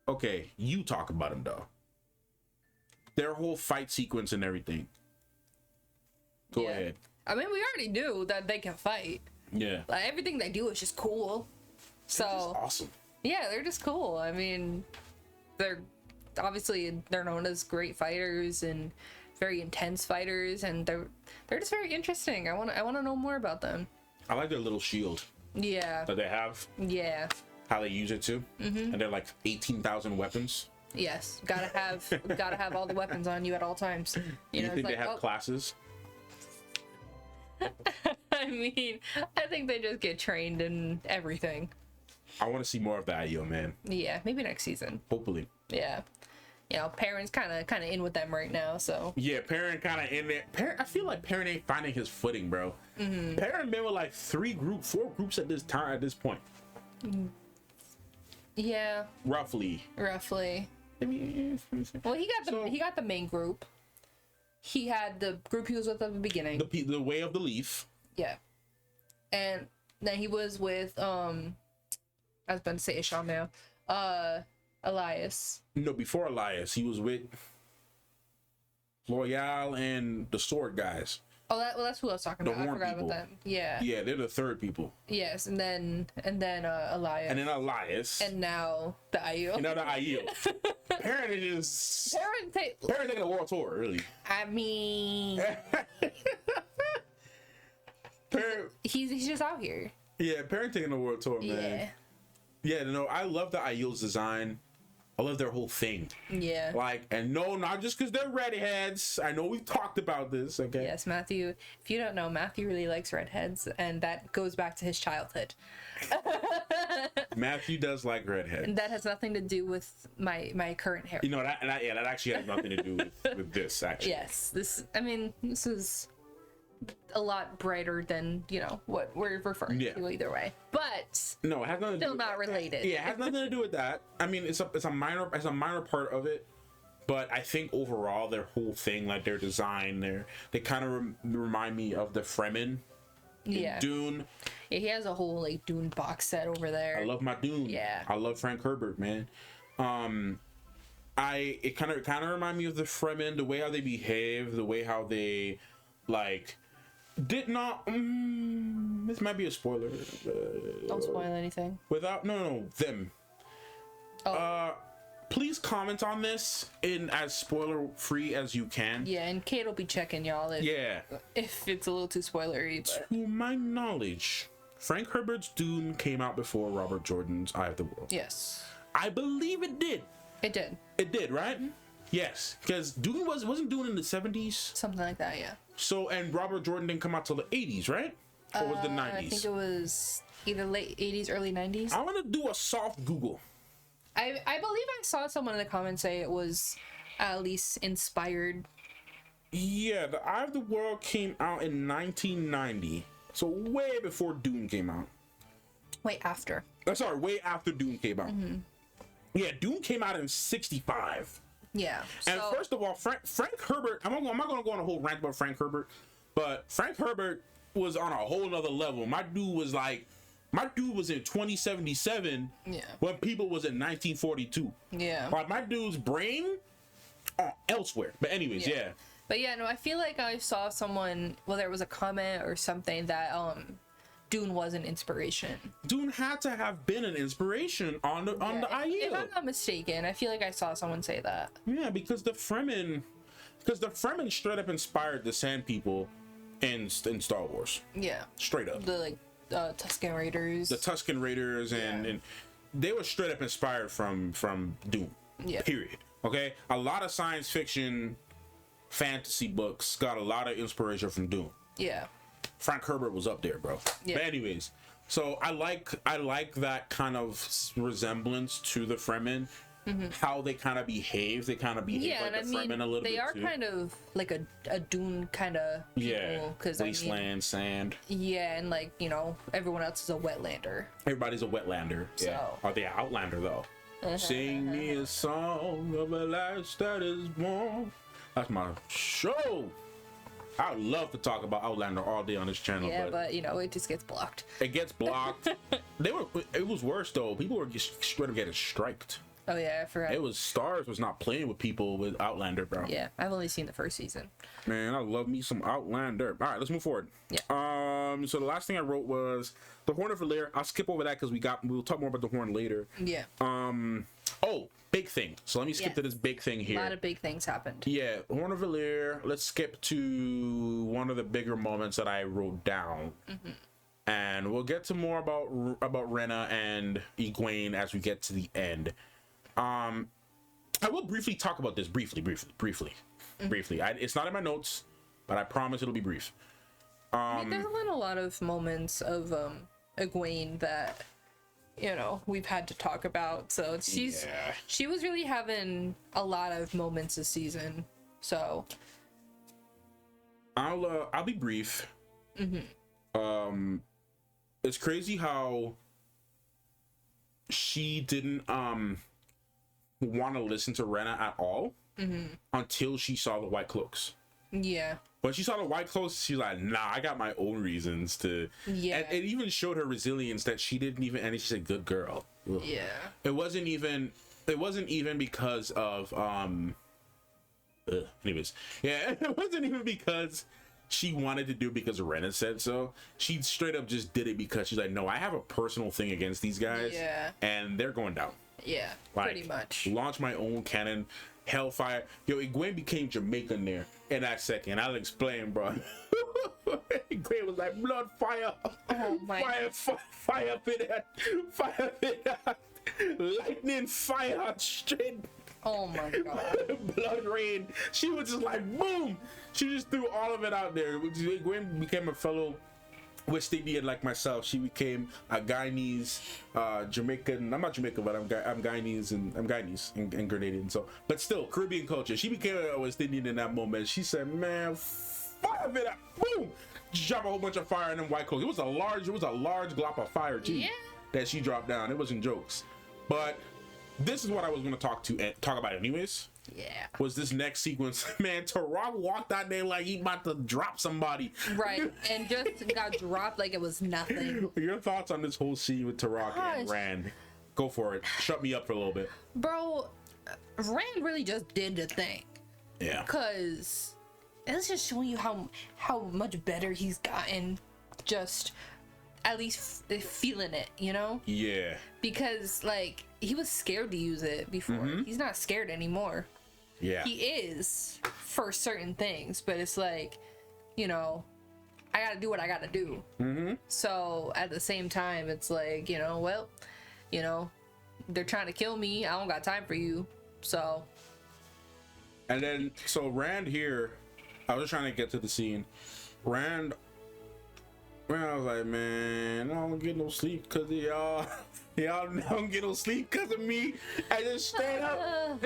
Okay, you talk about them though. Their whole fight sequence and everything. Go ahead. I mean, we already knew that they can fight. Yeah. Like, everything they do is just cool. So awesome. Yeah, they're just cool. I mean, they're known as great fighters and very intense fighters, and they're just very interesting. I want to know more about them. I like their little shield. Yeah. That they have. Yeah. How they use it too. Mm-hmm. And they're like 18,000 weapons. Yes, gotta have all the weapons on you at all times. You think they have classes? I mean, I think they just get trained in everything. I want to see more of the Aiel, man. Yeah, maybe next season. Hopefully. Yeah. You know, Perrin's kind of in with them right now, so. Yeah, Perrin kind of in there. I feel like Perrin ain't finding his footing, bro. Mm-hmm. Perrin been with like 4 groups at this point. Yeah. Roughly. Well, he got the main group. He had the group he was with at the beginning. The Way of the Leaf. Yeah. And then he was with I was about to say Ishamael. Elias. No, before Elias, he was with Loyal and the Sword guys. Oh, that's who I was talking about. I forgot about them. Yeah. Yeah, they're the third people. Yes, and then Elias. And then Elias. And now the Aiel. Perrin is just Perrin taking a world tour, really. I mean, Perrin, he's just out here. Yeah, Perrin taking a world tour, man. Yeah, no, I love the Aiel's design. I love their whole thing. Yeah. Like, and no, not just because they're redheads. I know we've talked about this, okay? Yes, Matthew. If you don't know, Matthew really likes redheads, and that goes back to his childhood. Matthew does like redheads. And that has nothing to do with my current hair. You know, that actually has nothing to do with this, actually. Yes. This is a lot brighter than, what we're referring to either way. But no, it has nothing still not related. Yeah, it has nothing to do with that. I mean, it's a minor part of it, but I think overall their whole thing, like their design, they kind of remind me of the Fremen. Yeah. Dune. Yeah, he has a whole like Dune box set over there. I love my Dune. Yeah. I love Frank Herbert, man. It kind of remind me of the Fremen, the way how they behave, the way how they like did not this might be a spoiler. Don't spoil anything. Them. Please comment on this in as spoiler free as you can. Yeah, and Kate will be checking y'all if it's a little too spoilery. But to my knowledge, Frank Herbert's Dune came out before Robert Jordan's Eye of the World. Yes. I believe it did. It did. It did, right? Mm-hmm. Yes, because Dune wasn't Dune in the 70s? Something like that, yeah. So, and Robert Jordan didn't come out till the 80s, right? Or was the 90s? I think it was either late 80s, early 90s. I want to do a soft Google. I believe I saw someone in the comments say it was at least inspired. Yeah, the Eye of the World came out in 1990. So way before Dune came out. Way after. Way after Dune came out. Mm-hmm. Yeah, Dune came out in 65. Yeah. And first of all, Frank Herbert, I'm not going to go on a whole rant about Frank Herbert, but Frank Herbert was on a whole nother level. My dude was in 2077 when people was in 1942. Yeah. Like, my dude's brain elsewhere. But anyways, yeah. But yeah, no, I feel like I saw someone, there was a comment or something that Dune was an inspiration. Dune had to have been an inspiration on the Aiel. If I'm not mistaken, I feel like I saw someone say that. Yeah, because the Fremen straight up inspired the Sand People in Star Wars. Yeah. Straight up. The Tusken Raiders. The Tusken Raiders and they were straight up inspired from Dune. Yeah. Period. Okay? A lot of science fiction fantasy books got a lot of inspiration from Dune. Yeah. Frank Herbert was up there, bro. Yeah. But anyways, so I like that kind of resemblance to the Fremen. Mm-hmm. How they kind of behave. They kind of behave like the Fremen a little bit. They are kind of like a Dune kind of people. Yeah. Wasteland, sand. Yeah, and everyone else is a wetlander. Everybody's a wetlander. Yeah. Are they an outlander though? Sing me a song of a life that is warm. That's my show. I would love to talk about Outlander all day on this channel. Yeah, but you know, it just gets blocked. It gets blocked. It was worse though. People were just straight up getting striked. Oh yeah, I forgot. It was Stars was not playing with people with Outlander, bro. Yeah, I've only seen the first season. Man, I love me some Outlander. All right, let's move forward. Yeah. So the last thing I wrote was the Horn of Valere. I'll skip over that because we'll talk more about the Horn later. Yeah. Oh, big thing. So let me skip to this big thing here. A lot of big things happened. Yeah, Horn of Valere. Let's skip to one of the bigger moments that I wrote down. And we'll get to more about Rena and Egwene as we get to the end. I will briefly talk about this briefly. It's not in my notes, but I promise it'll be brief. I mean, there's been a lot of moments of Egwene that, you know, we've had to talk about. So she was really having a lot of moments this season. So I'll be brief. It's crazy how she didn't want to listen to Rena at all until she saw the White Cloaks. Yeah. When she saw the White Cloaks, she's like, nah, I got my own reasons to. Yeah. And it even showed her resilience that she didn't even, and she's a good girl. Ugh. Yeah. It wasn't even because of, anyways. Yeah, it wasn't even because she wanted to do it because Rena said so. She straight up just did it because she's like, no, I have a personal thing against these guys. Yeah. And they're going down. Yeah, like, pretty much. Launch my own cannon, hellfire. Yo, Egwene became Jamaican there in that second. I'll explain, bro. Egwene was like, blood, fire. Oh my. Fire it. Fire it. Lightning, fire, straight. Oh my god. Blood rain. She was just like, boom. She just threw all of it out there. Egwene became a fellow West Indian like myself. She became a Guyanese, Jamaican. I'm not Jamaican, but I'm Guyanese and Grenadian. So, but still Caribbean culture. She became a West Indian in that moment. She said, "Man, fire it up, boom!" Drop a whole bunch of fire in them White Cloaks. It was a large glop of fire too. Yeah. That she dropped down. It wasn't jokes, but this is what I was going to talk about anyways. Yeah. Was this next sequence. Man, Tarok walked out there like he about to drop somebody. Right. And just got dropped like it was nothing. Your thoughts on this whole scene with Tarok and Rand? Go for it. Shut me up for a little bit. Bro, Rand really just did the thing. Yeah. Because it's just showing you how much better he's gotten. Just at least feeling it, you know? Yeah. Because, like, he was scared to use it before. He's not scared anymore. Yeah. He is for certain things, but it's like, you know, I gotta do what I gotta do. So at the same time, it's like, you know, well, you know, they're trying to kill me. I don't got time for you. So. And then, so Rand here, I was trying to get to the scene. Rand, I was like, man, I don't get no sleep because of y'all. Y'all don't get no sleep because of me. I just straight up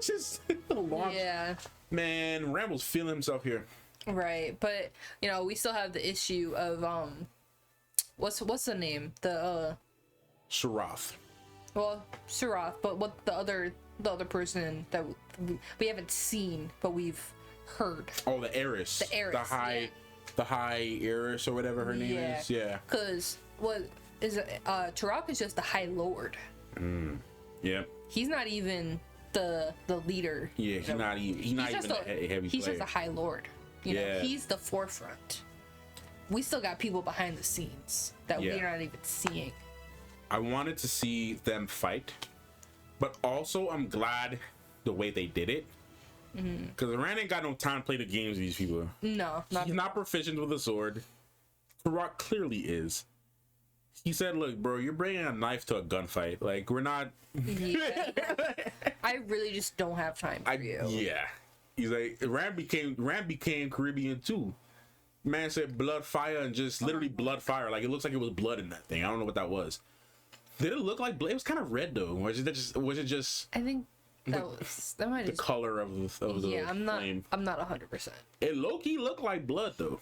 just launched. Yeah. Man, Rand was feeling himself here. Right, but you know, we still have the issue of what's the name? The Sharath. Well, Sharath, but what the other person that we haven't seen but we've heard. Oh, the heiress. The heiress. The high heiress or whatever her name is. Yeah. Because what is it? Tarok is just the High Lord. Yeah. He's not even the leader. Yeah, he's not even a heavy He's player. just a High Lord. You know, he's the forefront. We still got people behind the scenes that we're not even seeing. I wanted to see them fight, but also I'm glad the way they did it. Because Rand ain't got no time to play the games with these people. No, he's not proficient with a sword. Tarok clearly is. He said, "Look, bro, you're bringing a knife to a gunfight. Like, we're not." Yeah. I really just don't have time for you. Yeah, he's like Rand became Caribbean too. Man said blood fire and just literally blood fire. Like it looks like it was blood in that thing. I don't know what that was. Did it look like blood? It was kind of red though. Was it just? I think that might the color of the yeah, flame. I'm not 100%. It low-key looked like blood though.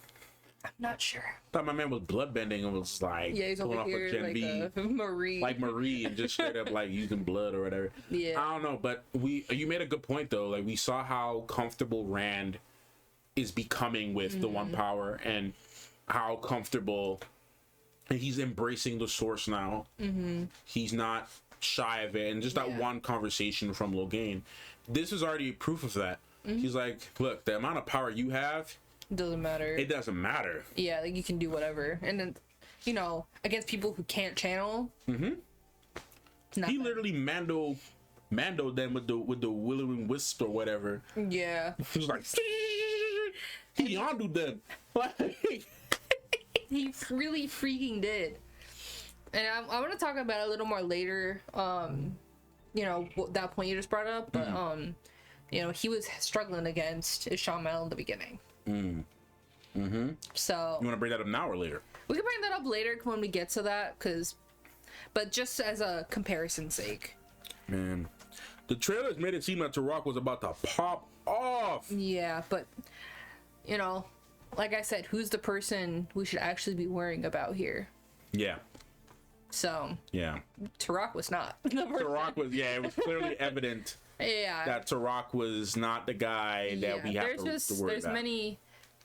I'm not sure. Thought my man was bloodbending and was like, yeah, he's over here like Marie, like Marie, and just straight up like using blood or whatever. Yeah, I don't know, but you made a good point though. Like we saw how comfortable Rand is becoming with the One Power, and how comfortable, and he's embracing the Source now. He's not shy of it, and just that one conversation from Logain, this is already proof of that. He's like, look, the amount of power you have, doesn't matter. It doesn't matter. Yeah, like you can do whatever, and then, you know, against people who can't channel. He literally Mando them with the Will-O-Wisp Wisp or whatever. Yeah. He was like, he yondu them. He really freaking did. And I want to talk about it a little more later. You know, that point you just brought up, but you know, he was struggling against Ishamael in the beginning. So you want to bring that up now or later? We can bring that up later when we get to that, but just as a comparison sake. Man, the trailers made it seem like Turok was about to pop off. Yeah, but you know, like I said, who's the person we should actually be worrying about here? Yeah. So yeah, Turok was not. Turok was, it was clearly evident. Yeah, that Turok was not the guy that we have to worry about. There's many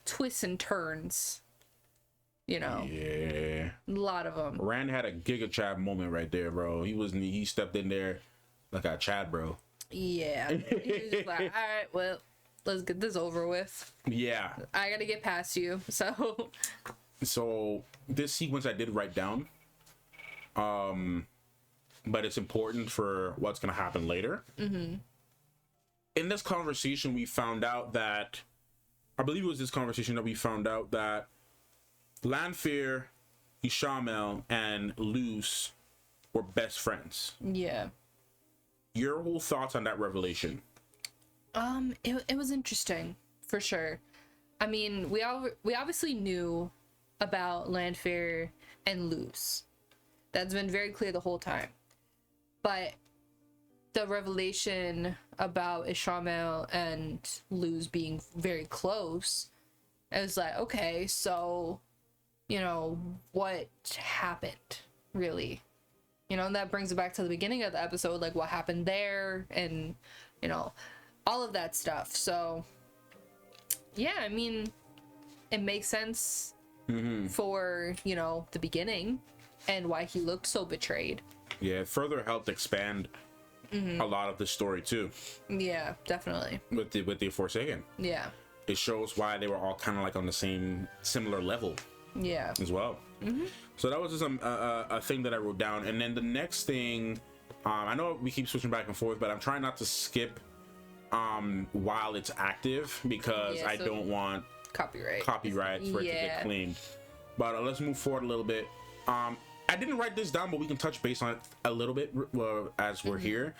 twists and turns. You know. Yeah. A lot of them. Rand had a Giga Chad moment right there, bro. He stepped in there like a Chad, bro. Yeah. He was just like, all right, well, let's get this over with. Yeah. I gotta get past you. So this sequence I did write down. But it's important for what's gonna happen later. In this conversation, we found out that, I believe it was this conversation that we found out that Lanfear, Ishamael, and Luce were best friends. Yeah. Your whole thoughts on that revelation? It was interesting, for sure. I mean, we obviously knew about Lanfear and Luce. That's been very clear the whole time. But the revelation about Ishamael and Luce being very close, it was like, okay, so, you know, what happened, really? You know, and that brings it back to the beginning of the episode, like what happened there, and, you know, all of that stuff. So, yeah, I mean, it makes sense for, you know, the beginning and why he looked so betrayed. Yeah, it further helped expand a lot of the story too. Yeah, definitely. With the Forsaken. Yeah. It shows why they were all kind of like on the similar level. Yeah. As well. So that was just a thing that I wrote down. And then the next thing, I know we keep switching back and forth, but I'm trying not to skip while it's active, because I don't want copyright for it to get claimed. But let's move forward a little bit. I didn't write this down, but we can touch base on it a little bit as we're here.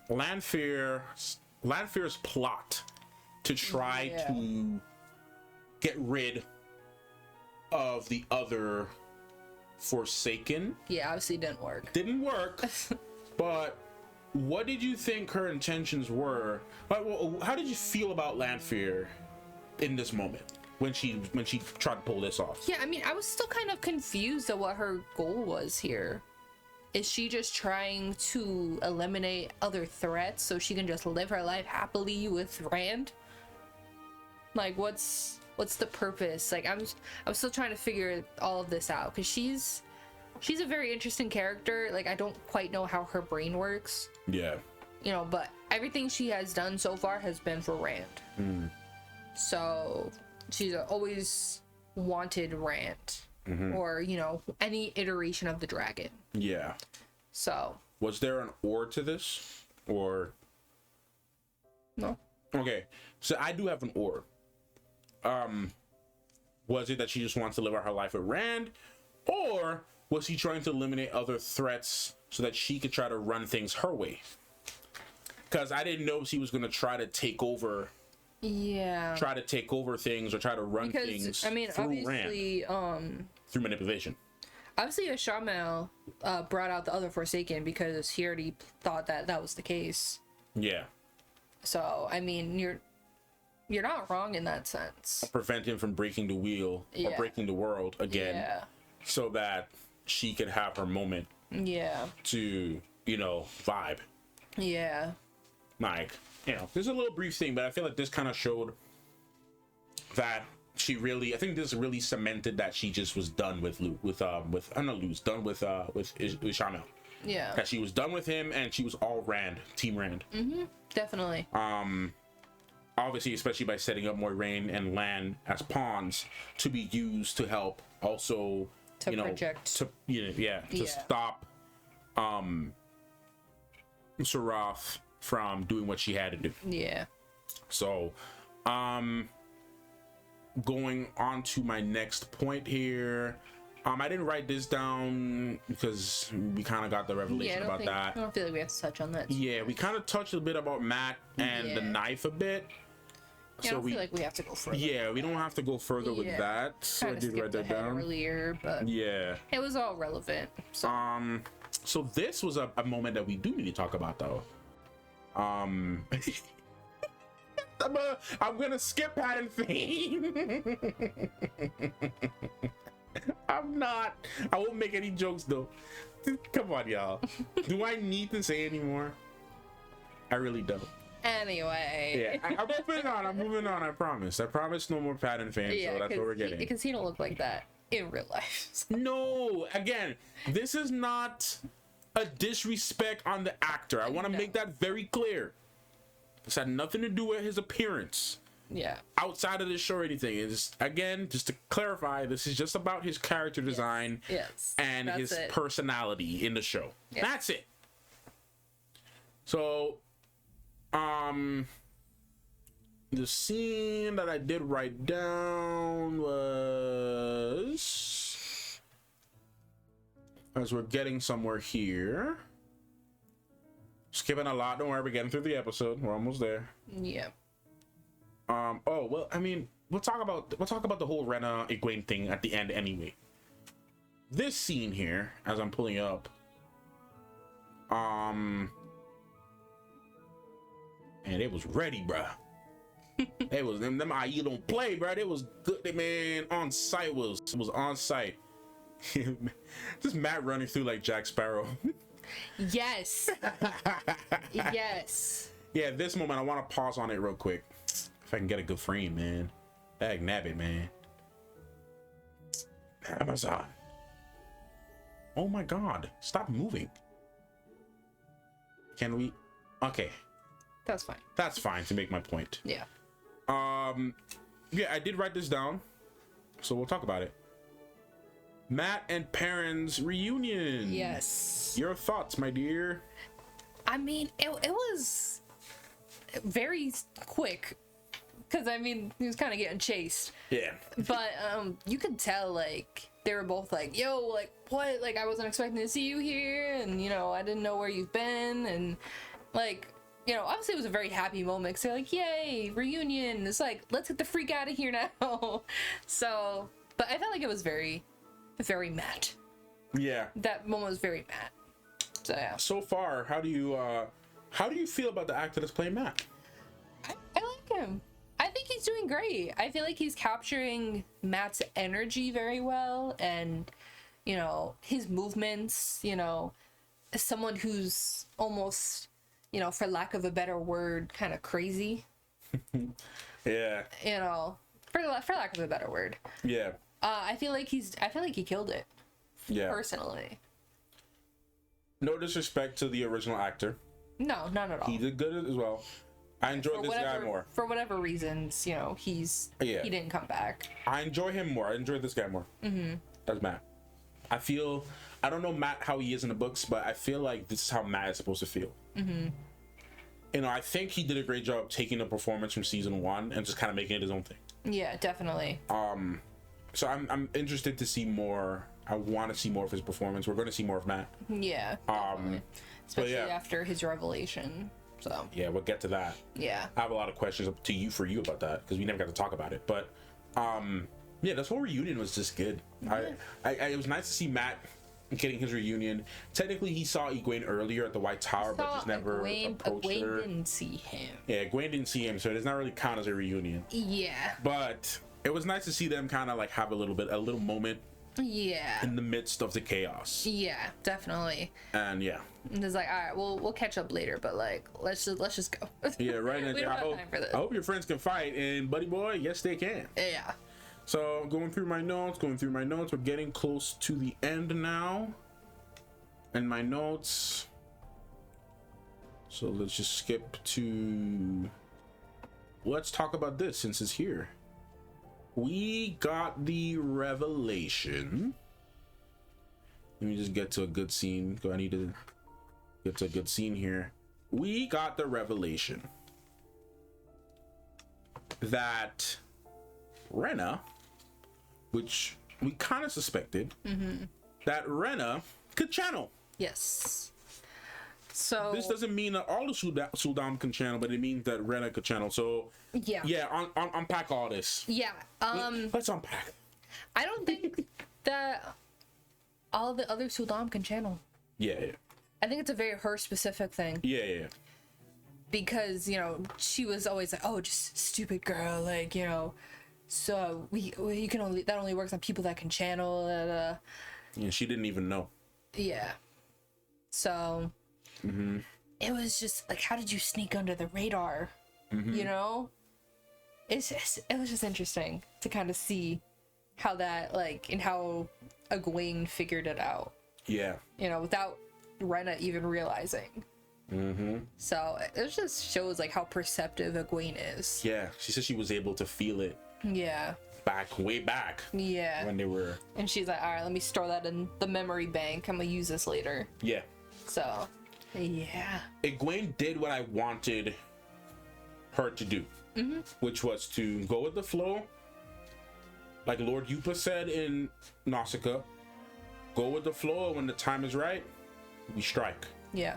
Lanfear's plot to try to get rid of the other Forsaken. Yeah, obviously didn't work. But what did you think her intentions were? How did you feel about Lanfear in this moment? When she tried to pull this off. Yeah, I mean, I was still kind of confused at what her goal was here. Is she just trying to eliminate other threats so she can just live her life happily with Rand? Like, what's the purpose? Like, I'm still trying to figure all of this out, because she's a very interesting character. Like, I don't quite know how her brain works. Yeah. You know, but everything she has done so far has been for Rand. So she's always wanted Rand, or, you know, any iteration of the dragon. Yeah. So. Was there an or to this, or? No. Okay, so I do have an or. Was it that she just wants to live out her life with Rand, or was he trying to eliminate other threats so that she could try to run things her way? Because I didn't know if she was going to try to take over. Yeah. Try to take over things or try to run things. I mean, through obviously, Rand, through manipulation. Obviously, Ishamael brought out the other Forsaken because he already thought that was the case. Yeah. So I mean, you're not wrong in that sense. Prevent him from breaking the wheel or breaking the world again, so that she could have her moment. Yeah. To, you know, vibe. Yeah. Like, you know, there's a little brief thing, but I feel like this kind of showed that she really, I think this really cemented that she just was done with Ishamael. Yeah. That she was done with him and she was all Team Rand. Definitely. Obviously, especially by setting up Moiraine and Lan as pawns to be used to help also, to stop Sarath from doing what she had to do. Yeah. So, going on to my next point here. I didn't write this down because we kind of got the revelation about that. I don't feel like we have to touch on that. Yeah, we kind of touched a bit about Matt and the knife a bit. Yeah, so I don't feel like we have to go further. Yeah, we don't have to go further with that. So I did write that down earlier, but it was all relevant. So, so this was a moment that we do need to talk about, though. I'm gonna skip Madden theme. I'm not. I won't make any jokes though. Come on, y'all. Do I need to say any more? I really don't. Anyway. Yeah, I'm moving on. I promise. No more Pattern fans. So that's what we're getting. Because he don't look like that in real life. No. Again, this is not a disrespect on the actor. I want to make that very clear. This had nothing to do with his appearance. Yeah. Outside of the show or anything. It's again, just to clarify, this is just about his character design and his personality in the show. Yes. That's it. So, the scene that I did write down was, as we're getting somewhere here. Skipping a lot. Don't worry, we're getting through the episode. We're almost there. Yeah. Oh well, I mean, we'll talk about the whole Rena Egwene thing at the end anyway. This scene here, as I'm pulling up, and it was ready, bruh. It was them Aiel don't play, bruh. It was good, man. On site was on site. Just Matt running through like Jack Sparrow. Yes. Yes. Yeah, this moment I want to pause on it real quick. If I can get a good frame, man. Dag nabbit, man. Amazon. Oh my god. Stop moving. Can we? Okay. That's fine. That's fine to make my point. Yeah. Yeah, I did write this down. So we'll talk about it. Matt and Perrin's reunion. Yes. Your thoughts, my dear? I mean, it was very quick. Because, I mean, he was kind of getting chased. Yeah. But you could tell, like, they were both like, yo, like, what? Like, I wasn't expecting to see you here. And, you know, I didn't know where you've been. And, like, you know, obviously it was a very happy moment. Because they're like, yay, reunion. It's like, let's get the freak out of here now. So, but I felt like it was very, very Matt. Yeah. That moment was very Matt. So, yeah. So far, how do you feel about the actor that's playing Matt? I like him. I think he's doing great. I feel like he's capturing Matt's energy very well, and, you know, his movements, you know, as someone who's almost, you know, for lack of a better word, kind of crazy. Yeah. You know, for lack of a better word. Yeah. I feel like he killed it. Yeah. Personally. No disrespect to the original actor. No, not at all. He did good as well. I enjoyed this guy more. For whatever reasons, you know, he didn't come back. I enjoy him more. I enjoyed this guy more. Mm-hmm. That's Matt. I don't know Matt how he is in the books, but I feel like this is how Matt is supposed to feel. Mm-hmm. You know, I think he did a great job taking the performance from season 1 and just kind of making it his own thing. Yeah, definitely. So I'm interested to see more. I want to see more of his performance. We're going to see more of Matt. Yeah. Especially after his revelation. So yeah, we'll get to that. Yeah. I have a lot of questions for you about that because we never got to talk about it. But yeah, this whole reunion was just good. Yeah. It was nice to see Matt getting his reunion. Technically, he saw Egwene earlier at the White Tower, but just never approached her. Didn't see him. Yeah, Egwene didn't see him, so it does not really count as a reunion. Yeah. But it was nice to see them kind of like have a little moment. Yeah. In the midst of the chaos. Yeah, definitely. And yeah. And it's like, all right, we'll catch up later, but like, let's just go. Yeah, right. We don't have time for this. I hope your friends can fight, and buddy boy, yes they can. Yeah. So going through my notes, we're getting close to the end now. And my notes. So let's just skip to. Let's talk about this since it's here. We got the revelation. Let me just get to a good scene. I need to get to a good scene here. We got the revelation that Rena, which we kind of suspected, that Rena could channel. Yes. So this doesn't mean that all the Suldam can channel, but it means that Rena could channel. So yeah, unpack all this. Yeah. Let's unpack. I don't think that all the other Suldam can channel. Yeah. I think it's a very her specific thing. Yeah. Because, you know, she was always like, oh, just stupid girl, like, you know, so we can only, that only works on people that can channel. Yeah, she didn't even know. Yeah. So it was just like, how did you sneak under the radar? You know, it was just interesting to kind of see how that, like, and how Egwene figured it out. Yeah. You know, without Rena even realizing. So it just shows like how perceptive Egwene is. Yeah, she said she was able to feel it. Yeah. Way back. Yeah. When they were. And she's like, all right, let me store that in the memory bank. I'm gonna use this later. Yeah. So, yeah. Egwene did what I wanted her to do, which was to go with the flow, like Lord Yupa said in Nausicaa. Go with the flow, and when the time is right, we strike. Yeah.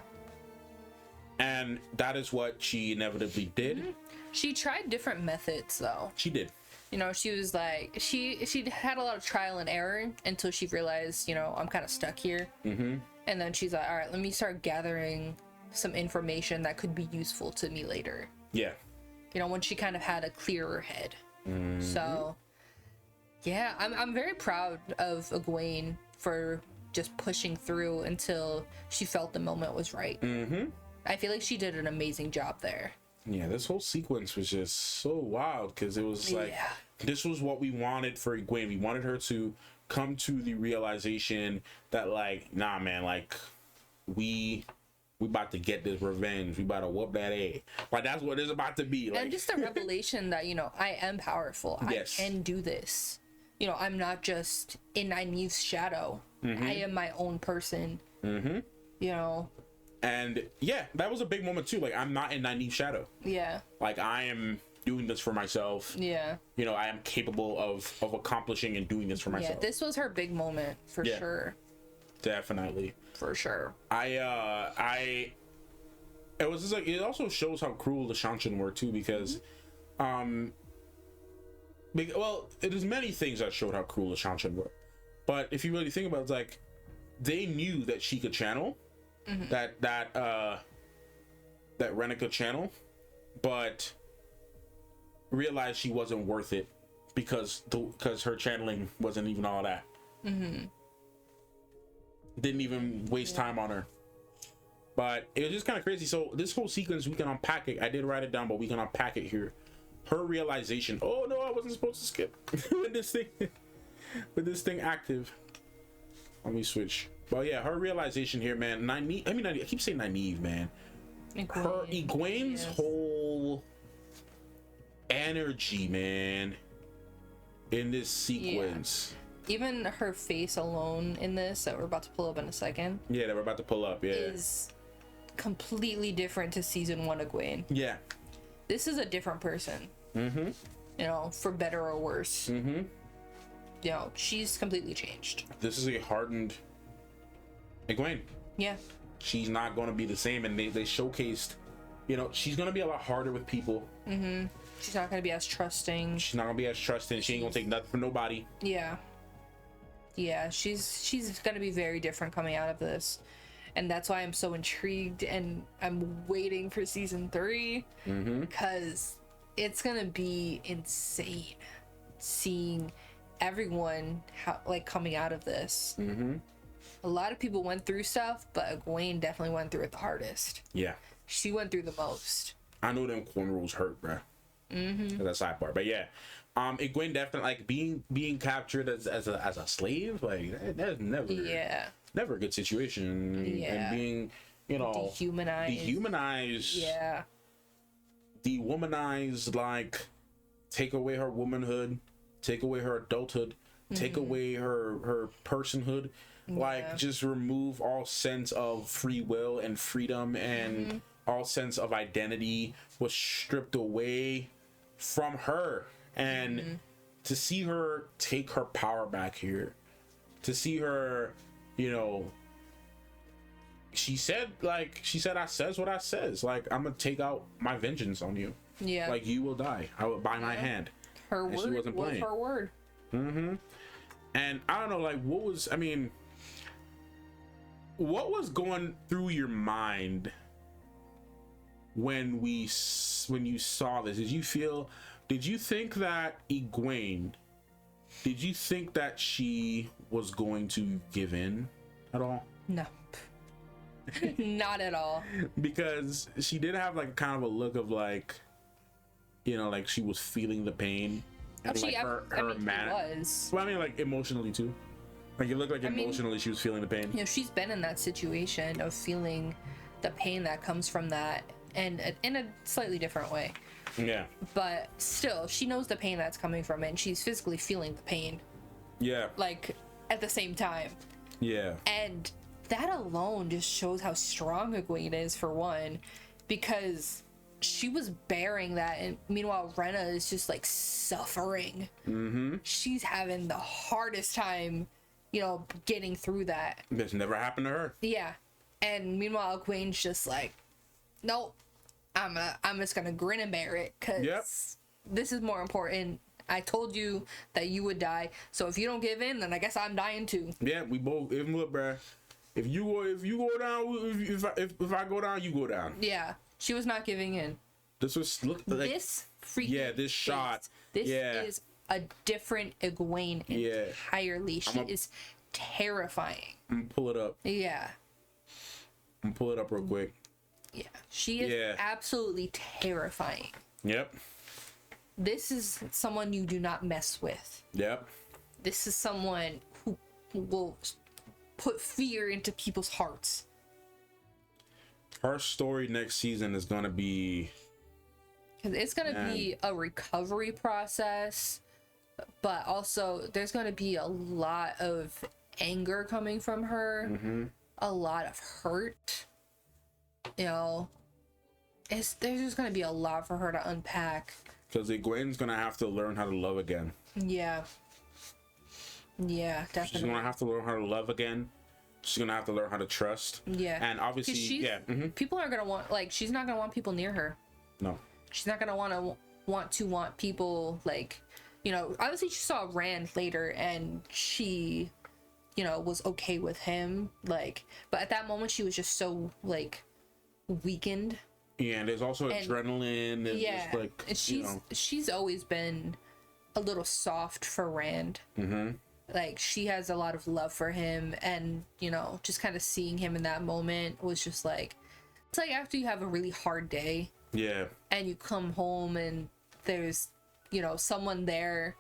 And that is what she inevitably did. She tried different methods, though. She did. You know, she was like, she had a lot of trial and error until she realized, you know, I'm kind of stuck here. And then she's like, all right, let me start gathering some information that could be useful to me later. Yeah. You know, when she kind of had a clearer head. So, yeah, I'm very proud of Egwene for just pushing through until she felt the moment was right. I feel like she did an amazing job there. Yeah, this whole sequence was just so wild because it was like, this was what we wanted for Egwene. We wanted her to come to the realization that, like, nah, man, like, we about to get this revenge. We about to whoop that A. Like, that's what it's about to be. Like. And just the revelation that, you know, I am powerful. Yes. I can do this. You know, I'm not just in Nynaeve's shadow. I am my own person. You know. And yeah, that was a big moment too. Like, I'm not in Nynaeve's shadow. Yeah. Like, I am doing this for myself. Yeah. You know, I am capable of accomplishing and doing this for myself. Yeah, this was her big moment for sure. Definitely. For sure. It was just like, it also shows how cruel the Shanshan were too, because well, it is many things that showed how cruel the Shanshan were. But if you really think about it, it's like, they knew that she could channel. That Rena could channel, but realized she wasn't worth it because her channeling wasn't even all that. Didn't even waste time on her. But it was just kind of crazy. So this whole sequence, we can unpack it. I did write it down, but we can unpack it here. Her realization. Oh no, I wasn't supposed to skip with this thing active. Let me switch. But yeah, her realization here, man. I keep saying Nynaeve, man. Egwene's whole energy, man, in this sequence. Yeah. Even her face alone in this that we're about to pull up in a second. Yeah, that we're about to pull up. Yeah, is completely different to season 1 Egwene. Yeah, this is a different person. You know, for better or worse. You know, she's completely changed. This is a hardened Egwene. Yeah. She's not going to be the same, and they showcased, you know, she's going to be a lot harder with people. She's not going to be as trusting. She ain't going to take nothing from nobody. Yeah. Yeah, she's gonna be very different coming out of this, and that's why I'm so intrigued, and I'm waiting for season 3 because it's gonna be insane seeing everyone coming out of this. A lot of people went through stuff, but Egwene definitely went through it the hardest. Yeah, she went through the most. I know them cornrows hurt, bruh. That's a side part, but yeah, Egwene definitely, like, being captured as a slave, like, that's never a good situation. And being, you know, dehumanized, dewomanized, like, take away her womanhood, take away her adulthood, take away her personhood, like, just remove all sense of free will and freedom, and all sense of identity was stripped away from her. And to see her take her power back here, to see her, you know, she said, I says what I says, like, I'm gonna take out my vengeance on you, like, you will die by my hand. Her word she wasn't playing. Was her word. And I don't know, like, what was going through your mind when you saw this? Did you think that Egwene, did you think that she was going to give in at all? No. Not at all. Because she did have, like, kind of a look of, like, you know, like, she was feeling the pain. And like her man was. Well, I mean, like, emotionally too. Like, it looked like emotionally she was feeling the pain. You know, she's been in that situation of feeling the pain that comes from that, and in a slightly different way. Yeah. But still, she knows the pain that's coming from it, and she's physically feeling the pain. Yeah. Like, at the same time. Yeah. And that alone just shows how strong Egwene is, for one, because she was bearing that, and meanwhile Rena is just, like, suffering. She's having the hardest time, you know, getting through that. This never happened to her. Yeah. And meanwhile Egwene's just like, nope, I'm just gonna grin and bear it, because this is more important. I told you that you would die, so if you don't give in, then I guess I'm dying too. Yeah, we both. Even look, bruh, if you go down, if I go down, you go down. Yeah, she was not giving in. This was this freaking this shot. This is a different Egwene entirely. She is terrifying. I'm gonna pull it up. Yeah. I'm gonna pull it up real quick. Yeah, she is absolutely terrifying. Yep. This is someone you do not mess with. Yep. This is someone who will put fear into people's hearts. Her story next season is gonna be... It's gonna be a recovery process, but also there's gonna be a lot of anger coming from her, a lot of hurt. You know, there's just gonna be a lot for her to unpack. Because Egwene's gonna have to learn how to love again. Yeah. Yeah, definitely. She's gonna have to learn how to love again. She's gonna have to learn how to trust. Yeah. And obviously, people aren't gonna want, like, she's not gonna want people near her. No. She's not gonna want people, like, you know, obviously she saw Rand later and she, you know, was okay with him, like, but at that moment she was just so, like, weakened. Yeah, and there's also adrenaline and just, like, and she's always been a little soft for Rand. Like, she has a lot of love for him, and, you know, just kind of seeing him in that moment was just like, it's like after you have a really hard day, and you come home and there's, you know, someone there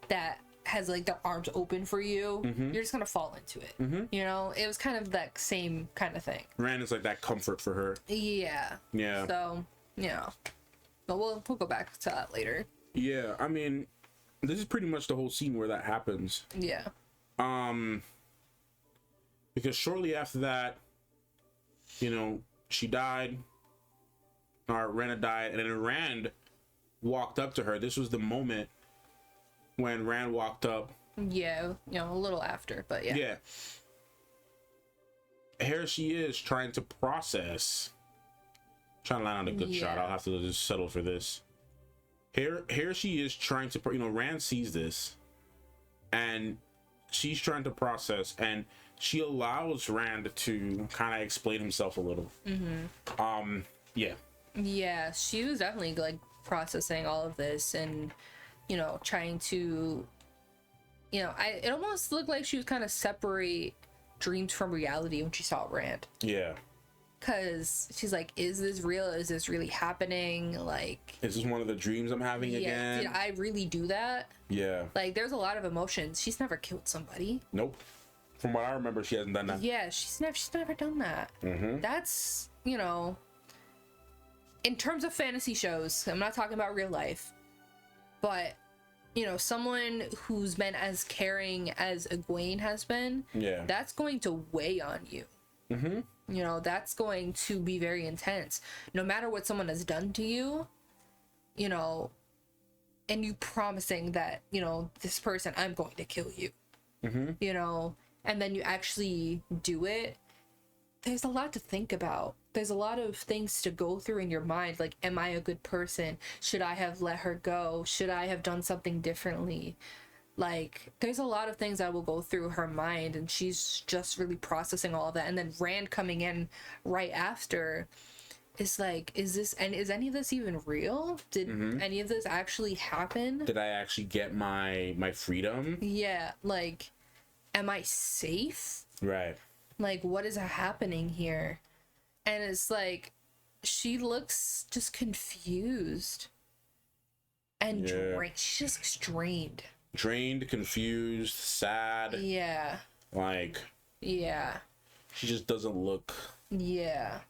that has, like, their arms open for you, you're just gonna fall into it. You know, it was kind of that same kind of thing. Rand is like that comfort for her. Yeah. So, you know, but we'll go back to that later. Yeah, I mean, this is pretty much the whole scene where that happens. Yeah. Because shortly after that, you know, she died, or Rena died, and then Rand walked up to her. This was the moment when Rand walked up. Yeah, you know, a little after, but yeah. Yeah. Here she is trying to process. Trying to line on a good shot. I'll have to just settle for this. Here she is trying to, you know, Rand sees this, and she's trying to process, and she allows Rand to kind of explain himself a little. Yeah, she was definitely like processing all of this, and trying to, it almost looked like she was kind of separate dreams from reality when she saw Rand. Yeah. Because she's like, is this real? Is this really happening? Like, is this one of the dreams I'm having again? Did I really do that? Yeah. Like, there's a lot of emotions. She's never killed somebody. Nope. From what I remember, she hasn't done that. Yeah, she's never done that. That's, in terms of fantasy shows, I'm not talking about real life, but someone who's been as caring as Egwene has been, that's going to weigh on you. That's going to be very intense. No matter what someone has done to you, and you promising that, this person, I'm going to kill you, and then you actually do it. There's a lot to think about. There's a lot of things to go through in your mind. Like, am I a good person? Should I have let her go? Should I have done something differently? Like, there's a lot of things that will go through her mind, and she's just really processing all of that. And then Rand coming in right after is like, is any of this even real? Did any of this actually happen? Did I actually get my freedom? Yeah, like, am I safe? Right. Like, what is happening here? And it's like, she looks just confused and drained. She just looks drained. Drained, confused, sad. Yeah. Like. Yeah. She just doesn't look. Yeah.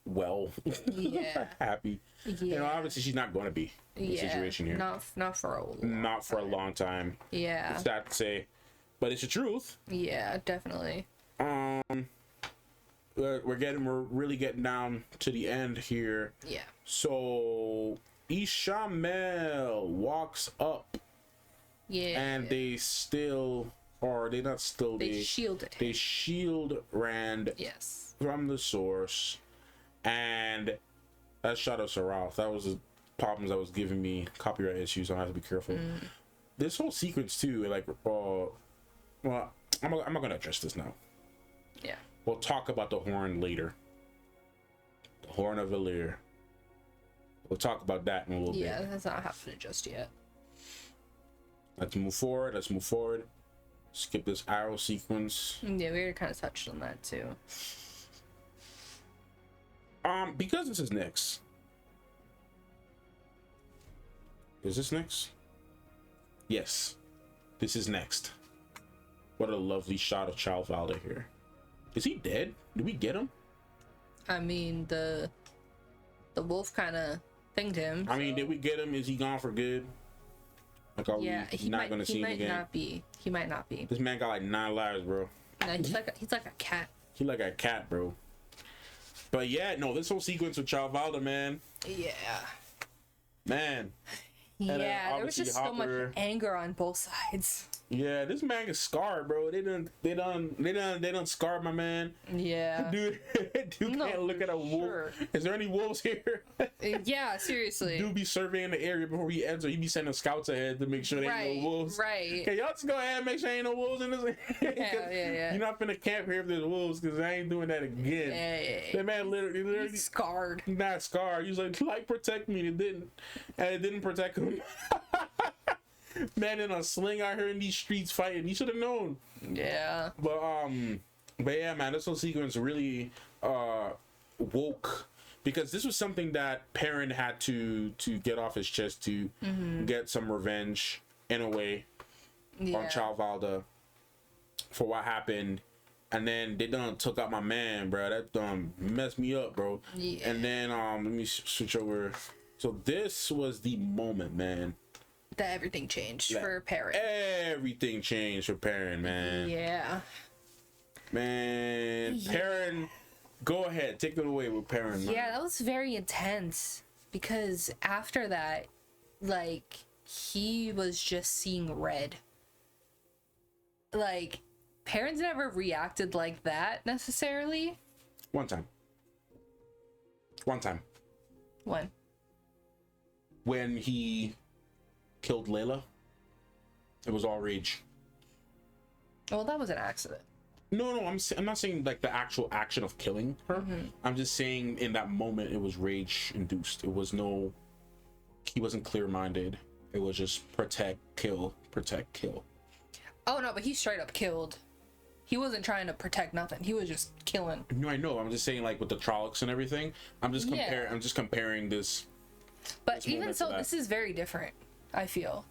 Well. Yeah. Happy. Yeah. Obviously she's not going to be in the situation here. Not for a long time. Yeah. It's sad to say, but it's the truth. Yeah, definitely. We're really getting down to the end here. Yeah. So Ishamael walks up. Yeah. And they still, or they not still, they shielded him. They shield Rand. Yes. From the source, and that shot of Sarath. That was the problems that was giving me copyright issues. So I have to be careful. This whole sequence too, like, well, I'm not gonna address this now. Yeah. We'll talk about the horn later. The horn of Valyr. We'll talk about that in a little bit. Yeah, that's not happening just yet. Let's move forward. Skip this arrow sequence. Yeah, we already kind of touched on that too. Because this is next. Is this next? Yes. This is next. What a lovely shot of Chilvalda here. Is he dead? Did we get him? I mean, the wolf kind of thinged him. I mean, did we get him? Is he gone for good? Like, are we not gonna see him again? He might not be. This man got like 9 lives, bro. No, he's like a cat. He like a cat, bro. But yeah, no, this whole sequence with Chilvalda, man. Yeah. Man. Yeah, there was just so much anger on both sides. Yeah, this man is scarred, bro. They done scarred my man. Yeah. Dude can't look at a wolf. Is there any wolves here? Yeah, seriously. Dude be surveying the area before he enter. He be sending scouts ahead to make sure there ain't no wolves. Right. Okay, y'all just go ahead and make sure ain't no wolves in this. Yeah. You're not finna camp here if there's wolves, because I ain't doing that again. Yeah. That man literally he's scarred. He's not scarred. He's like protect me. And it didn't protect him. Man in a sling out here in these streets fighting. He should have known. Yeah. But yeah, man, this whole sequence really woke, because this was something that Perrin had to get off his chest to get some revenge in a way on Chilvalda for what happened. And then they done took out my man, bro. That messed me up, bro. Yeah. And then let me switch over. So this was the moment, man, that everything changed for Perrin. Everything changed for Perrin, man. Yeah. Man, Perrin, go ahead, take it away with Perrin. Man. Yeah, that was very intense, because after that, like, he was just seeing red. Like, Perrin's never reacted like that necessarily. One time. When? When he killed Layla, it was all rage. Well, that was an accident. No, I'm not saying like the actual action of killing her. I'm just saying in that moment it was rage induced. He wasn't clear-minded. It was just protect, kill. Oh no, but he straight up killed. He wasn't trying to protect nothing. He was just killing. No, I know. I'm just saying, like with the Trollocs and everything. I'm just comparing this. But this even so, this is very different. I feel.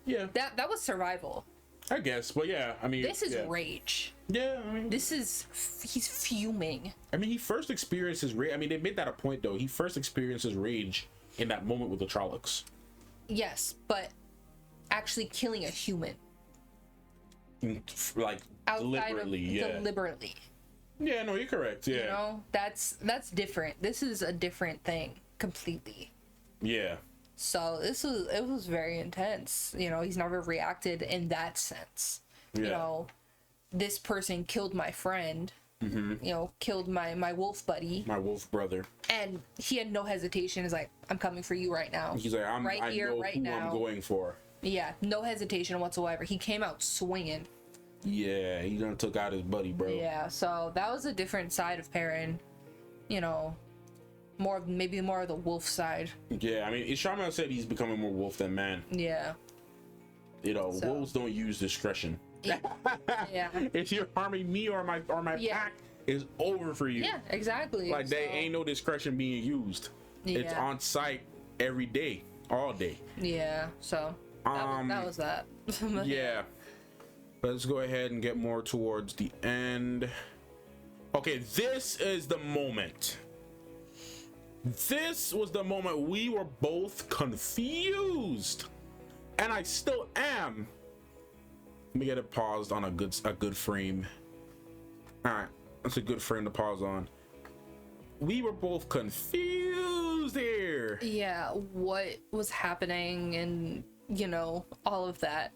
Yeah. That was survival. I guess, but yeah, I mean, this is rage. Yeah, I mean, he's fuming. I mean, he first experienced his rage. I mean, they made that a point though. He first experienced his rage in that moment with the Trollocs. Yes, but actually killing a human, like deliberately. Yeah, no, you're correct. Yeah, you know, that's different. This is a different thing completely. Yeah. So it was very intense. You know, he's never reacted in that sense. Yeah. You know, this person killed my friend. You know, killed my wolf buddy. My wolf brother. And he had no hesitation. He's like, I'm coming for you right now. He's like, I know who I'm going for. Yeah, no hesitation whatsoever. He came out swinging. Yeah, he done took out his buddy, bro. Yeah, so that was a different side of Perrin. You know, maybe more of the wolf side. Yeah, I mean, Ishamael said he's becoming more wolf than man. Yeah. You know, wolves don't use discretion. Yeah. If you're harming me or my pack, it's over for you. Yeah, exactly. Like, there ain't no discretion being used. It's on site every day, all day. Yeah, so that was that. Yeah. Let's go ahead and get more towards the end. Okay, this is the moment. This was the moment we were both confused, and I still am. Let me get it paused on a good frame. All right, that's a good frame to pause on. We were both confused here. Yeah, what was happening, and you know, all of that.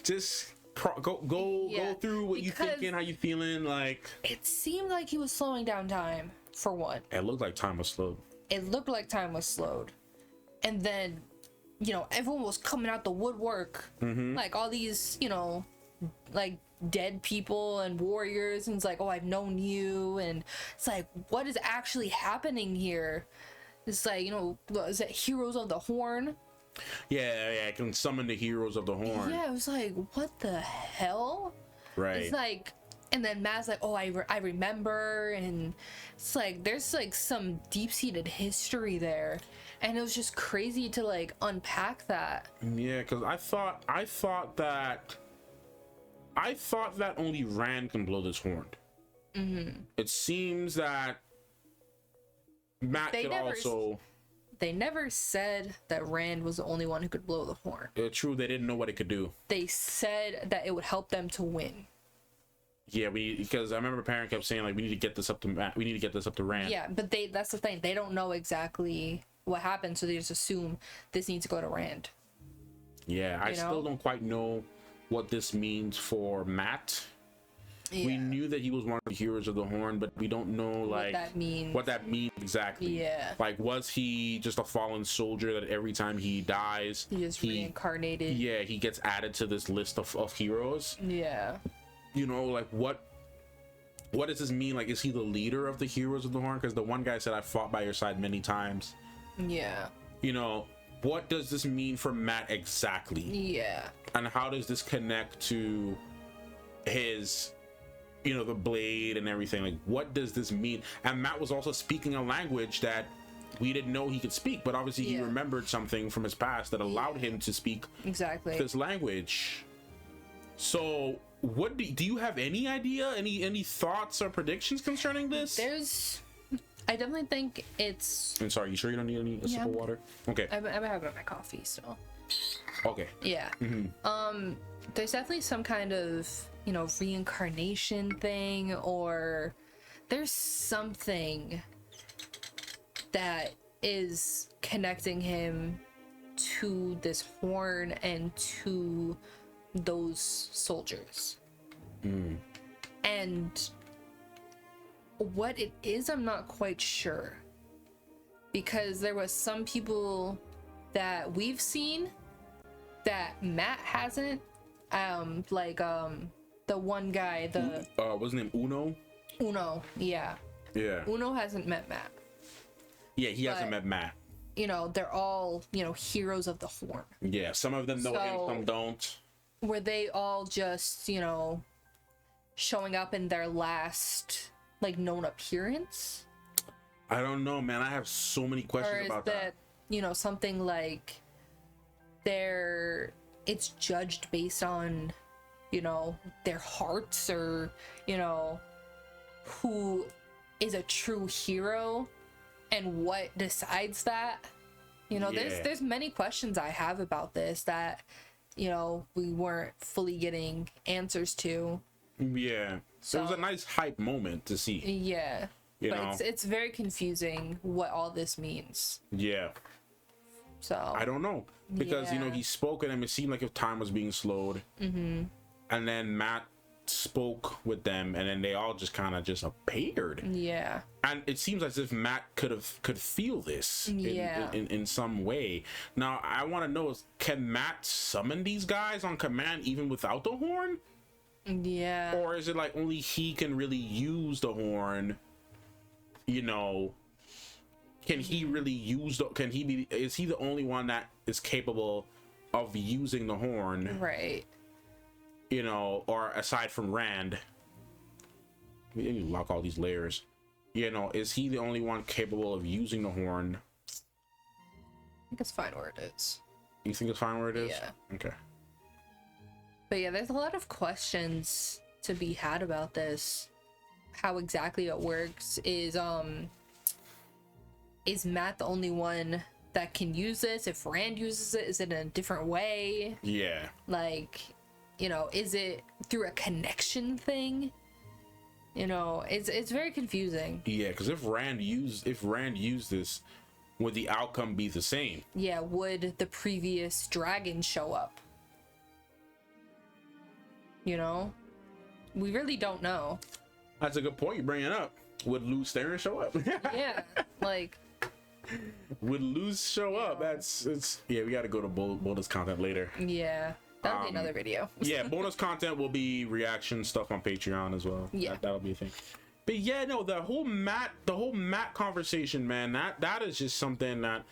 Just go through what you thinking, how you feeling. Like, it seemed like he was slowing down time. For one, it looked like time was slowed. And then, you know, everyone was coming out the woodwork, like all these, you know, like dead people and warriors, and it's like, oh, I've known you, and it's like, what is actually happening here? It's like, you know, what is that, Heroes of the Horn? Yeah, I can summon the Heroes of the Horn. Yeah, it was like, what the hell? Right. It's like, and then Matt's like, oh, I remember, and it's like, there's like some deep-seated history there, and it was just crazy to like unpack that. Yeah, because I thought that only Rand can blow this horn. It seems that Matt could also. They never said that Rand was the only one who could blow the horn. True, they didn't know what it could do. They said that it would help them to win. Yeah, because I remember Perrin kept saying, like, we need to get this up to Matt. We need to get this up to Rand. Yeah, but that's the thing. They don't know exactly what happened, so they just assume this needs to go to Rand. Yeah, I still don't quite know what this means for Matt. Yeah. We knew that he was one of the Heroes of the Horn, but we don't know, like, what that means exactly. Yeah. Like, was he just a fallen soldier that every time he dies, he just reincarnated? Yeah, he gets added to this list of heroes. Yeah. You know, like, what does this mean? Like, is he the leader of the Heroes of the Horn? Because the one guy said, I fought by your side many times. Yeah. You know, what does this mean for Matt exactly? Yeah. And how does this connect to his, you know, the blade and everything? Like, what does this mean? And Matt was also speaking a language that we didn't know he could speak, but obviously he remembered something from his past that allowed him to speak this language. So what do you have any idea, any thoughts or predictions concerning this? I definitely think it's. I'm sorry, you sure you don't need any sip of water? Okay. I'm having my coffee still. Okay. Yeah. There's definitely some kind of, you know, reincarnation thing, or there's something that is connecting him to this horn and to those soldiers. And what it is, I'm not quite sure, because there was some people that we've seen that Matt hasn't, like the one guy, the what's his name? Uno, yeah. Yeah. Uno hasn't met Matt. Yeah, he hasn't met Matt. You know, they're all, you know, heroes of the Horn. Yeah, some of them know him, some don't. Were they all just, you know, showing up in their last, like, known appearance? I don't know, man. I have so many questions about that. Or is that, you know, something like it's judged based on, you know, their hearts, or, you know, who is a true hero and what decides that? You know, there's many questions I have about this that, you know, we weren't fully getting answers to. Yeah. So it was a nice hype moment to see. Yeah. You know? It's very confusing what all this means. Yeah. So I don't know. Because, you know, he spoke and it seemed like if time was being slowed. Mm-hmm. And then Matt spoke with them, and then they all just kind of just appeared. Yeah. And it seems as if Matt could feel this in some way. Now, I want to know, can Matt summon these guys on command even without the horn? Yeah. Or is it like only he can really use the horn? You know, can he really use is he the only one that is capable of using the horn? Right. You know, or aside from Rand, we need to lock all these layers. You know, is he the only one capable of using the horn? I think it's fine where it is. You think it's fine where it is? Yeah. Okay. But yeah, there's a lot of questions to be had about this. How exactly it works. Is Matt the only one that can use this? If Rand uses it, is it in a different way? Yeah. Like, you know, is it through a connection thing? You know, it's very confusing. Yeah, because if Rand used this, would the outcome be the same? Yeah, would the previous dragon show up? You know, we really don't know. That's a good point you bring it up. Would Luz Theron show up? Yeah, like. Would Luz show up? Yeah. We got to go to bonus content later. Yeah. That'll be another video. Yeah, bonus content will be reaction stuff on Patreon as well. Yeah, that'll be a thing. But yeah, no, the whole Matt conversation, man, that is just something that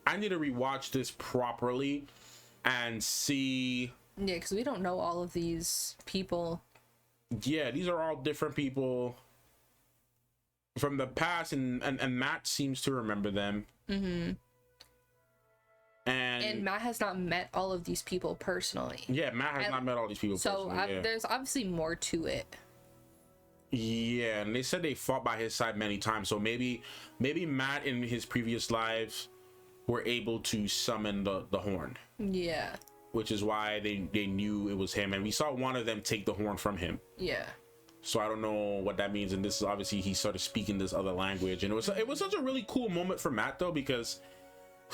I need to rewatch this properly and see. Yeah, because we don't know all of these people. Yeah, these are all different people from the past, and Matt seems to remember them. Mm-hmm. And Matt has not met all of these people personally. Yeah, Matt has not met all these people personally. So there's obviously more to it. Yeah, and they said they fought by his side many times. So maybe Matt in his previous lives were able to summon the horn. Yeah. Which is why they knew it was him. And we saw one of them take the horn from him. Yeah. So I don't know what that means. And this is obviously he started speaking this other language. And it was such a really cool moment for Matt, though, because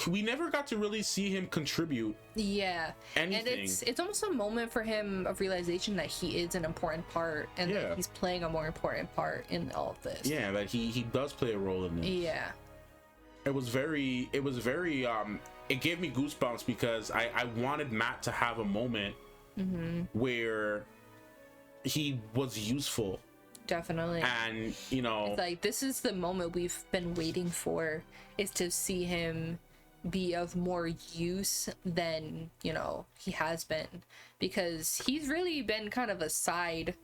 we never got to really see him contribute. Yeah. Anything. And it's almost a moment for him of realization that he is an important part, and that he's playing a more important part in all of this. Yeah, that he does play a role in this. Yeah. It was very it gave me goosebumps because I wanted Matt to have a moment where he was useful. Definitely. And, you know, it's like, this is the moment we've been waiting for, is to see him be of more use than, you know, he has been, because he's really been kind of a side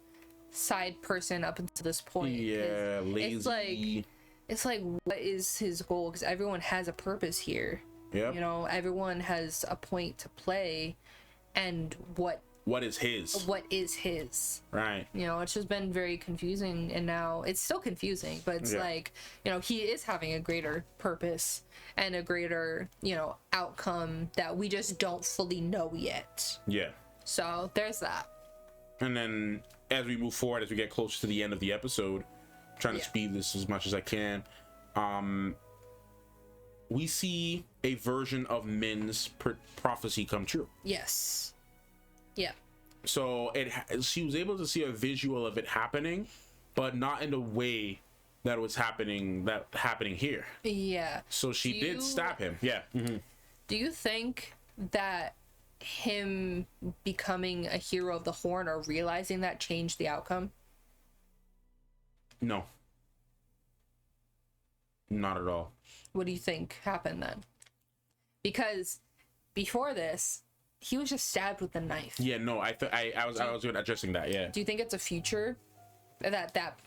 person up until this point. Yeah, lazy. It's like what is his goal? Because everyone has a purpose here. Yeah. You know, everyone has a point to play, and what is his? Right. You know, it's just been very confusing, and now it's still confusing, but it's like, you know, he is having a greater purpose and a greater, you know, outcome that we just don't fully know yet. Yeah. So there's that. And then as we move forward, as we get closer to the end of the episode, I'm trying to speed this as much as I can. We see a version of Min's prophecy come true. Yes. Yeah. So she was able to see a visual of it happening, but not in the way that was happening here. Yeah. So she did stab him. Yeah. Mm-hmm. Do you think that him becoming a hero of the Horn or realizing that changed the outcome? No. Not at all. What do you think happened then? Because before this, he was just stabbed with a knife. Yeah, no, I was addressing that, yeah. Do you think it's a future that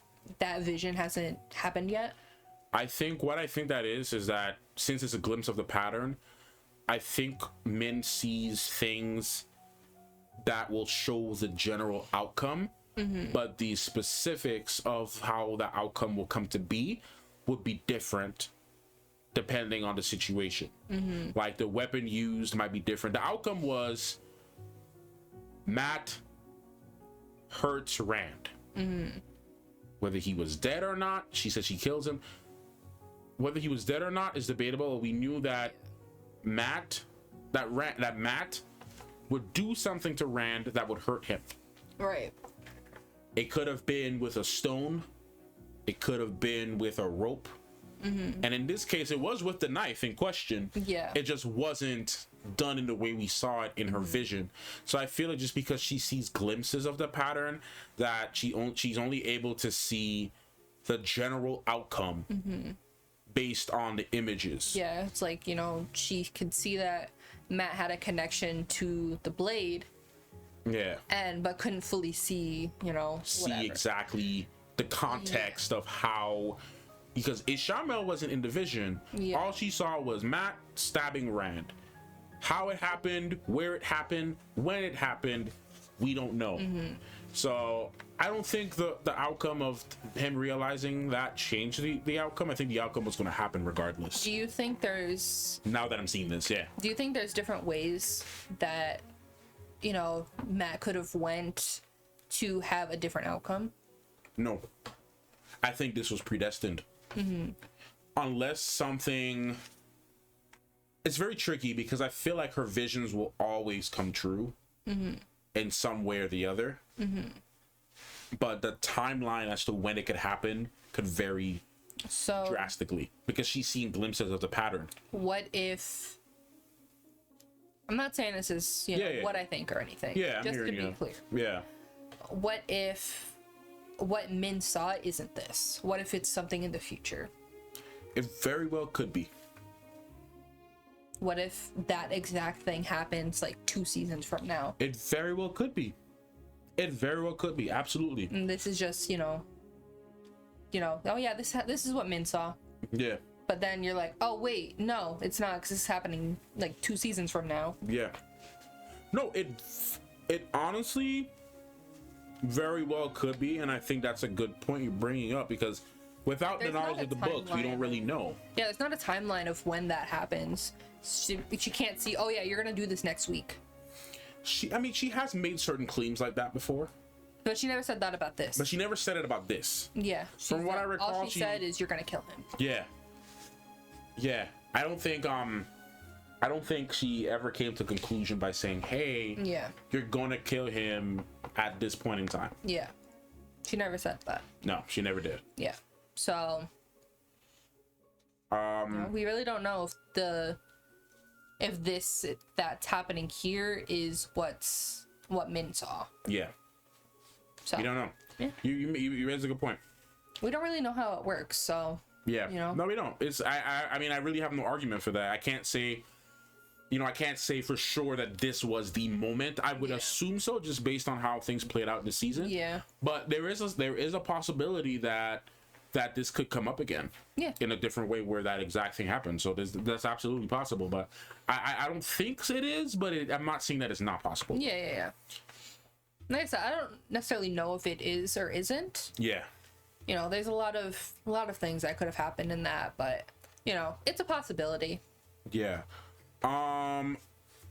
vision hasn't happened yet? I think that is that since it's a glimpse of the pattern, I think Min sees things that will show the general outcome, but the specifics of how the outcome will come to be would be different depending on the situation. Like the weapon used might be different. The outcome was Matt hurts Rand. Whether he was dead or not, she said she kills him. Whether he was dead or not is debatable. We knew that Matt would do something to Rand that would hurt him. Right. It could have been with a stone. It could have been with a rope. And in this case, it was with the knife in question. Yeah. It just wasn't done in the way we saw it in her vision. So I feel like just because she sees glimpses of the pattern, that she's only able to see the general outcome based on the images. Yeah, it's like, you know, she could see that Matt had a connection to the blade. Yeah. But couldn't fully see, you know, whatever. Exactly the context of how, because Ishamael wasn't in the vision. Yeah. All she saw was Matt stabbing Rand. How it happened, where it happened, when it happened, we don't know. So I don't think the outcome of him realizing that changed the outcome. I think the outcome was going to happen regardless. Do you think there's... Now that I'm seeing this, yeah. Do you think there's different ways that, you know, Matt could have went to have a different outcome? No. I think this was predestined. Unless something... It's very tricky because I feel like her visions will always come true in some way or the other. But the timeline as to when it could happen could vary drastically because she's seen glimpses of the pattern. What if... I'm not saying this is, you know, what I think or anything. Yeah, just to be clear. Yeah. What if what Min saw isn't this? What if it's something in the future? It very well could be. What if that exact thing happens like 2 seasons from now? It very well could be. It very well could be. Absolutely. And this is just, you know, oh yeah, this is what Min saw. Yeah. But then you're like, oh wait, no, it's not, because it's happening like 2 seasons from now. Yeah. No, it honestly very well could be, and I think that's a good point you're bringing up because without the knowledge of the books, we don't really know. Yeah, there's not a timeline of when that happens. She can't see, oh yeah, you're gonna do this next week. She has made certain claims like that before. But she never said that about this. But she never said it about this. Yeah. From what I recall, all she said is you're gonna kill him. Yeah. Yeah. I don't think she ever came to conclusion by saying, hey, you're gonna kill him at this point in time. Yeah. She never said that. No, she never did. Yeah. So you know, we really don't know if that's happening here is what Min saw. Yeah. So we don't know. Yeah. You raised a good point. We don't really know how it works, so yeah. You know? No, we don't. It's I mean I really have no argument for that. I can't say for sure that this was the moment. I would assume so, just based on how things played out this season. Yeah. But there is a possibility that this could come up again. Yeah. In a different way where that exact thing happened. So that's absolutely possible. But I don't think it is, but I'm not saying that it's not possible. Yeah. Like I said, I don't necessarily know if it is or isn't. Yeah. You know, there's a lot of things that could have happened in that, but you know, it's a possibility. Yeah.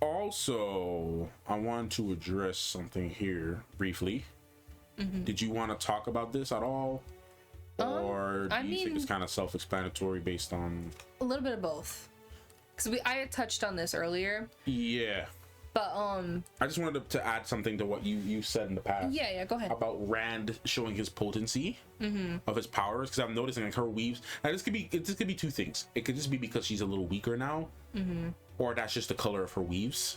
Also, I want to address something here briefly. Did you want to talk about this at all? Or do you think it's kind of self-explanatory based on... A little bit of both. Because I had touched on this earlier. Yeah. But, I just wanted to add something to what you said in the past. Yeah, go ahead. About Rand showing his potency of his powers. Because I'm noticing like her weaves... Now, this could be 2 things. It could just be because she's a little weaker now. Or that's just the color of her weaves.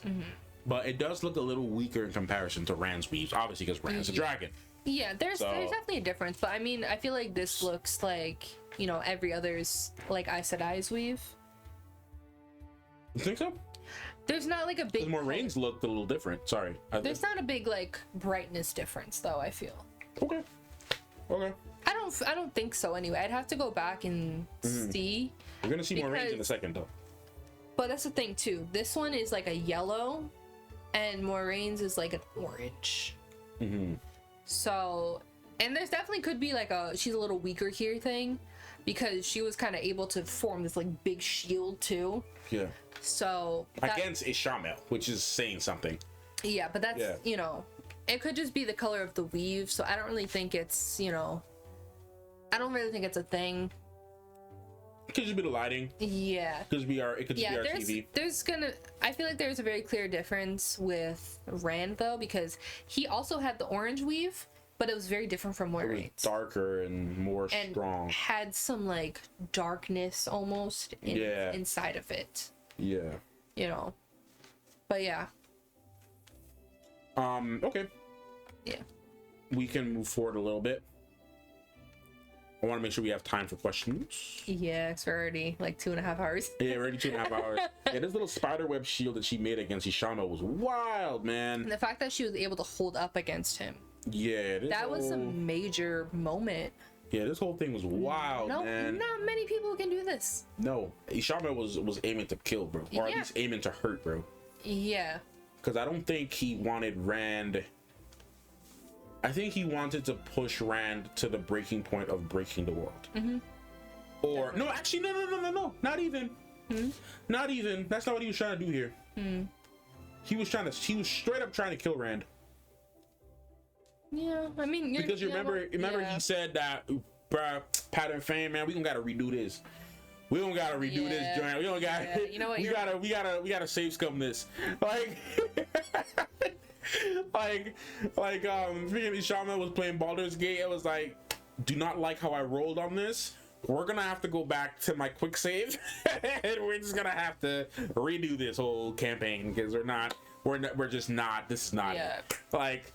but it does look a little weaker in comparison to Rand's weaves, obviously because Rand's a dragon. Yeah, there's definitely a difference, but I mean, I feel like this looks like, you know, every other's like Aes Sedai's weave. You think so? There's not like a big. Moraine's looked a little different. Sorry. There's not a big like brightness difference though. I feel. Okay. I don't think so. Anyway, I'd have to go back and see. We're gonna see Moraine's in a second though. But that's the thing too. This one is like a yellow, and Moraine's is like an orange. So, and there's definitely could be like she's a little weaker here thing, because she was kind of able to form this like big shield too. Yeah. So against Ishamael, which is saying something. Yeah, but that's you know, it could just be the color of the weave. So I don't really think it's, you know, I don't really think it's a thing. It could just be the lighting. Yeah. It could be our TV. I feel like there's a very clear difference with Rand though, because he also had the orange weave, but it was very different from Moiraine. Darker and more strong. Had some like darkness almost inside of it. Yeah. You know. But yeah. Okay. Yeah. We can move forward a little bit. I want to make sure we have time for questions. Yeah, it's already like 2.5 hours. Yeah, already 2.5 hours. Yeah, this little spiderweb shield that she made against Ishamael was wild, man. And the fact that she was able to hold up against him. Yeah, that was a major moment. Yeah, this whole thing was wild, man. Not many people can do this. No, Ishamael was aiming to kill, bro, or at least aiming to hurt, bro. Yeah. Because I don't think he wanted Rand. I think he wanted to push Rand to the breaking point of breaking the world. Or no, actually, no, not even. Not even. That's not what he was trying to do here. He was straight up trying to kill Rand. Yeah, I mean, because you remember he said that, bruh, Pattern Fame, man, we gonna gotta redo this. We don't gotta redo this joint. We don't gotta. You know what? We gotta save scum this. Like, Ishamael was playing Baldur's Gate. It was like, do not like how I rolled on this. We're gonna have to go back to my quick save, and we're just gonna have to redo this whole campaign because we're just not. This is not like.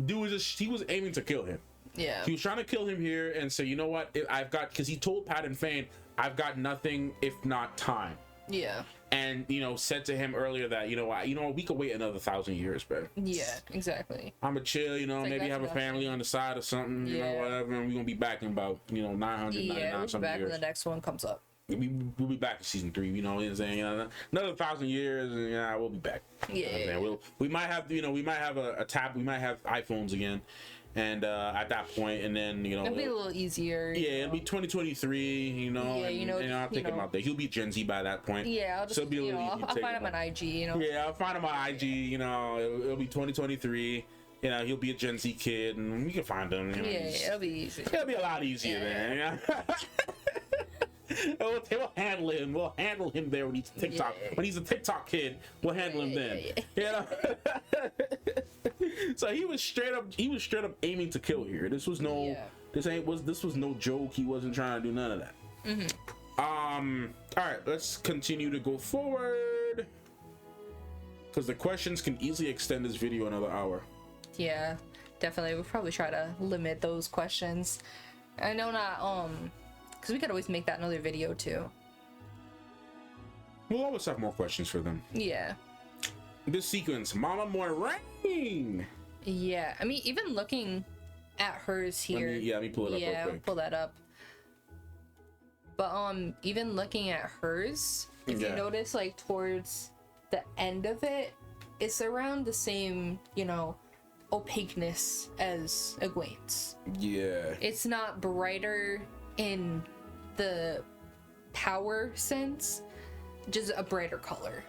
Dude he was aiming to kill him. Yeah. He was trying to kill him here and say, you know what? Because he told Pat and Fane, I've got nothing if not time. Yeah. And, you know, said to him earlier that, you know, we could wait another 1,000 years, bro. Yeah, exactly. I'ma chill, you know, like maybe have a family on the side or something, you know, whatever, and we're gonna be back in about, 999 something years. Back when the next one comes up. We'll be back in season 3, you know what I'm saying? Another 1,000 years, and we'll be back. Yeah. We might have, a tab. We might have iPhones again, and at that point, and then it'll be a little easier. Yeah, it'll be 2023. And I'll take him out there. He'll be Gen Z by that point. Yeah, I'll just I'll find him on IG. Yeah, I'll find him on IG. It'll be 2023. He'll be a Gen Z kid, and we can find him. It'll be easy. It'll be a lot easier then. We'll handle him. We'll handle him there when he's TikTok. When he's a TikTok kid, we'll handle him then. So he was straight up aiming to kill here. This was no joke. He wasn't trying to do none of that. All right, let's continue to go forward because the questions can easily extend this video another hour. Yeah, definitely. We'll probably try to limit those questions. I know not because we could always make that another video too. We'll always have more questions for them. Yeah. This sequence, Mama Moiraine. Yeah, I mean, even looking at hers here. Let me pull it up real quick. I'll pull that up. But even looking at hers, if you notice, like towards the end of it, it's around the same, opaqueness as Egwene's. Yeah. It's not brighter in the power sense, just a brighter color.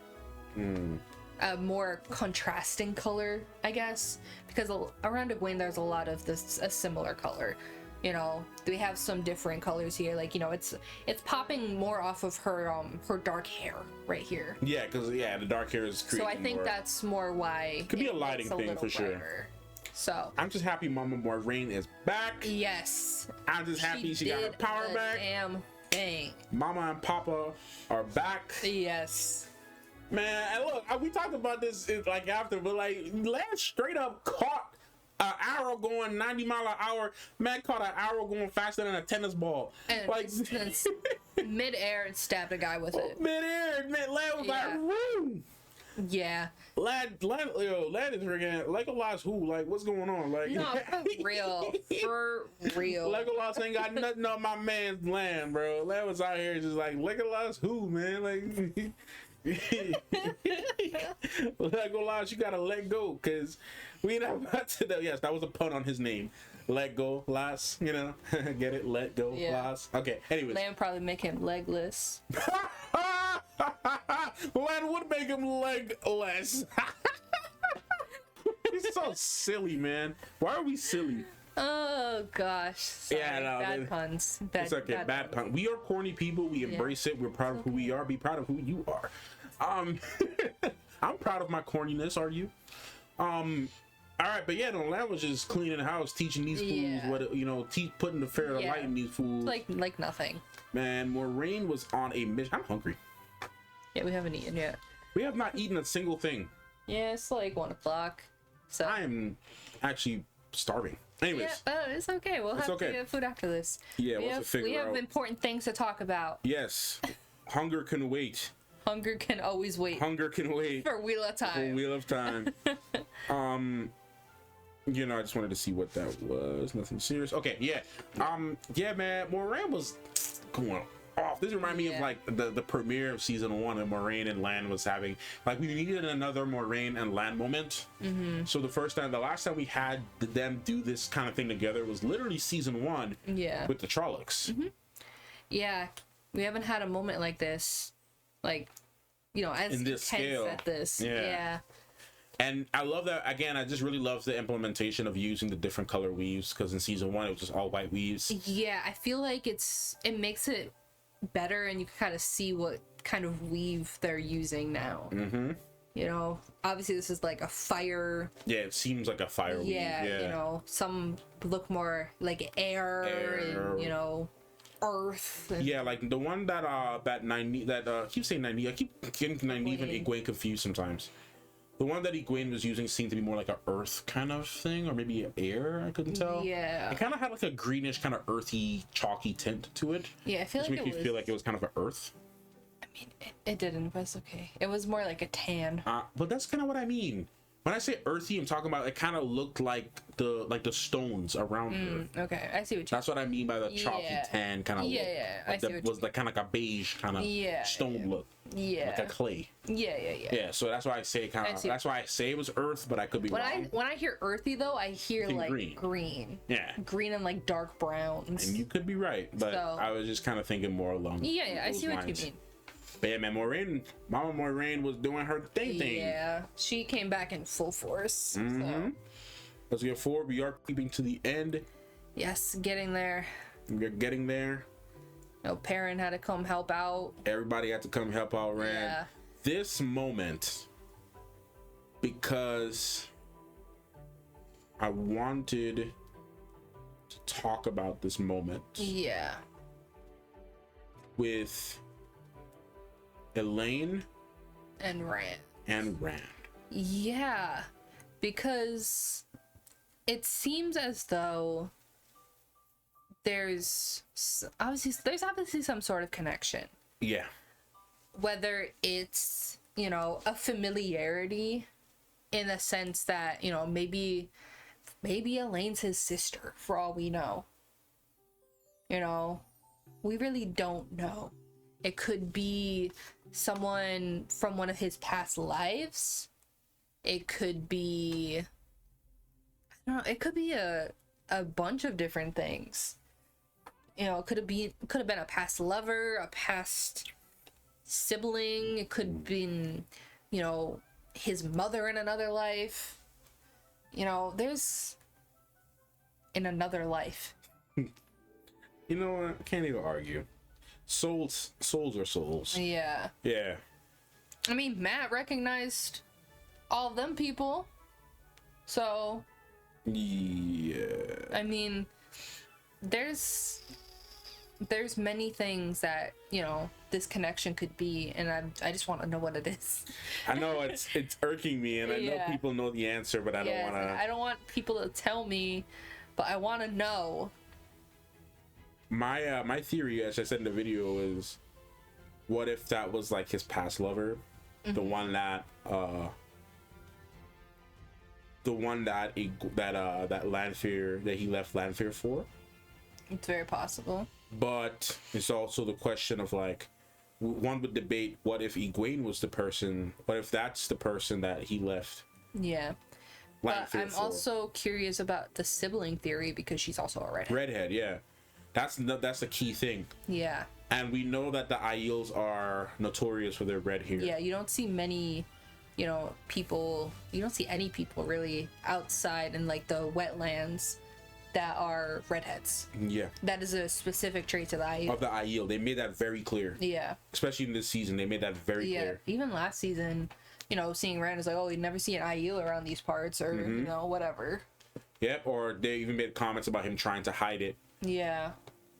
A more contrasting color, I guess, because around Egwene there's a lot of a similar color. We have some different colors here, like it's popping more off of her dark hair right here. Yeah, because the dark hair is creating. So I think that's more why it could be a lighting thing for sure. So I'm just happy Mama Moiraine is back. Yes. I'm just happy she got her power back. Damn thing. Mama and Papa are back. Yes. Man, and look, we talked about this like after, but like Lance straight up caught an arrow going 90 mile an hour. Man caught an arrow going faster than a tennis ball. And like mid-air and stabbed a guy with it. Mid-air, Lad was like, woo! Yeah. Lad is freaking Legolas who? Like, what's going on? Like, no, for real. For real. Legolas ain't got nothing on my man's land, bro. Lad was out here just like, Legolas who, man? Like, Legolas, you gotta let go, because we not about to know. Yes, that was a pun on his name. Let go, Las, you know? Get it? Let go, Las. Okay, anyways. Lan probably make him legless. Lan would make him legless. He's so silly, man. Why are we silly? Oh gosh. Sorry. Yeah, no, bad puns. It's okay. Bad pun. We are corny people. We embrace it. We're proud of who we are. Be proud of who you are. I'm proud of my corniness. Are you? All right, but yeah, no, Lan was just cleaning the house, teaching these fools what, you know, putting the fair light in these fools. Like nothing. Man, Moiraine was on a mission. I'm hungry. Yeah, we haven't eaten yet. We have not eaten a single thing. Yeah, it's like 1 o'clock. So I am actually starving. Anyways. Yeah, it's okay. We'll have to get food after this. Yeah, we have important things to talk about. Yes. Hunger can wait. Hunger can always wait. Hunger can wait. For Wheel of Time. For Wheel of Time. You know, I just wanted to see what that was. Nothing serious. Okay, yeah. Yeah, man, Moiraine was going off. This reminded me of like the premiere of season 1 of Moiraine and Lan was having. Like, we needed another Moiraine and Lan moment. So the last time we had them do this kind of thing together was literally season 1. Yeah. With the Trollocs. Yeah, we haven't had a moment like this, like, you know, as in this scale. At this. Yeah. And I love that. Again, I just really love the implementation of using the different color weaves, because in season 1 it was just all white weaves. Yeah, I feel like it makes it better, and you can kind of see what kind of weave they're using now. You know, obviously this is like a fire. Yeah, it seems like a fire weave. Yeah, you know, some look more like air. And, you know, earth. And yeah, like the one that Nynaeve, I keep saying Nynaeve. I keep getting Nynaeve and Egwene confused sometimes. The one that Egwene was using seemed to be more like a earth kind of thing, or maybe air, I couldn't tell. Yeah. It kind of had like a greenish, kind of earthy, chalky tint to it. Yeah, I feel like it feel like it was kind of an earth. I mean, it didn't, but it's okay. It was more like a tan. But that's kind of what I mean. When I say earthy, I'm talking about it kind of looked like the stones around her. Okay, I see what you. That's what I mean by the chalky tan kind of look. Yeah, like I see what was like kind of like a beige kind of stone look. Yeah. Like a clay. Yeah. So that's why I say that's why I say it was earth, but I could be wrong. When I hear earthy though, I hear like green. Yeah. Green and like dark browns. And you could be right, but I was just kind of thinking more along. Yeah, I see what you mean. But yeah, man, Mama Moiraine was doing her thing. Yeah, she came back in full force. So. Let's get forward. We are creeping to the end. Yes, getting there. We're getting there. No, Perrin had to come help out. Everybody had to come help out, Rand. Yeah. This moment, because I wanted to talk about this moment. Yeah. With Elaine and Rand. Yeah, because it seems as though there's obviously some sort of connection. Yeah. Whether it's, you know, a familiarity in the sense that, you know, maybe Elaine's his sister for all we know. You know, we really don't know. It could be someone from one of his past lives. It could be, I don't know, it could be a bunch of different things. You know, it could have been a past lover, a past sibling. It could have been, you know, his mother in another life. You know, there's in another life. You know what? I can't even argue. Souls are souls. Yeah. Yeah. I mean, Matt recognized all of them people. So. Yeah. I mean, there's there's many things that, you know, this connection could be, and I just want to know what it is. I know it's irking me, and I know people know the answer, but I don't want to. I don't want people to tell me, but I want to know. My theory, as I said in the video, is what if that was like his past lover, the one that Lanfear, that he left Lanfear for. It's very possible. But it's also the question of like, one would debate, what if Egwene was the person? What if that's the person that he left? Yeah. But I'm also curious about the sibling theory, because she's also a redhead. Redhead, yeah. That's the key thing. Yeah. And we know that the Aiels are notorious for their red hair. Yeah, you don't see many, you know, people. You don't see any people really outside in like the wetlands that are redheads. Yeah. That is a specific trait to the Aiel. Of the Aiel. They made that very clear. Yeah. Especially in this season, they made that very clear. Even last season, you know, seeing Rand is like, oh, you never see an Aiel around these parts, or, you know, whatever. Yep, or they even made comments about him trying to hide it. Yeah.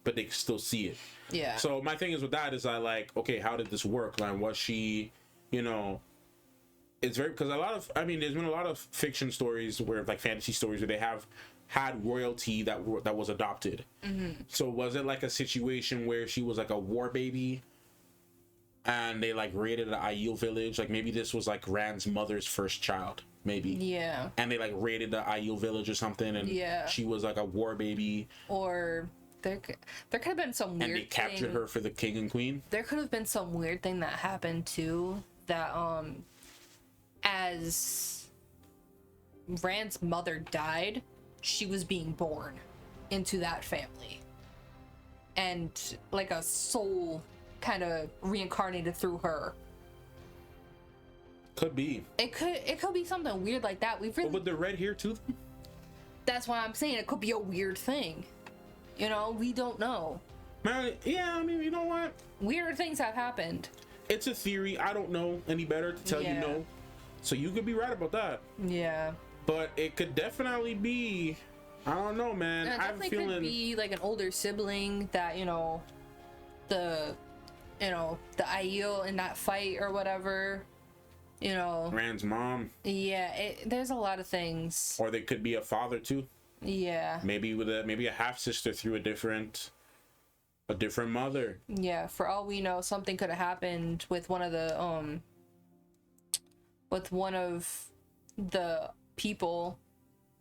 But they can still see it. Yeah. So my thing is with that is I like, okay, how did this work? Like, was she, you know, it's very, because there's been a lot of fiction stories where, like fantasy stories, where they have had royalty that was adopted. So was it like a situation where she was like a war baby and they like raided an Aiel village? Like maybe this was like Rand's mother's first child, maybe. Yeah. And they like raided the Aiel village or something, and she was like a war baby. Or there could have been some weird and they captured her for the king and queen. There could have been some weird thing that happened too, that as Rand's mother died, she was being born into that family, and like a soul kind of reincarnated through her. Could be. It could be something weird like that. We've really. But with the red hair too. That's why I'm saying it could be a weird thing. You know, we don't know. Man, yeah, I mean, you know what? Weird things have happened. It's a theory. I don't know any better to tell you no. So you could be right about that. Yeah. But it could definitely be, I don't know, man. I have a feeling could be like an older sibling that, you know, the Aiel in that fight or whatever, you know. Rand's mom. Yeah, there's a lot of things. Or they could be a father too. Yeah. Maybe with a half sister through a different mother. Yeah, for all we know, something could have happened with one of the people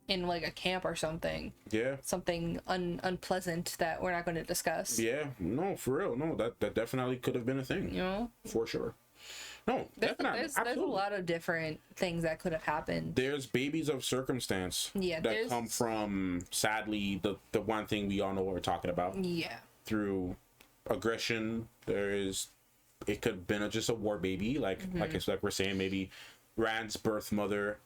in like a camp or something. Yeah. Something unpleasant that we're not going to discuss. Yeah. No, for real. No, that definitely could have been a thing. You know? For sure. No, definitely. There's a lot of different things that could have happened. There's babies of circumstance. Yeah. That come from, sadly, the one thing we all know what we're talking about. Yeah. Through aggression. It could have been just a war baby. Like we're saying, maybe Rand's birth mother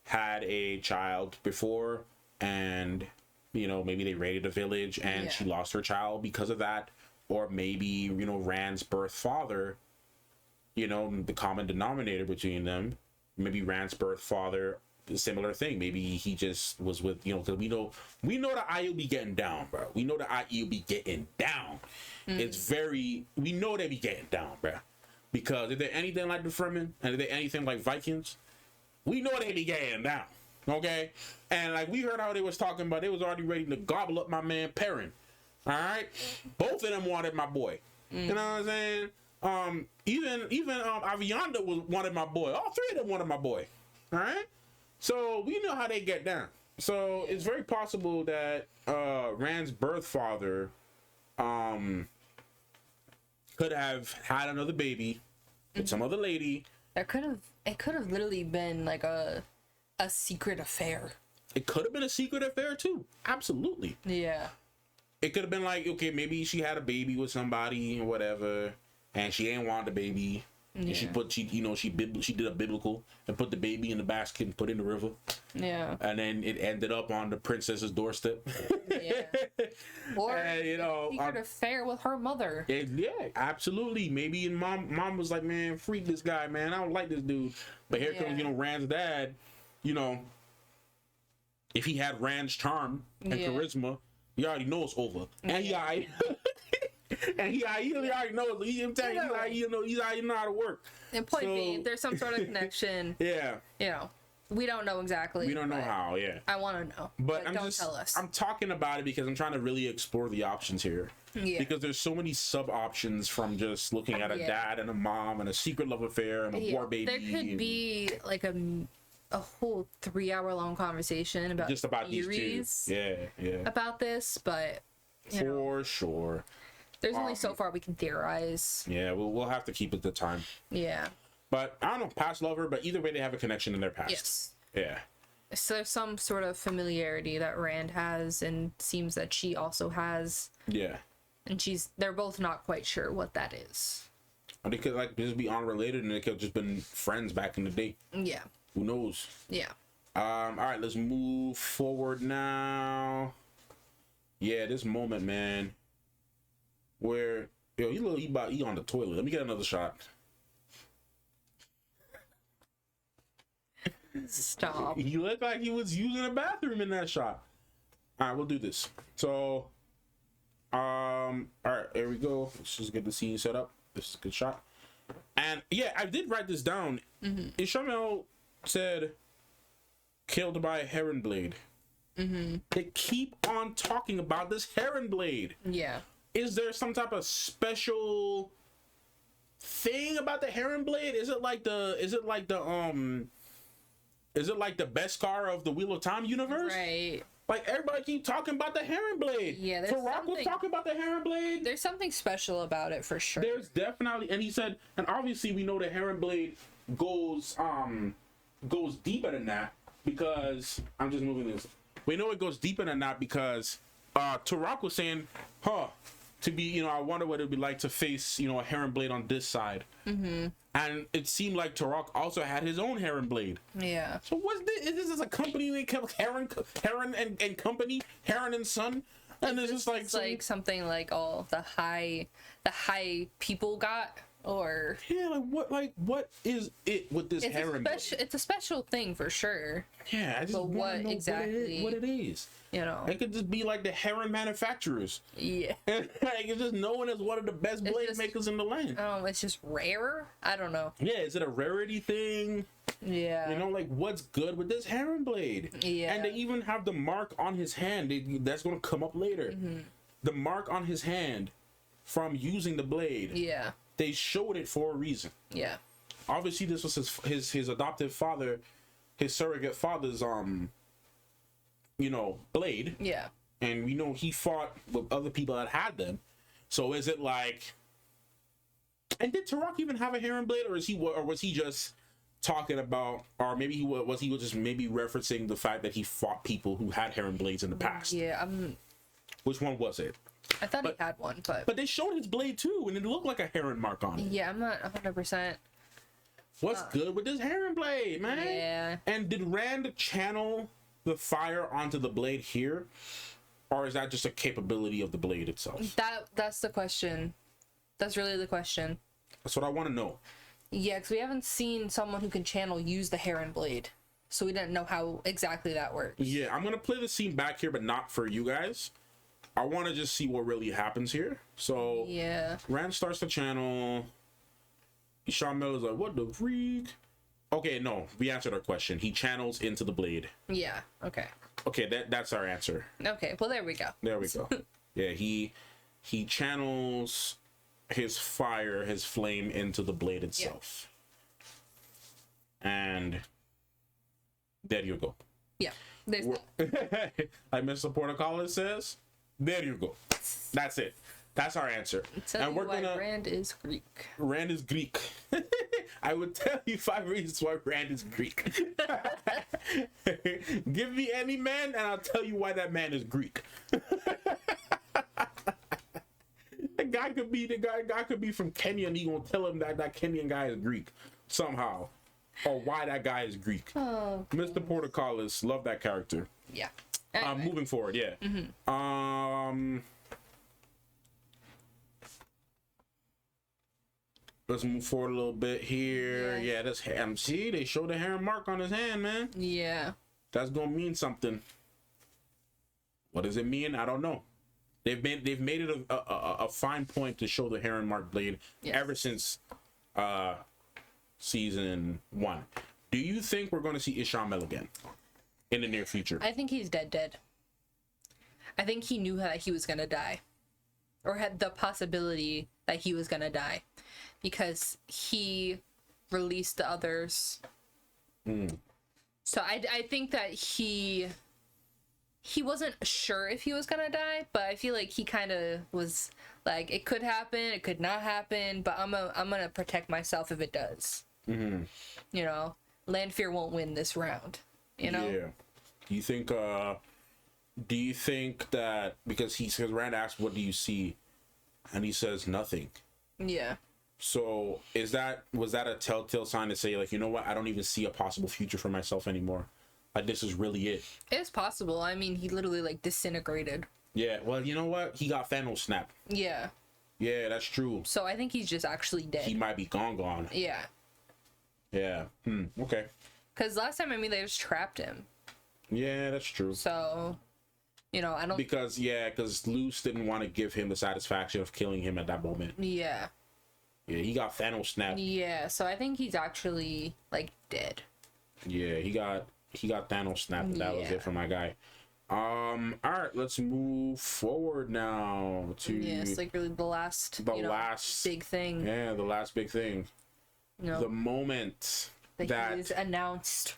had a child before, and you know, maybe they raided a village and she lost her child because of that. Or maybe, you know, Rand's birth father, you know, the common denominator between them, maybe Rand's birth father, similar thing. Maybe he just was with, you know, because we know the Aiel be getting down, bro. We know the Aiel be getting down. We know they be getting down, bro. Because if they're anything like the Fremen, and if they're anything like Vikings, we know they be getting down, okay? And like we heard how they was talking about, they was already ready to gobble up my man Perrin. All right, both of them wanted my boy. You know what I'm saying? Even Avianda wanted my boy. All three of them wanted my boy. All right, so we know how they get down. So it's very possible that Rand's birth father could have had another baby with some other lady. It could have literally been like a secret affair. It could have been a secret affair too. Absolutely. Yeah. It could have been like, okay, maybe she had a baby with somebody or whatever, and she didn't want the baby. Yeah. And she did a biblical and put the baby in the basket and put it in the river. Yeah. And then it ended up on the princess's doorstep. Yeah. Or and, you know, secret affair with her mother. Yeah, absolutely. Maybe mom was like, man, freak this guy, man. I don't like this dude. But here comes, you know, Rand's dad. You know, if he had Rand's charm and charisma, you already know it's over. And he And he already knows. He's already know how to work. And point being, there's some sort of connection. Yeah. You know, we don't know exactly. We don't know how. Yeah. I want to know, but don't tell us. I'm talking about it because I'm trying to really explore the options here. Yeah. Because there's so many sub options from just looking at a dad and a mom and a secret love affair and a war baby. There could be like a whole 3-hour-long conversation about just about these two. Yeah. About this, but for sure. There's only so far we can theorize. Yeah, we'll have to keep it to time. Yeah. But I don't know, past lover, but either way they have a connection in their past. Yes. Yeah. So there's some sort of familiarity that Rand has and seems that she also has. Yeah. And they're both not quite sure what that is. Or they could like just be unrelated and they could have just been friends back in the day. Yeah. Who knows? Yeah. All right, let's move forward now. Yeah, this moment, man, where he on the toilet. Let me get another shot. Stop. He looked like he was using a bathroom in that shot. All right, we'll do this. So, all right, there we go. Let's just get the scene set up. This is a good shot. And yeah, I did write this down. Ishamael said, "Killed by a heron blade." They keep on talking about this heron blade. Yeah. Is there some type of special thing about the heron blade? Is it like the Beskar of the Wheel of Time universe? Right. Like everybody keep talking about the heron blade. Yeah, there's Rock was talking about the heron blade. There's something special about it for sure. There's definitely, and he said, and obviously we know the heron blade goes deeper than that because I'm just moving this. We know it goes deeper than that because Turok was saying, to be, I wonder what it'd be like to face, a heron blade on this side. And it seemed like Turok also had his own heron blade. Yeah. So what's this? Is this a company named Heron and Company, Heron and Son? And it's just like something like all the high people got, or what is it with this heron? It's a special thing for sure. Yeah, I just want to know exactly what it is. It could just be like the heron manufacturers. Yeah. It's just known as one of the best blade makers in the land. Oh, it's just rare? I don't know. Yeah, is it a rarity thing? Yeah. What's good with this heron blade? Yeah. And they even have the mark on his hand. That's going to come up later. The mark on his hand from using the blade. Yeah. They showed it for a reason. Yeah. Obviously, this was his adoptive father, his surrogate father's blade. Yeah. And we know he fought with other people that had them. So is it like? And did Turok even have a heron blade, or was he just talking about, or maybe he was just maybe referencing the fact that he fought people who had heron blades in the past? Yeah. Which one was it? I thought he had one, but they showed his blade too, and it looked like a heron mark on it. Yeah, I'm not 100%. What's good with this heron blade, man? Yeah. And did Rand channel the fire onto the blade here, or is that just a capability of the blade itself? That's the question. That's really the question. That's what I want to know. Yeah, because we haven't seen someone who can channel use the heron blade, so we didn't know how exactly that works. Yeah, I'm gonna play the scene back here, but not for you guys. I want to just see what really happens here. So yeah, Rand starts the channel. Ishamael is like, "What the freak?" Okay, no, we answered our question. He channels into the blade. Yeah. Okay. Okay, that's our answer. Okay. Well, there we go. There we go. Yeah, he channels his fire, his flame into the blade itself. Yeah. And there you go. Yeah. There's like Mr. Portocalis says, there you go. That's it. That's our answer. And we're gonna. Rand is Greek. Rand is Greek. I would tell you 5 reasons why Rand is Greek. Give me any man, and I'll tell you why that man is Greek. The guy could be from Kenya, and he gonna tell him that Kenyan guy is Greek somehow, or why that guy is Greek. Oh, Mr. Portocalis, love that character. Yeah. Anyway. Moving forward, yeah. Mm-hmm. Let's move forward a little bit here. Yeah, that's see, they showed the heron mark on his hand, man. Yeah. That's gonna mean something. What does it mean? I don't know. They've made it a fine point to show the Heron Mark blade ever since season 1. Do you think we're going to see Ishamael again in the near future? I think he's dead. I think he knew that he was going to die, or had the possibility that he was going to die, because he released the others. So I think that he wasn't sure if he was gonna die, but I feel like he kind of was like, it could happen, it could not happen, but I'm gonna protect myself if it does. You know, Lanfear won't win this round. You know. Yeah. Do you think that because Rand asked, "What do you see?" and he says nothing. Yeah. So was that a telltale sign to say, like, you know what, I don't even see a possible future for myself anymore? Like, this is really it. It's possible. I mean, he literally like disintegrated. Yeah. Well, you know what? He got Thanos snap. Yeah. Yeah, that's true. So I think he's just actually dead. He might be gone. Yeah. Yeah. Okay. Because last time, I mean, they just trapped him. Yeah, that's true. So, you know, I don't... Because Luce didn't want to give him the satisfaction of killing him at that moment. Yeah. Yeah, he got Thanos snap. Yeah, so I think he's actually, like, dead. Yeah, he got Thanos snap, and that was it for my guy. All right, let's move forward now to... Yeah, it's like really the last big thing. Yeah, the last big thing. No. The moment that he is announced.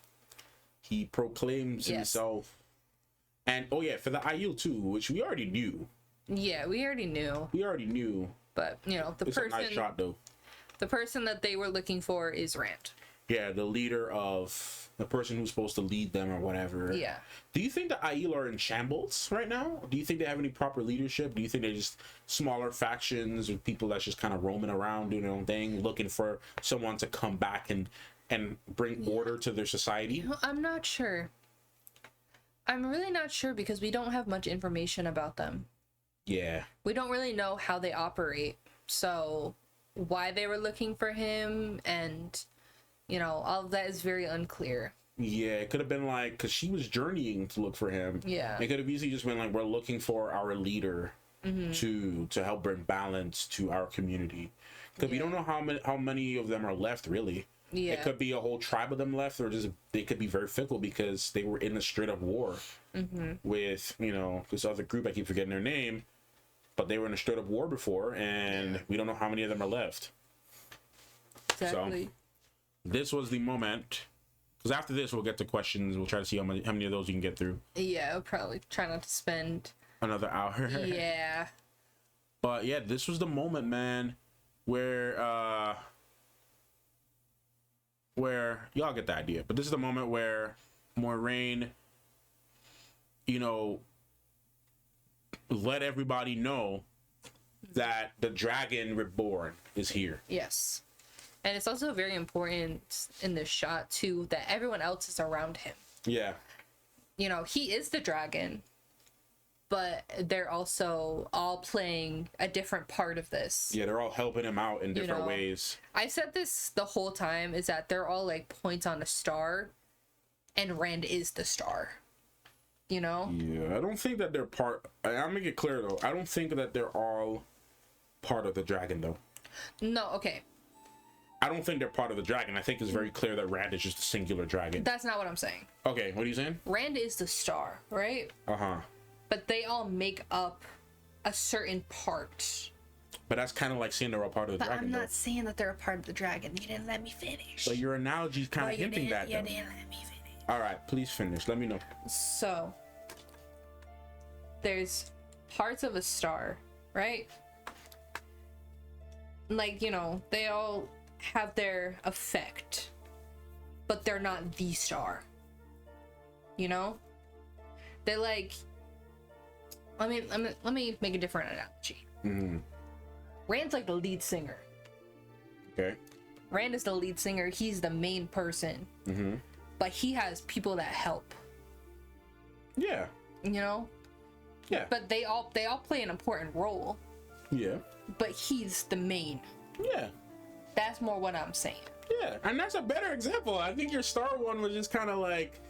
He proclaims himself. And, for the Aiel too, which we already knew. Yeah, we already knew. But, you know, it's a nice shot, though. The person that they were looking for is Rand. Yeah, the leader of... the person who's supposed to lead them or whatever. Yeah. Do you think the Aiel are in shambles right now? Do you think they have any proper leadership? Do you think they're just smaller factions or people that's just kind of roaming around doing their own thing, looking for someone to come back and bring order to their society? You know, I'm not sure. I'm really not sure because we don't have much information about them. Yeah. We don't really know how they operate. So why they were looking for him and, you know, all of that is very unclear. Yeah, it could have been like, because she was journeying to look for him. Yeah. It could have easily just been like, we're looking for our leader to help bring balance to our community. Because we don't know how many of them are left, really. Yeah. It could be a whole tribe of them left, or just they could be very fickle because they were in a straight up war with, you know, this other group. I keep forgetting their name, but they were in a straight up war before, and we don't know how many of them are left. Exactly. So this was the moment, because after this we'll get to questions. We'll try to see how many of those you can get through. Yeah, I'll probably try not to spend another hour. Yeah. But yeah, this was the moment, man, where y'all get the idea. But this is the moment where Moiraine, you know, let everybody know that the dragon reborn is here. Yes. And it's also very important in this shot too that everyone else is around him. Yeah. You know, he is the dragon, but they're also all playing a different part of this. Yeah, they're all helping him out in different ways. I said this the whole time, is that they're all like points on a star, and Rand is the star. You know? Yeah, I don't think that they're part... I'll make it clear, though. I don't think that they're all part of the dragon, though. No, okay. I don't think they're part of the dragon. I think it's very clear that Rand is just a singular dragon. That's not what I'm saying. Okay, what are you saying? Rand is the star, right? Uh-huh. But they all make up a certain part. But that's kind of like saying they're all part of the dragon, I'm not saying that they're a part of the dragon. You didn't let me finish. But your analogy's kind of hinting that, though. You didn't let me finish. All right, please finish. Let me know. So, there's parts of a star, right? Like, you know, they all have their effect, but they're not the star. You know? They're like... Let me make a different analogy. Rand's like the lead singer. Okay. Rand is the lead singer. He's the main person. But he has people that help. Yeah. You know? Yeah. But they all play an important role. Yeah. But he's the main. Yeah. That's more what I'm saying. Yeah. And that's a better example. I think your star one was just kind of like,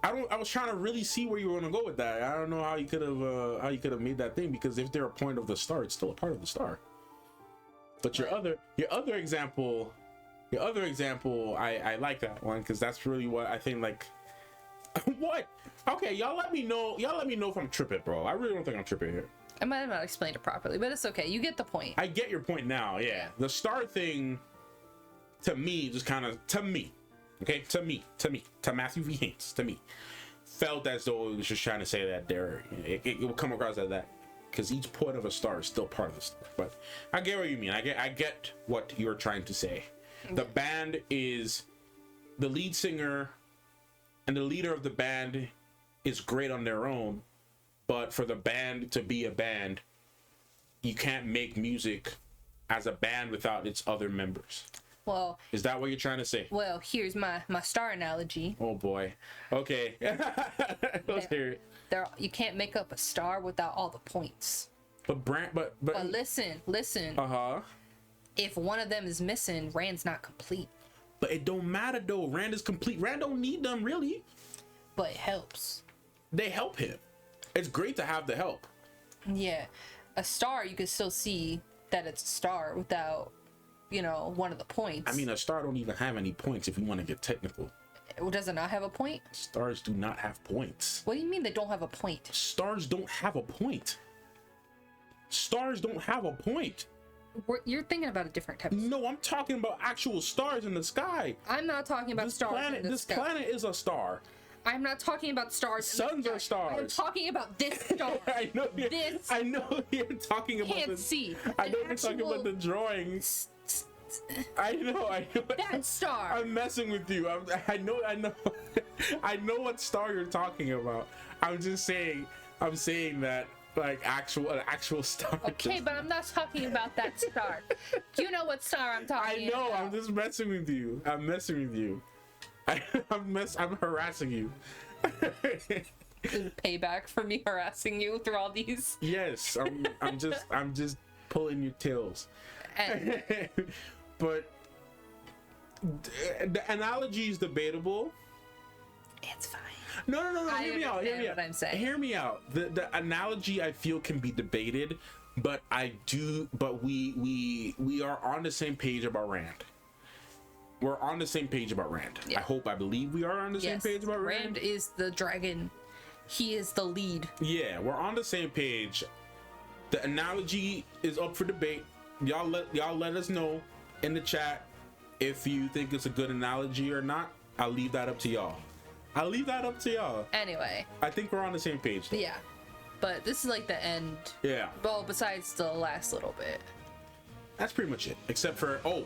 I was trying to really see where you were gonna go with that. I don't know how you could have made that thing, because if they're a point of the star, it's still a part of the star. But your other example, I like that one, because that's really what I think. Like, what? Okay, y'all let me know if I'm tripping, bro. I really don't think I'm tripping here. I might have not explained it properly, but it's okay. You get the point. I get your point now. Yeah. The star thing, to me, just kind of to Matthew V. Haynes, to me, felt as though it was just trying to say that it will come across as that, because each point of a star is still part of the star. But I get what you mean. I get what you're trying to say. The band is the lead singer and the leader of the band is great on their own, but for the band to be a band, you can't make music as a band without its other members. Well, is that what you're trying to say? Well, here's my star analogy. Oh boy. Okay. Let's hear it. You can't make up a star without all the points. But listen. If one of them is missing, Rand's not complete. But it don't matter though. Rand is complete. Rand don't need them really. But it helps. They help him. It's great to have the help. Yeah. A star, you can still see that it's a star without, one of the points. I mean, a star don't even have any points if you want to get technical. Does it not have a point? Stars do not have points. What do you mean they don't have a point? Stars don't have a point. Stars don't have a point. You're thinking about a different type of star. No, I'm talking about actual stars in the sky. I'm not talking about stars in the sky. This planet is a star. I'm not talking about stars. Suns are stars. I'm talking about this star. I know you're talking about. Can't see. I know you're talking about the drawings. I know. That star. I'm messing with you. I know. I know what star you're talking about. I'm just saying. I'm saying that like an actual star. Okay, but I'm not talking about that star. You know what star I'm talking about. I know. I'm just messing with you. I'm harassing you. Payback for me harassing you through all these. Yes, I'm just pulling your tails. But the analogy is debatable. It's fine. No. Hear me out. What I'm saying. Hear me out. The analogy I feel can be debated, but we are on the same page about Rand. We're on the same page about Rand. Yeah. I believe we are on the same page about Rand. Rand is the dragon. He is the lead. Yeah, we're on the same page. The analogy is up for debate. Y'all let us know in the chat if you think it's a good analogy or not. I'll leave that up to y'all. Anyway. I think we're on the same page though. Yeah. But this is like the end. Yeah. Well, besides the last little bit. That's pretty much it. Except for, no.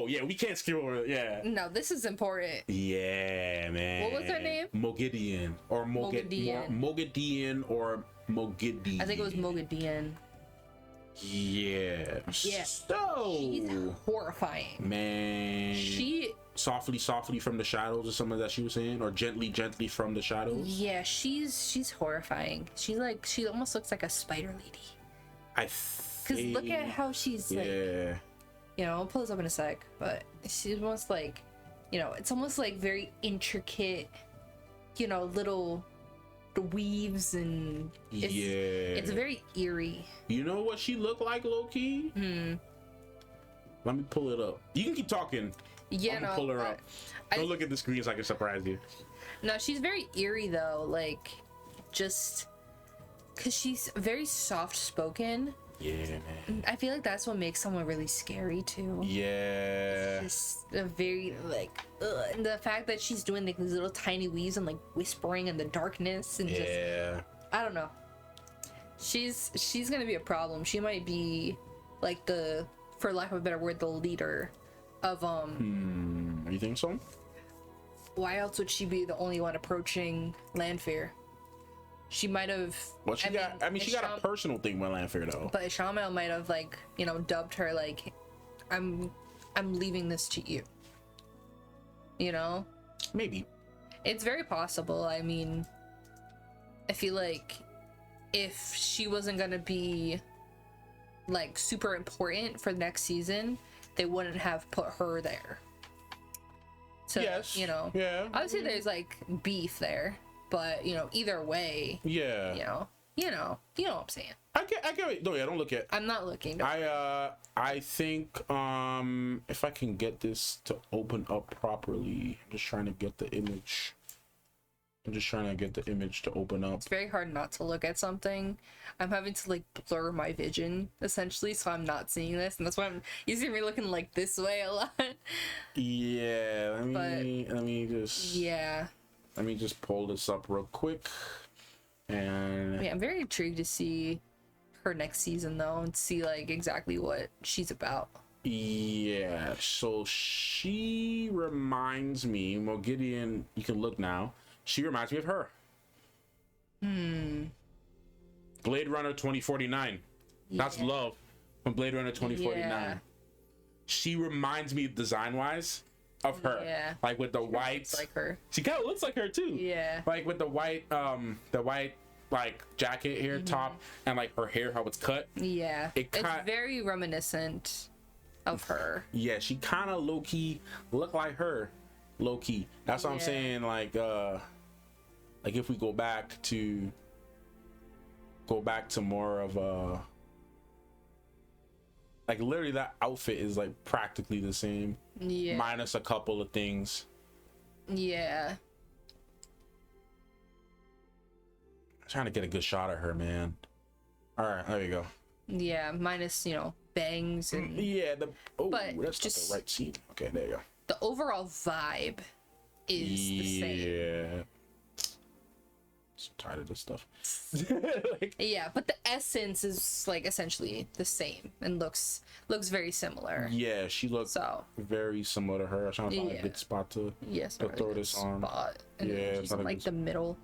Yeah, we can't skip over it. Yeah. No, this is important. Yeah, man. What was her name? Moghedien. Or Moghedien or Moghedien. I think it was Moghedien. Yeah. Yeah. So. She's horrifying. Man. She. Softly from the shadows or something that she was saying, or gently from the shadows. Yeah, she's horrifying. She almost looks like a spider lady. Because look at how she's like, I'll pull this up in a sec, but she's almost like, it's almost like very intricate, little weaves and it's very eerie. You know what she looked like, low-key? Let me pull it up. You can keep talking. Yeah, pull her up. Don't look at the screen so I can surprise you. No, she's very eerie though, like just because she's very soft-spoken. Yeah, man. I feel like that's what makes someone really scary too. Yeah. It's just a very and the fact that she's doing like these little tiny weaves and like whispering in the darkness and just I don't know. She's gonna be a problem. She might be like for lack of a better word, the leader of You think so? Why else would she be the only one approaching Lanfear? She might have. Well, she got a personal thing with Lanfear though. But Ishamael might have dubbed her like, I'm leaving this to you. Maybe. It's very possible. I mean, I feel like if she wasn't gonna be like super important for the next season, they wouldn't have put her there. to, yes. you know. Yeah. Obviously, there's like beef there, but you know, either way. Yeah. You know what I'm saying. I get it. No, yeah, don't look at. I'm not looking. I think if I can get this to open up properly, I'm just trying to get the image. I'm just trying to get the image to open up. It's very hard not to look at something. I'm having to like blur my vision essentially, so I'm not seeing this, and that's why you see me looking like this way a lot. Yeah, let me just pull this up real quick. And yeah, I'm very intrigued to see her next season though, and see like exactly what she's about. Yeah, so she reminds me, well, Gideon, you can look now. She reminds me of her. Blade Runner 2049. Yeah. That's Love from Blade Runner 2049. Yeah. She reminds me design-wise of her. Yeah. Like with the white. Looks like her. She kind of looks like her too. Yeah. Like with the white like jacket here, top, and like her hair, how it's cut. Yeah. It's very reminiscent of her. Yeah, she kind of low-key look like her. Low-key. That's what I'm saying. Like if we go back to more of like literally that outfit is like practically the same, minus a couple of things. Yeah, I'm trying to get a good shot of her, man. All right, there you go. Yeah, minus bangs and but that's just the right scene. Okay, there you go. The overall vibe is the same. Yeah. I'm tired of this stuff. But the essence is like essentially the same and looks very similar. Yeah, she looks very similar to her. I'm trying to find a good spot to throw this on. And she's in like the middle.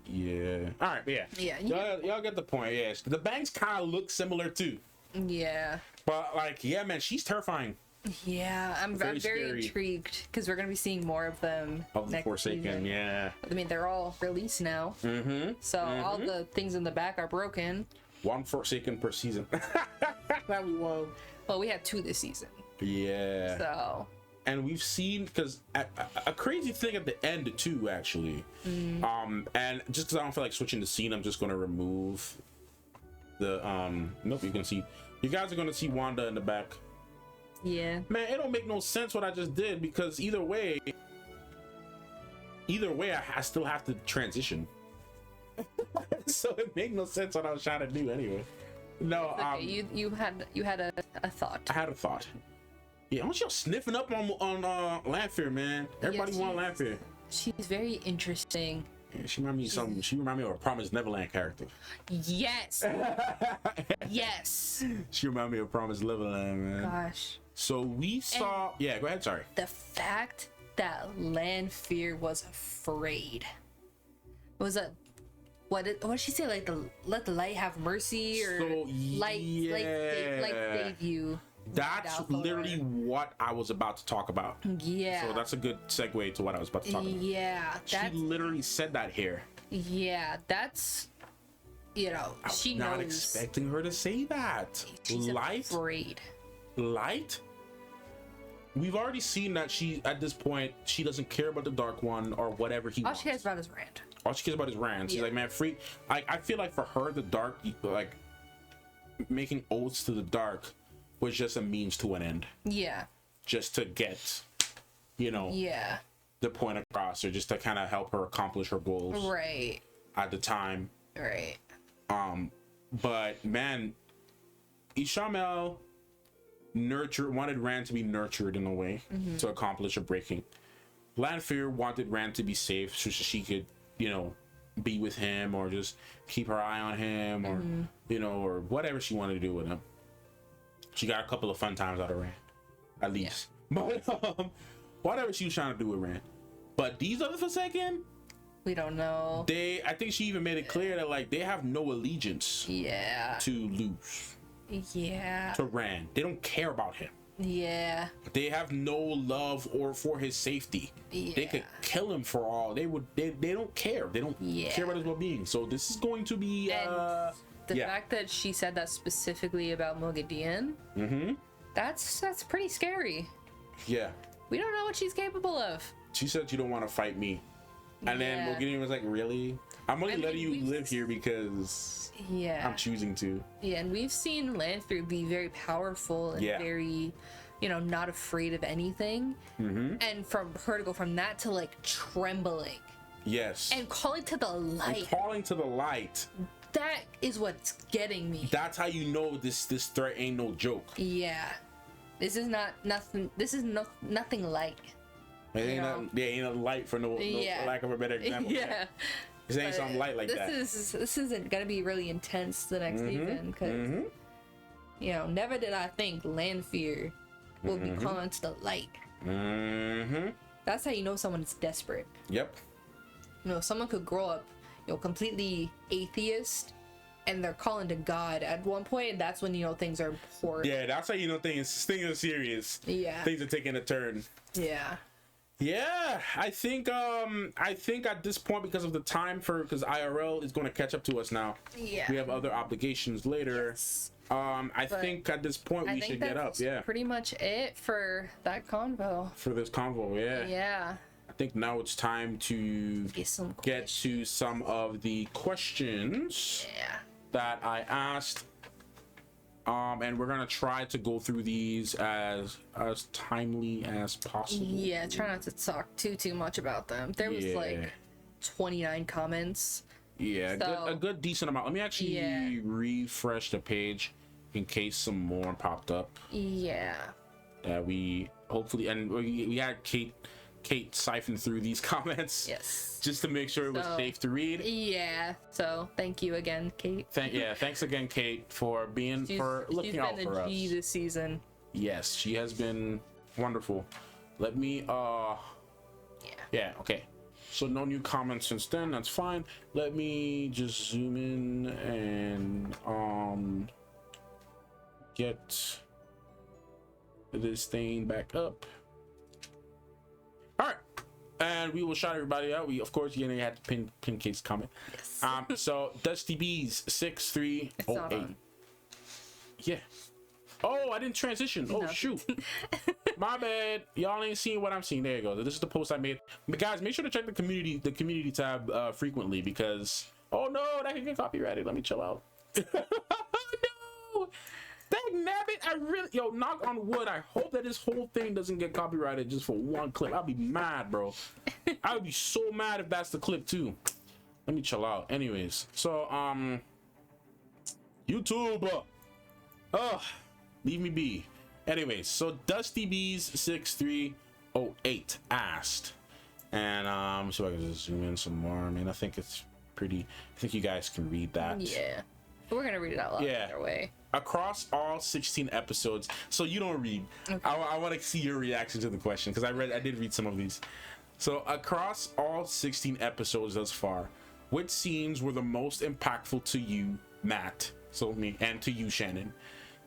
Yeah. All right. Yeah. Y'all get the point. Yeah. The bangs kind of look similar too. Yeah. But like, yeah, man, she's terrifying. Yeah, I'm very intrigued because we're gonna be seeing more of them. Of the Forsaken, season. Yeah. I mean, they're all released now, so all the things in the back are broken. One Forsaken per season. That we won. Well, we had 2 this season. Yeah. So. And we've seen because a crazy thing at the end too, actually. And just because I don't feel like switching the scene, I'm just gonna remove the Nope, you guys are gonna see Wanda in the back. Yeah, man, it don't make no sense what I just did because either way I still have to transition. So it made no sense what I was trying to do anyway. No, okay. You had a thought. I had a thought. Yeah, I want y'all sniffing up on Lanfear, man. Everybody want Lanfear. She's very interesting. Yeah, she remind me of a Promised Neverland character. Yes. Yes. She remind me of Promised Neverland, man. Gosh. So we saw. Yeah, go ahead. Sorry. The fact that Lanfear was afraid was a what did she say? Like let the light have mercy, or light save you. That's literally what I was about to talk about. Yeah. So that's a good segue to what I was about to talk about. Yeah. She literally said that here. Yeah, that's she not knows. Expecting her to say that. She's afraid. Light? We've already seen that at this point, she doesn't care about the Dark One or whatever he wants. All she cares about is Rand. All she cares about is Rand. She's like, man, free. I feel like for her, the Dark, like, making oaths to the Dark was just a means to an end. Yeah. Just to get, the point across, or just to kind of help her accomplish her goals. Right. At the time. Right. But, man, Ishamael wanted Rand to be nurtured in a way to accomplish a breaking. Lanfear wanted Rand to be safe so she could, be with him or just keep her eye on him or, or whatever she wanted to do with him. She got a couple of fun times out of Rand, at least. Yeah. But whatever she was trying to do with Rand. But these other Forsaken, we don't know. I think she even made it clear that like they have no allegiance. Yeah. To lose. Yeah. To Rand. They don't care about him. Yeah. They have no love for his safety. Yeah. They could kill him for all. They don't care. They don't care about his well-being. So this is going to be the fact that she said that specifically about Moghedien, that's pretty scary. Yeah. we don't know what she's capable of. She said you don't want to fight me. And then Morgan was like, really? I'm only letting you live here because I'm choosing to. Yeah, and we've seen Lanfear be very powerful and very, you know, not afraid of anything. And from her to go from that to like trembling. Yes. And calling to the light. That is what's getting me. That's how you know this threat ain't no joke. Yeah. This is nothing light. It ain't a light for no lack of a better example. Yeah. This ain't something light like that. This isn't gonna be really intense the next season because you know, never did I think Lanfear will be calling to the light. That's how you know someone is desperate. Yep. You know, someone could grow up, you know, completely atheist, and they're calling to God at one point, and that's when you know things are important. Yeah, that's how you know things are serious. Yeah. Things are taking a turn. Yeah. Yeah, I think at this point, because of the time because IRL is going to catch up to us now. Yeah. We have other obligations later. Yes. I think at this point we should get up. Yeah. Pretty much it for that convo. For this convo, yeah. Yeah. I think now it's time to get to some of the questions that I asked. And we're gonna try to go through these as timely as possible. Yeah, try not to talk too much about them. There was like 29 comments. Yeah, so, a good decent amount. Let me actually refresh the page in case some more popped up. Yeah. That we hopefully, and we had Kate siphon through these comments. Yes. Just to make sure it was safe to read. Yeah. So thank you again, Kate. Thanks again, Kate, for looking out for us. She's been a G this season. Yes, she has been wonderful. Let me okay. So no new comments since then, that's fine. Let me just zoom in and get this thing back up. All right, and we will shout everybody out. We of course you had to pin Kate's comment. Yes. So Dusty Bees 6308. Yeah. Oh, I didn't transition. Oh, shoot. My bad. Y'all ain't seeing what I'm seeing. There you go. This is the post I made. But guys, make sure to check the community tab frequently because oh no, that can get copyrighted. Let me chill out. No. Dang nabbit. Knock on wood. I hope that this whole thing doesn't get copyrighted just for one clip. I'll be mad, bro. I would be so mad if that's the clip too. Let me chill out. Anyways, so YouTube. Leave me be. Anyways, so Dusty Bees 6308 asked, and so I can just zoom in some more. I mean, I think it's pretty. I think you guys can read that. Yeah, we're gonna read it out loud either way. Across all 16 episodes, so you don't read. Okay. I want to see your reaction to the question because I did read some of these. So across all 16 episodes thus far, which scenes were the most impactful to you, Matt? So me, and to you, Shannon.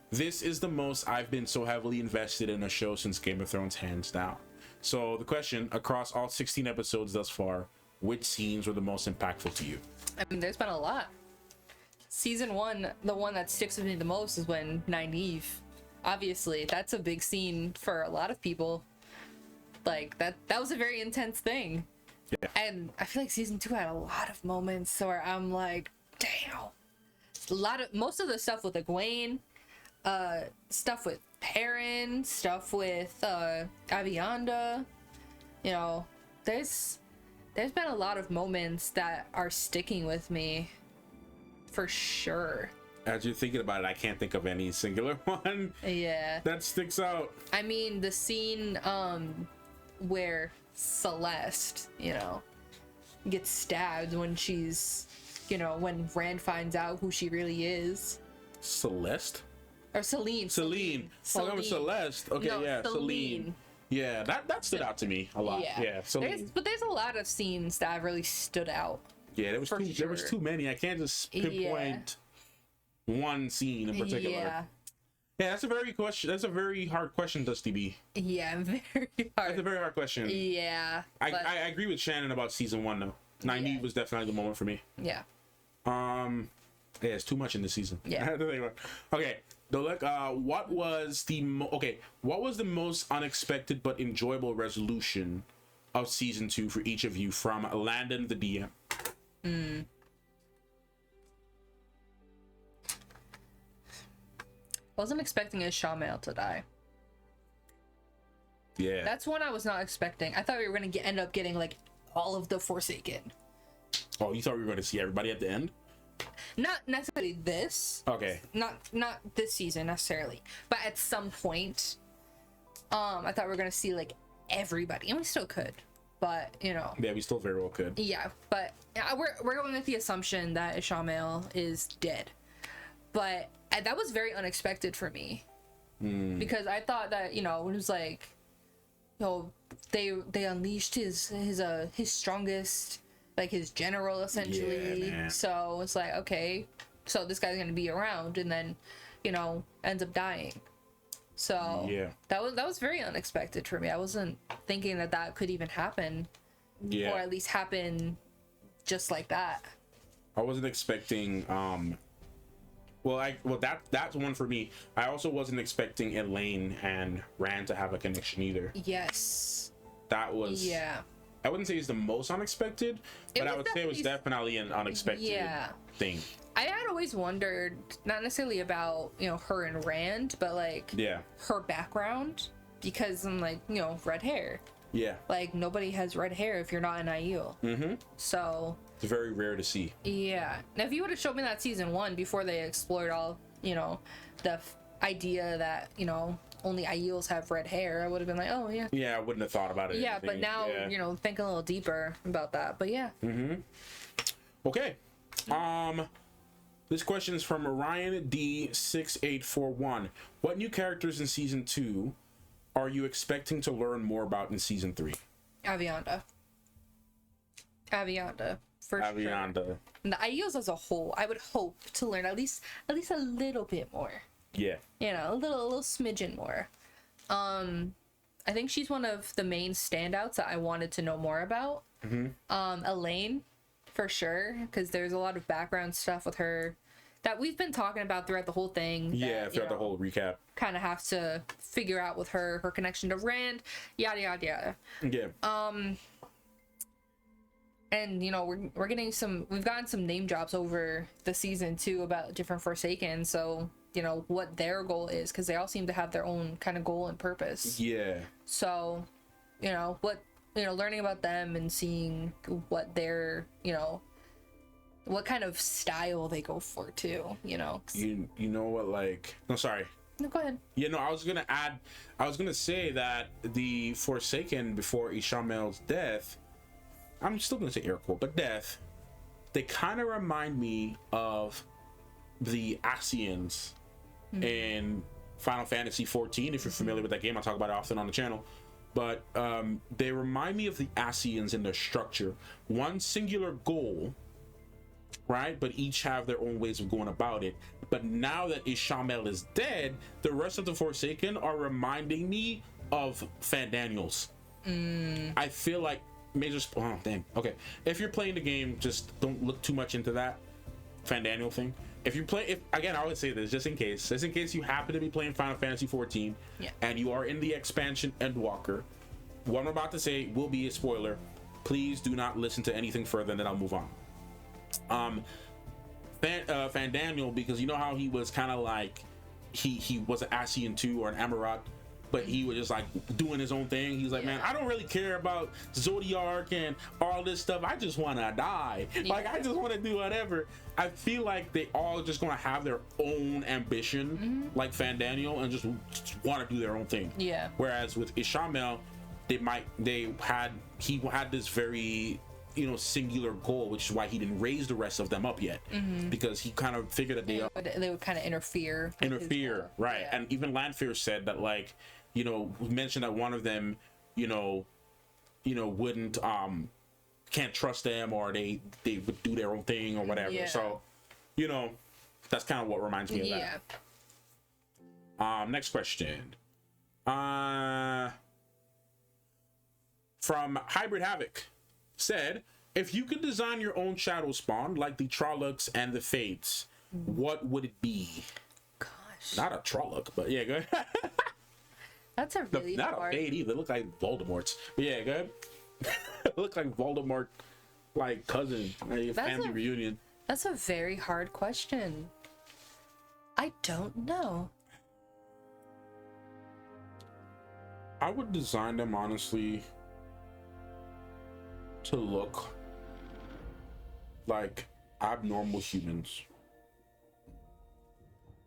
This is the most I've been so heavily invested in a show since Game of Thrones, hands down. So the question, across all 16 episodes thus far, which scenes were the most impactful to you? I mean, there's been a lot. Season 1, the one that sticks with me the most is when Nynaeve. Obviously, that's a big scene for a lot of people. Like, that was a very intense thing. Yeah. And I feel like season 2 had a lot of moments where I'm like, damn. Most of the stuff with Egwene, stuff with Perrin, stuff with Avianda, you know, there's been a lot of moments that are sticking with me for sure. As you're thinking about it, I can't think of any singular one that sticks out. I mean, the scene where Celeste, you know, gets stabbed when she's, you know, when Rand finds out who she really is. Celeste? Or Celine. Oh, that was Celeste. Okay, no, yeah, Celine. Yeah, that stood out to me a lot. Yeah, but there's a lot of scenes that really stood out. Yeah, there was too many. I can't just pinpoint one scene in particular. Yeah, that's a very question. That's a very hard question, Dusty B. Yeah, very hard. That's a very hard question. Yeah, I agree with Shannon about season 1 though. Nynaeve was definitely the moment for me. Yeah. Yeah, it's too much in this season. Yeah. Okay, Dolek, what was the what was the most unexpected but enjoyable resolution of season 2 for each of you from Landon the DM? Wasn't expecting Ishamael to die. Yeah. That's one I was not expecting. I thought we were gonna end up getting like all of the Forsaken. Oh, you thought we were going to see everybody at the end? Not necessarily this. Okay. Not this season necessarily, but at some point, I thought we were gonna see like everybody, and we still could, but you know. Yeah, we still very well could. Yeah, but we're going with the assumption that Ishamael is dead, but that was very unexpected for me because I thought that it was like, they unleashed his strongest, like his general essentially. Yeah, so it's like, okay, so this guy's gonna be around, and then ends up dying. So yeah, that was very unexpected for me. I wasn't thinking that could even happen, or at least happen just like that. I wasn't expecting that's one for me. I also wasn't expecting Elaine and Rand to have a connection either. Yes, that was I wouldn't say it's the most unexpected, but I would say it was definitely an unexpected thing. I had always wondered, not necessarily about, her and Rand, but like her background, because I'm like, red hair. Yeah. Like nobody has red hair if you're not an Aiel. Mm-hmm. So it's very rare to see. Yeah. Now if you would have showed me that season 1 before they explored all, the idea that, only Aiels have red hair, I would have been like, oh yeah. Yeah, I wouldn't have thought about it. Yeah, but now, think a little deeper about that. But yeah. Mm-hmm. Okay. This question is from Ryan D6841. What new characters in season 2 are you expecting to learn more about in season 3? Avianda, for Avianda. Sure. And the Aiels as a whole, I would hope to learn at least a little bit more. Yeah. A little smidgen more. I think she's one of the main standouts that I wanted to know more about. Mm-hmm. Elaine, for sure, because there's a lot of background stuff with her that we've been talking about throughout the whole thing. Yeah, throughout the whole recap. Kind of have to figure out with her connection to Rand, yada yada yada. Yeah. And we've gotten some name drops over the season too about different Forsaken, so what their goal is, because they all seem to have their own kind of goal and purpose. Yeah. So, learning about them and seeing what their, what kind of style they go for too, You know what, like, no, sorry. No, go ahead. I was gonna say that the Forsaken before Ishamael's death, I'm still gonna say air quote, but death, they kind of remind me of the Ascians in Final Fantasy 14. If you're familiar with that game, I talk about it often on the channel. But they remind me of the Ascians in their structure. One singular goal, right? But each have their own ways of going about it. But now that Ishamael is dead, the rest of the Forsaken are reminding me of Fandaniels. I feel like okay. If you're playing the game, just don't look too much into that Fandaniel thing. I would say this just in case you happen to be playing Final Fantasy 14 and you are in the expansion Endwalker, what I'm about to say will be a spoiler. Please do not listen to anything further, and then I'll move on. Fandaniel, because you know how he was kind of like he was an Ascian too, or an Amarat, but he was just like doing his own thing. He's like, man, I don't really care about Zodiac and all this stuff. I just want to die. Like, I just want to do whatever. I feel like they all just gonna have their own ambition, like Fandaniel, and just want to do their own thing. Yeah. Whereas with Ishamael, he had this very singular goal, which is why he didn't raise the rest of them up yet, because he kind of figured that they would kind of interfere, right? Yeah. And even Lanfear said that, like, mentioned that one of them wouldn't can't trust them, or they would do their own thing or whatever. Yeah. So that's kind of what reminds me of that. Next question from Hybrid Havoc said, if you could design your own shadow spawn like the Trollocs and the Fates, what would it be? God gosh. Not a Trolloc, but yeah, go ahead. That's a really Not hard... a fade either. They look like Voldemort's. But yeah, go ahead. Look like Voldemort, like cousin, like family reunion. That's a very hard question. I don't know. I would design them honestly to look like abnormal humans,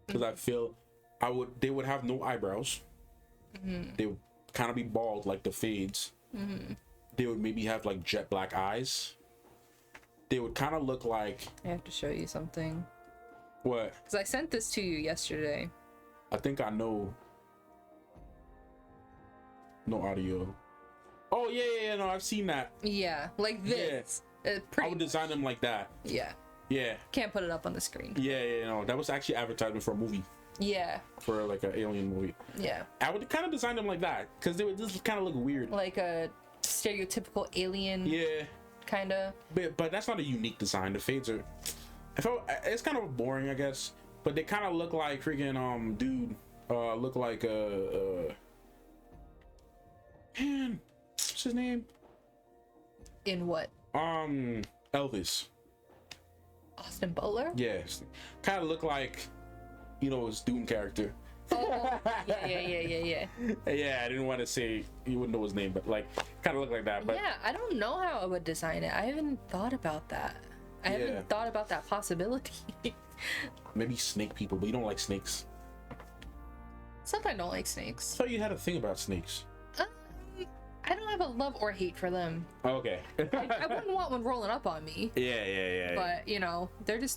because I feel they would have no eyebrows. They would kind of be bald like the fades. They would maybe have like jet black eyes. They would kind of look like... I have to show you something. What? Because I sent this to you yesterday. I think I know. No audio. Oh yeah, no, I've seen that. Yeah, like this. Yeah. I would design them like that. Yeah. Yeah. Can't put it up on the screen. Yeah, no, that was actually advertisement for a movie. Yeah. For like an alien movie. Yeah. I would kind of design them like that because they would just kind of look weird. Like a stereotypical alien. Yeah. Kind of. But that's not a unique design. The fades are... it's kind of boring, I guess. But they kind of look like freaking dude. Look like man, what's his name? In what? Elvis. Austin Butler? Yes. Kind of look like, his Doom character. Oh, yeah. Yeah, I didn't want to say you wouldn't know his name, but like, kind of look like that. But yeah, I don't know how I would design it. I haven't thought about that. I haven't thought about that possibility. Maybe snake people, but you don't like snakes. It's not that I don't like snakes. I thought you had a thing about snakes. I don't have a love or hate for them. Okay. I wouldn't want one rolling up on me. Yeah. But,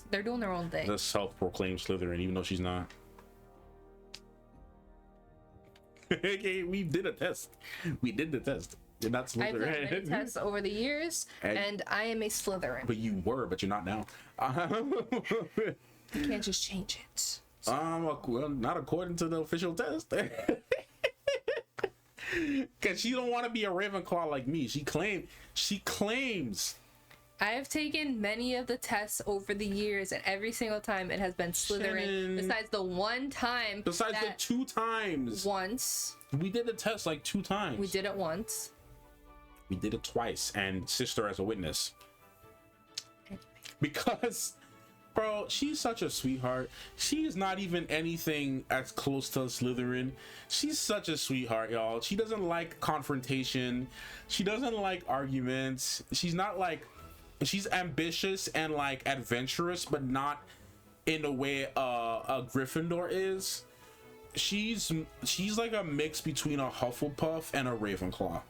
they're doing their own thing. The self-proclaimed Slytherin, even though she's not. Okay, we did a test. We did the test. You're not Slytherin. I've done many tests over the years, and I am a Slytherin. But you were, but you're not now. You can't just change it. Well, not according to the official test. Because she don't want to be a Ravenclaw like me. She claims. I have taken many of the tests over the years, and every single time it has been Slytherin. Shannon. Besides the one time. Besides the 2 times. Once. We did the test like 2 times. We did it once. We did it twice, and sister as a witness. Because, bro, she's such a sweetheart. She is not even anything as close to Slytherin. She's such a sweetheart, y'all. She doesn't like confrontation. She doesn't like arguments. She's not like... She's ambitious and like adventurous, but not in the way a Gryffindor is. She's like a mix between a Hufflepuff and a Ravenclaw,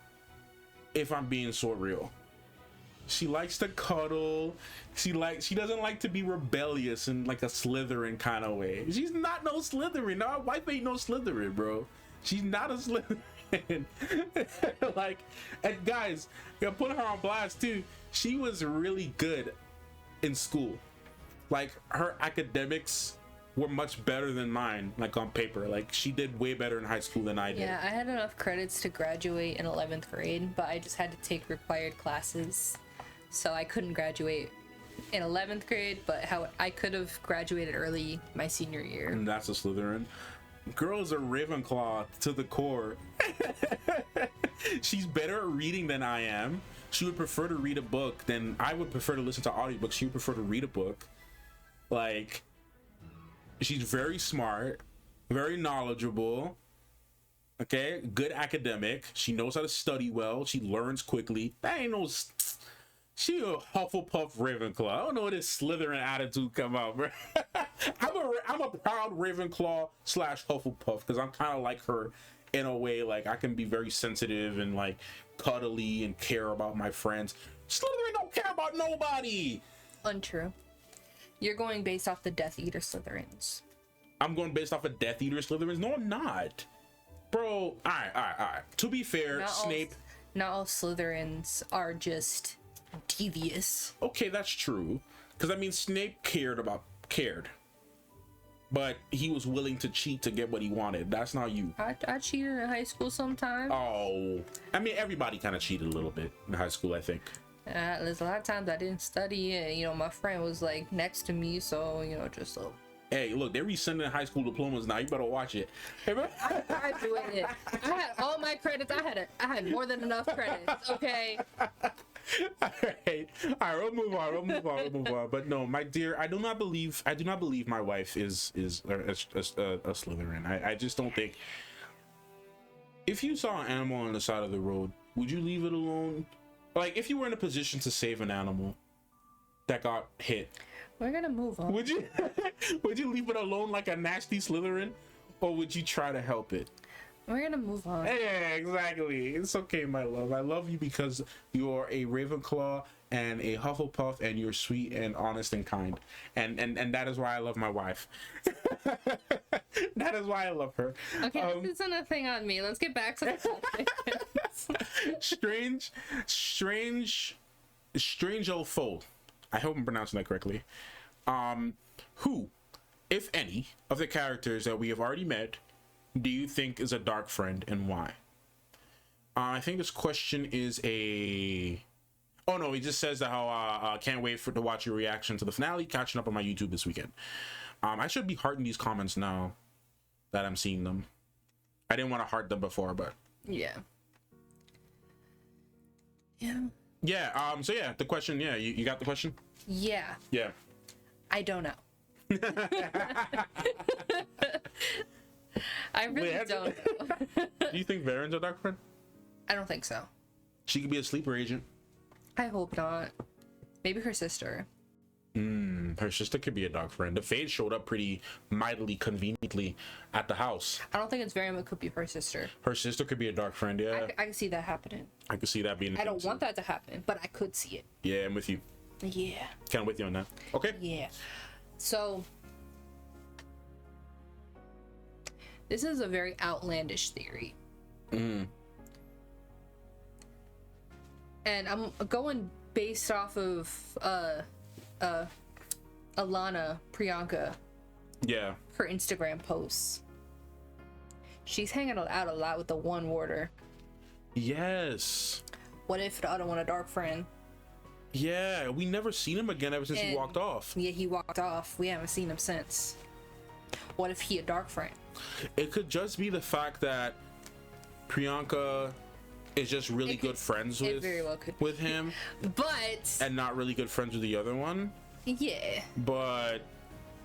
if I'm being so real. She likes to cuddle. She doesn't like to be rebellious in like a Slytherin kind of way. She's not no Slytherin. No, my wife ain't no Slytherin, bro. She's not a Slytherin. Like, and guys, I put her on blast too. She was really good in school. Like, her academics were much better than mine, like on paper. Like, she did way better in high school than I did. Yeah, I had enough credits to graduate in 11th grade, but I just had to take required classes. So I couldn't graduate in 11th grade, but how I could have graduated early my senior year. And that's a Slytherin. Girls are Ravenclaw to the core. She's better at reading than I am. She would prefer to read a book than I would prefer to listen to audiobooks. She would prefer to read a book. Like, she's very smart, very knowledgeable. Okay, good academic. She knows how to study well. She learns quickly. That ain't no... She a Hufflepuff Ravenclaw. I don't know where this Slytherin attitude come out, bro. I'm a proud Ravenclaw / Hufflepuff because I'm kind of like her in a way. Like, I can be very sensitive and like cuddly and care about my friends. Slytherin don't care about nobody. Untrue. You're going based off the Death Eater Slytherins. I'm going based off of Death Eater Slytherins. No, I'm not, bro. All right. To be fair, Snape. Not all Slytherins are just devious. Okay, that's true. Because I mean, Snape cared, but he was willing to cheat to get what he wanted. That's not you. I cheated in high school sometimes. Oh, I mean, everybody kind of cheated a little bit in high school, I think. There's a lot of times I didn't study, and my friend was like next to me, so just Hey, look, they're resending high school diplomas now. You better watch it. Hey, I graduated. I had all my credits. I had more than enough credits. Okay. All right, we'll move on. But no, my dear, I do not believe my wife is a Slytherin. I just don't think. If you saw an animal on the side of the road, would you leave it alone? Like, if you were in a position to save an animal that got hit, we're gonna move on. Would you leave it alone like a nasty Slytherin, or would you try to help it? We're gonna move on. Yeah, exactly. It's okay, my love. I love you because you're a Ravenclaw and a Hufflepuff, and you're sweet and honest and kind. And that is why I love my wife. That is why I love her. Okay, this isn't a thing on me. Let's get back to the strange old foe. I hope I'm pronouncing that correctly. Who, if any, of the characters that we have already met do you think is a dark friend, and why? I think this question is a... Oh no, he just says that how can't wait to watch your reaction to the finale, catching up on my YouTube this weekend. I should be hearting these comments now that I'm seeing them. I didn't want to heart them before, but... Yeah. So yeah, the question, you got the question? Yeah. Yeah. I don't know. I really don't know. Do you think Varen's a dark friend? I don't think so. She could be a sleeper agent. I hope not. Maybe her sister. Her sister could be a dark friend. The Fade showed up pretty mightily conveniently at the house. I don't think it's Varen, it could be her sister. Her sister could be a dark friend, yeah. I can see that happening. I could see that being... I don't want that to happen, but I could see it. Yeah, I'm with you. Yeah. Kind of with you on that. Okay. Yeah. So... this is a very outlandish theory. And I'm going based off of Alana Priyanka. Yeah. Her Instagram posts. She's hanging out a lot with the one warder. Yes. What if the other one a dark friend? Yeah, we never seen him again ever since he walked off. Yeah, he walked off. We haven't seen him since. What if he a dark friend? It could just be the fact that Priyanka is just really good friends with him, but and not really good friends with the other one. Yeah. But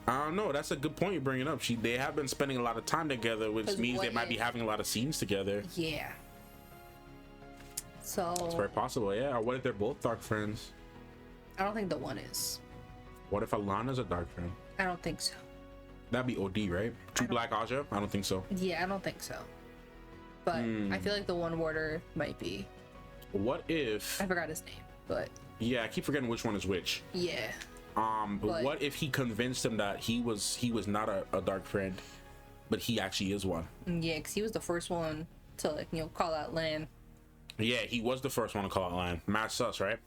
I don't know. That's a good point you're bringing up. They have been spending a lot of time together, which means they might be having a lot of scenes together. Yeah. So it's very possible. Yeah. Or what if they're both dark friends? I don't think the one is. What if Alana's a dark friend? I don't think so. That'd be OD, right? True Black Aja? I don't think so. Yeah, I don't think so. But I feel like the one warder might be. What if... I forgot his name, but... Yeah, I keep forgetting which one is which. Yeah. But what if he convinced him that he was not a dark friend, but he actually is one? Yeah, because he was the first one to, like, call out Lan. Yeah, he was the first one to call out Lan. Mad sus, right?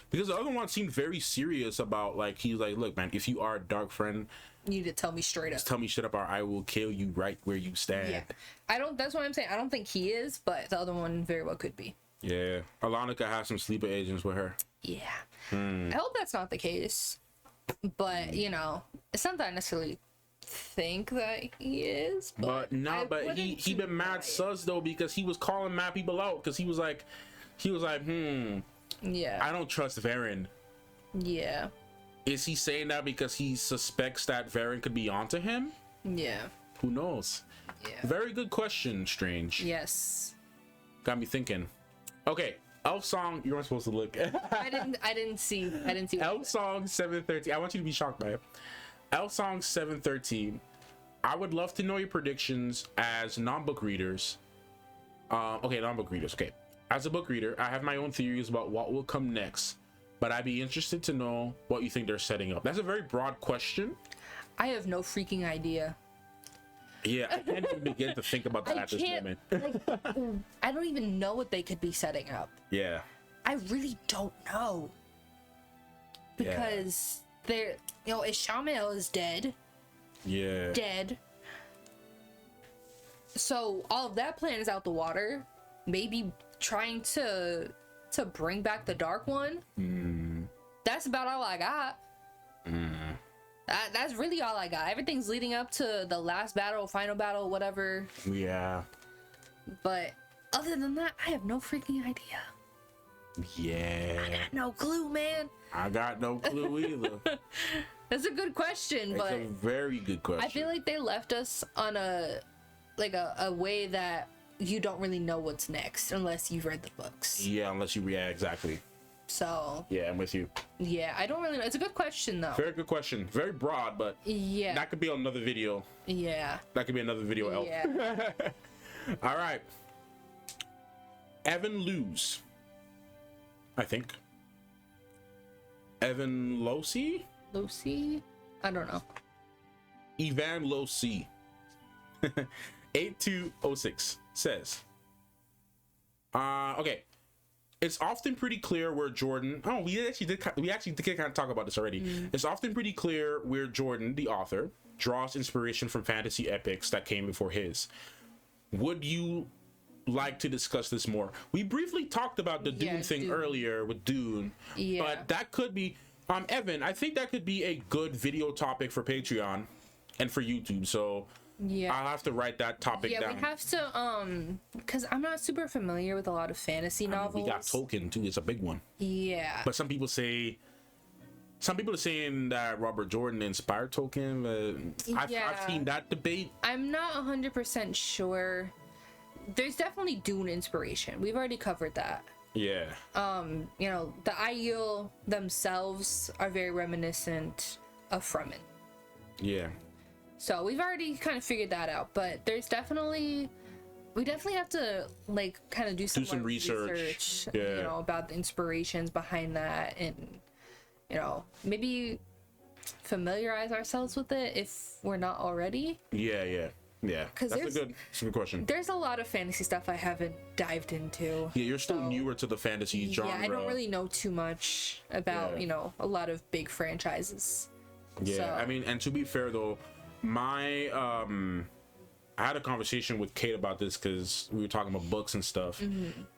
Because the other one seemed very serious about, like, he's like, look, man, if you are a dark friend, you need to tell me straight up. Just tell me straight up, or I will kill you right where you stand. Yeah, that's what I'm saying. I don't think he is, but the other one very well could be. Yeah, Alana could have some sleeper agents with her. Yeah. I hope that's not the case, but it's not that I necessarily think that he is. But he been mad sus though, because he was calling mad people out, because he was like, yeah, I don't trust Varen. Yeah. Is he saying that because he suspects that Varen could be onto him? Yeah. Who knows? Yeah. Very good question, Strange. Yes. Got me thinking. Okay, Elf Song, you weren't supposed to look. I didn't see Elf Song 713. I want you to be shocked by it. Elf Song 713. I would love to know your predictions as non-book readers. Non-book readers. Okay. As a book reader, I have my own theories about what will come next, but I'd be interested to know what you think they're setting up. That's a very broad question. I have no freaking idea. Yeah, I can't even begin to think about that at this moment. I don't even know what they could be setting up. Yeah. I really don't know. Because Ishamael is dead. Yeah. Dead. So all of that plan is out the water. Maybe trying to bring back the Dark One. That's about all I got. That's really all I got. Everything's leading up to the last battle, final battle, whatever. Yeah. But other than that, I have no freaking idea. Yeah. I got no clue, man. I got no clue either. That's a good question, it's but a very good question. I feel like they left us on a way that you don't really know what's next unless you've read the books. Yeah, unless you react exactly. So yeah, I'm with you. Yeah, I don't really know. It's a good question though. Very good question. Very broad, but yeah, that could be another video. Yeah, that could be another video. Elf. Yeah. All right. Evan Luz, I think. Evan Losi? Losi? I don't know. Evan Losi. 8206 says, okay. It's often pretty clear where Jordan. Oh, we actually did kind of talk about this already. It's often pretty clear where Jordan, the author, draws inspiration from fantasy epics that came before his. Would you like to discuss this more? We briefly talked about the Dune thing earlier with Dune, but that could be, Evan, I think that could be a good video topic for Patreon and for YouTube. So I'll have to write that topic down. Yeah, we have to, because I'm not super familiar with a lot of fantasy novels. We got Tolkien too. It's a big one. Yeah. But some people are saying that Robert Jordan inspired Tolkien. I've seen that debate. I'm not 100% sure. There's definitely Dune inspiration. We've already covered that. Yeah. You know, the Aiel themselves are very reminiscent of Fremen. Yeah. So we've already kind of figured that out, but we definitely have to like kind of do some research yeah. You know, about the inspirations behind that, and you know, maybe familiarize ourselves with it if we're not already. Yeah. Because that's a good question. There's a lot of fantasy stuff I haven't dived into. Yeah, you're still newer to the fantasy genre. Yeah, I don't really know too much about you know, a lot of big franchises. Yeah, so. I mean, and to be fair though, I had a conversation with Kate about this because we were talking about books and stuff.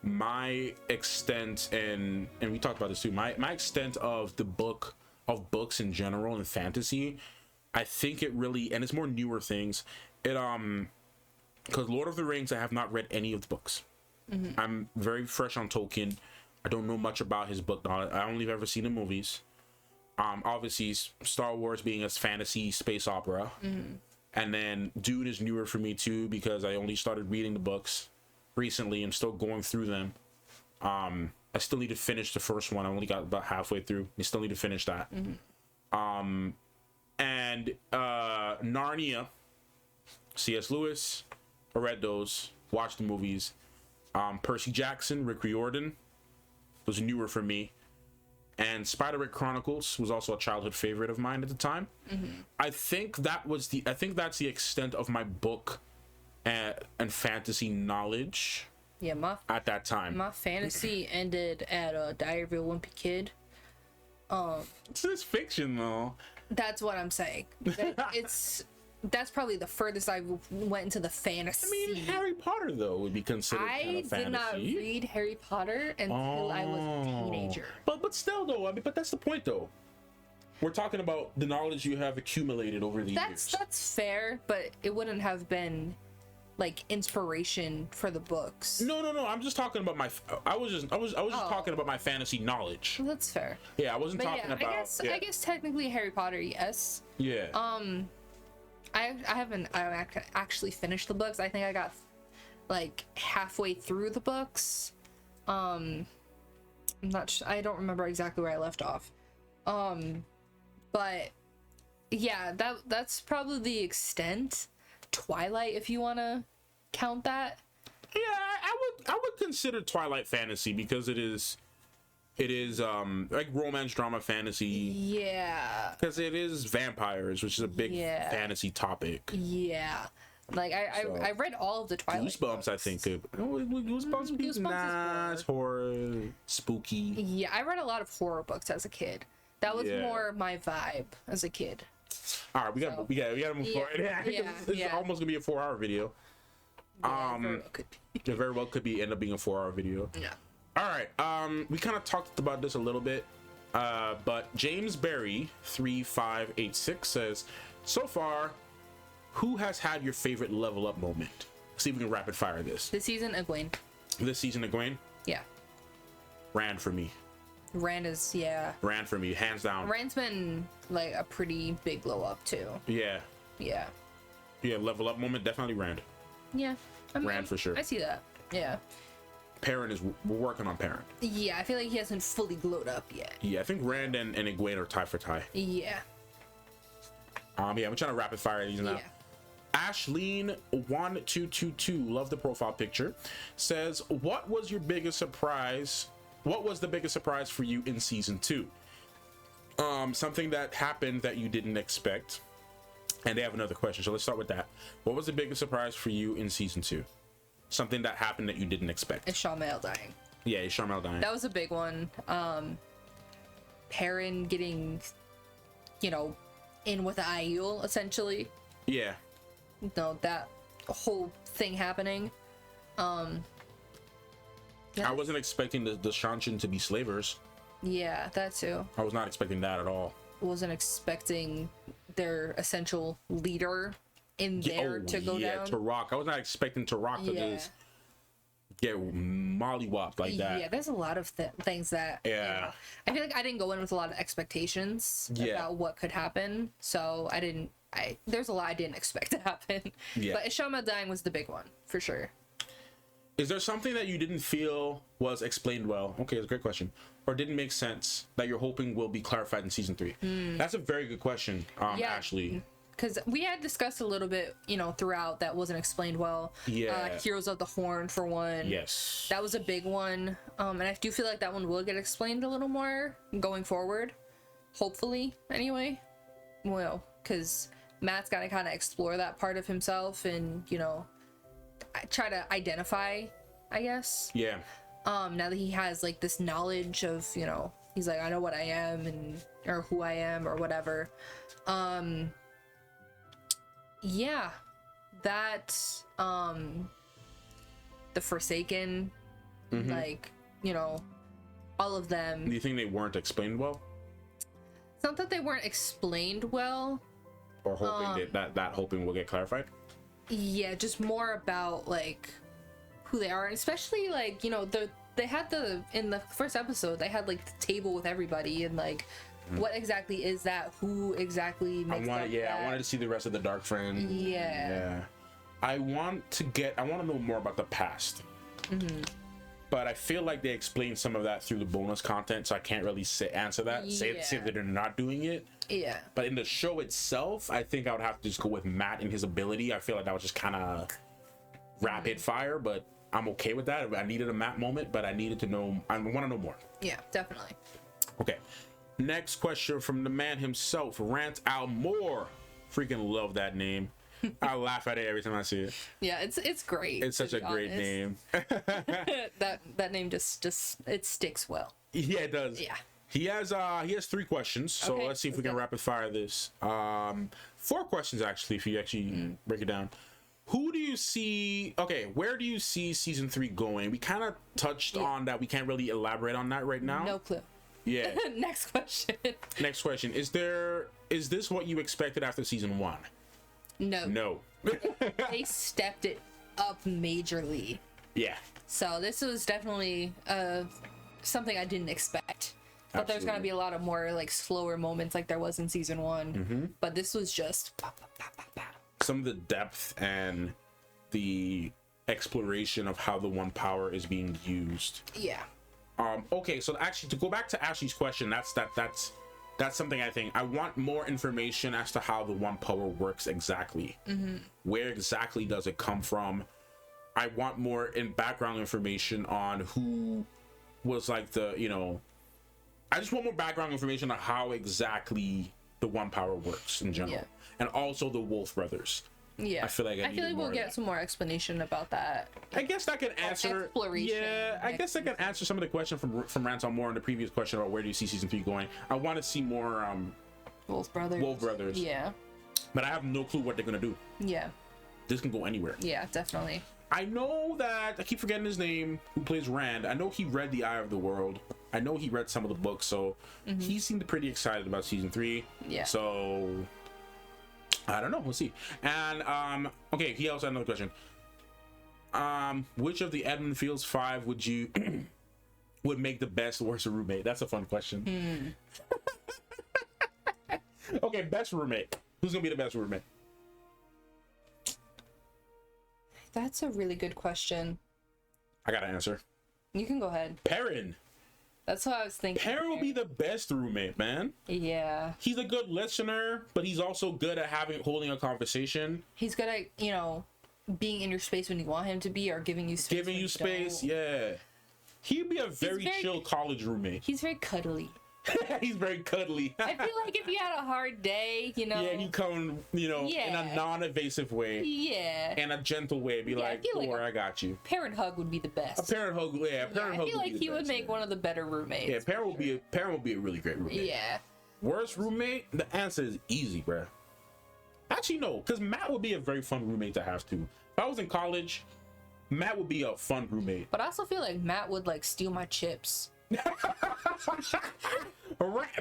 My extent, and we talked about this too, my extent of books in general and fantasy, I think it really, and it's more newer things, because Lord of the Rings, I have not read any of the books. I'm very fresh on Tolkien. I don't know much about his book. I only have ever seen the movies. Obviously Star Wars being a fantasy space opera, and then Dune is newer for me too because I only started reading the books recently and still going through them. I still need to finish the first one. I only got about halfway through. I still need to finish that. And Narnia, C.S. Lewis, I read those, watched the movies. Percy Jackson, Rick Riordan was newer for me. And Spider-Man Chronicles was also a childhood favorite of mine at the time. I think that's the extent of my book and fantasy knowledge. Yeah, at that time. My fantasy ended at Diary of a Wimpy Kid. It's fiction though. That's what I'm saying. That's probably the furthest I went into the fantasy. I mean, Harry Potter though would be considered kind of fantasy. I did not read Harry Potter until I was a teenager. But still though, I mean, but that's the point though. We're talking about the knowledge you have accumulated over the years. That's fair, but it wouldn't have been like inspiration for the books. No. I'm just talking about I was just talking about my fantasy knowledge. Well, that's fair. Yeah, I wasn't talking about. I guess technically Harry Potter, yes. Yeah. I haven't actually finished the books. I think I got like halfway through the books. I'm not sure. I don't remember exactly where I left off. But yeah, that's probably the extent. Twilight, if you want to count that. Yeah, I would consider Twilight fantasy because it is like romance drama fantasy. Yeah, because it is vampires, which is a big fantasy topic. Yeah, like I read all of the Twilight Goosebumps books. I think Goosebumps is horror, spooky. Yeah, I read a lot of horror books as a kid. That was more my vibe as a kid. All right, we gotta move forward. This is almost gonna be a 4-hour video. It very well could be end up being a 4-hour video. Yeah. All right. We kind of talked about this a little bit. But James Berry 3586 says, so far, who has had your favorite level up moment? See if we can rapid fire this. This season, Egwene. This season, Egwene? Yeah. Rand for me. Rand is, yeah. Rand for me, hands down. Rand's been like a pretty big glow up too. Yeah. Yeah. Yeah, level up moment, definitely Rand. Yeah. Rand for sure. I see that. Yeah. Perrin we're working on Perrin. Yeah, I feel like he hasn't fully glowed up yet. Yeah, I think Rand and Egwene are tie for tie. Yeah. Yeah, I'm trying to rapid fire these now. Yeah. Ashleen1222, love the profile picture, says, what was the biggest surprise for you in season 2? Something that happened that you didn't expect. And they have another question, so let's start with that. What was the biggest surprise for you in season 2? Something that happened that you didn't expect. Ishamael dying. Yeah, Ishamael dying. That was a big one. Perrin getting, in with Aiel, essentially. Yeah. That whole thing happening. I wasn't expecting the Shanshin to be slavers. Yeah, that too. I was not expecting that at all. Wasn't expecting their essential leader in there to go down. Yeah, Turok. I was not expecting Turok to just get mollywopped like that. Yeah, there's a lot of things that. Yeah. I feel like I didn't go in with a lot of expectations about what could happen, so there's a lot I didn't expect to happen. Yeah. But Ishamael dying was the big one for sure. Is there something that you didn't feel was explained well? Okay, it's a great question. Or didn't make sense that you're hoping will be clarified in season 3? That's a very good question, Ashley. Because we had discussed a little bit, throughout that wasn't explained well. Yeah. Heroes of the Horn, for one. Yes. That was a big one. And I do feel like that one will get explained a little more going forward. Hopefully, anyway. Well, because Matt's got to kind of explore that part of himself and, try to identify, I guess. Yeah. Now that he has like this knowledge of, he's like, I know what I am or who I am or whatever. Yeah, that the Forsaken, like, all of them. Do you think they weren't explained well? It's not that they weren't explained well. Or hoping that hoping will get clarified? Yeah, just more about like who they are, and especially like they had in the first episode they had like the table with everybody and like what exactly is that? Who exactly makes I wanted to see the rest of the Dark Friend. Yeah. I want to know more about the past. But I feel like they explained some of that through the bonus content, so I can't really answer that. Say that they're not doing it. Yeah. But in the show itself, I think I would have to just go with Matt and his ability. I feel like that was just kind of rapid fire, but I'm okay with that. I needed a Matt moment, but I needed to know. I want to know more. Yeah, definitely. Okay. Next question from the man himself, Rant Al Moore. Freaking love that name. I laugh at it every time I see it. Yeah, it's great. It's such a great name. that name just it sticks well. Yeah, it does. Yeah. He has 3 questions, so okay, let's see if we can rapid fire this. 4 questions actually, if you actually break it down. Where do you see season 3 going? We kind of touched on that. We can't really elaborate on that right now. No clue. Yeah. Next question. Next question. Is this what you expected after season 1? No. They stepped it up majorly. Yeah. So this was definitely something I didn't expect. But there's gonna be a lot of more like slower moments like there was in season 1. But this was just some of the depth and the exploration of how the One Power is being used. Yeah. Okay, so actually to go back to Ashley's question, that's something I think I want more information as to how the One Power works exactly. Where exactly does it come from? I want more background information on who was like I just want more background information on how exactly the One Power works in general, and also the Wolf brothers. Yeah, I feel like we'll get some more explanation about that. I guess that can answer. Yeah, I guess I can answer some of the question from Ransom Moore in the previous question about where do you see season 3 going. I want to see more Wolf brothers. Yeah, but I have no clue what they're gonna do. Yeah, this can go anywhere. Yeah, definitely. I know that I keep forgetting his name, who plays Rand. I know he read The Eye of the World. I know he read some of the books, so he seemed pretty excited about season 3. Yeah. So I don't know. We'll see. And okay, he also had another question. Which of the Edmund Fields 5 would you would make the best worst roommate? That's a fun question. Okay, best roommate. Who's gonna be the best roommate? That's a really good question. I got an answer. You can go ahead. Perrin. That's what I was thinking. Perrin will be the best roommate, man. Yeah. He's a good listener, but he's also good at holding a conversation. He's good at, you know, being in your space when you want him to be, or giving you space. Giving you space, yeah. He'd be a very chill college roommate. He's very cuddly. He's very cuddly. I feel like if you had a hard day, you know. Yeah, you come, you know, in a non-evasive way. Yeah. In a gentle way. Be like, Dora, I got you. Parent hug would be the best. A parent hug, yeah. Parent hug. I feel like he would make one of the better roommates. Yeah, Perrin would be a really great roommate. Yeah. Worst roommate? The answer is easy, bruh. Actually, no, because Matt would be a very fun roommate to have too. If I was in college, Matt would be a fun roommate. But I also feel like Matt would like steal my chips.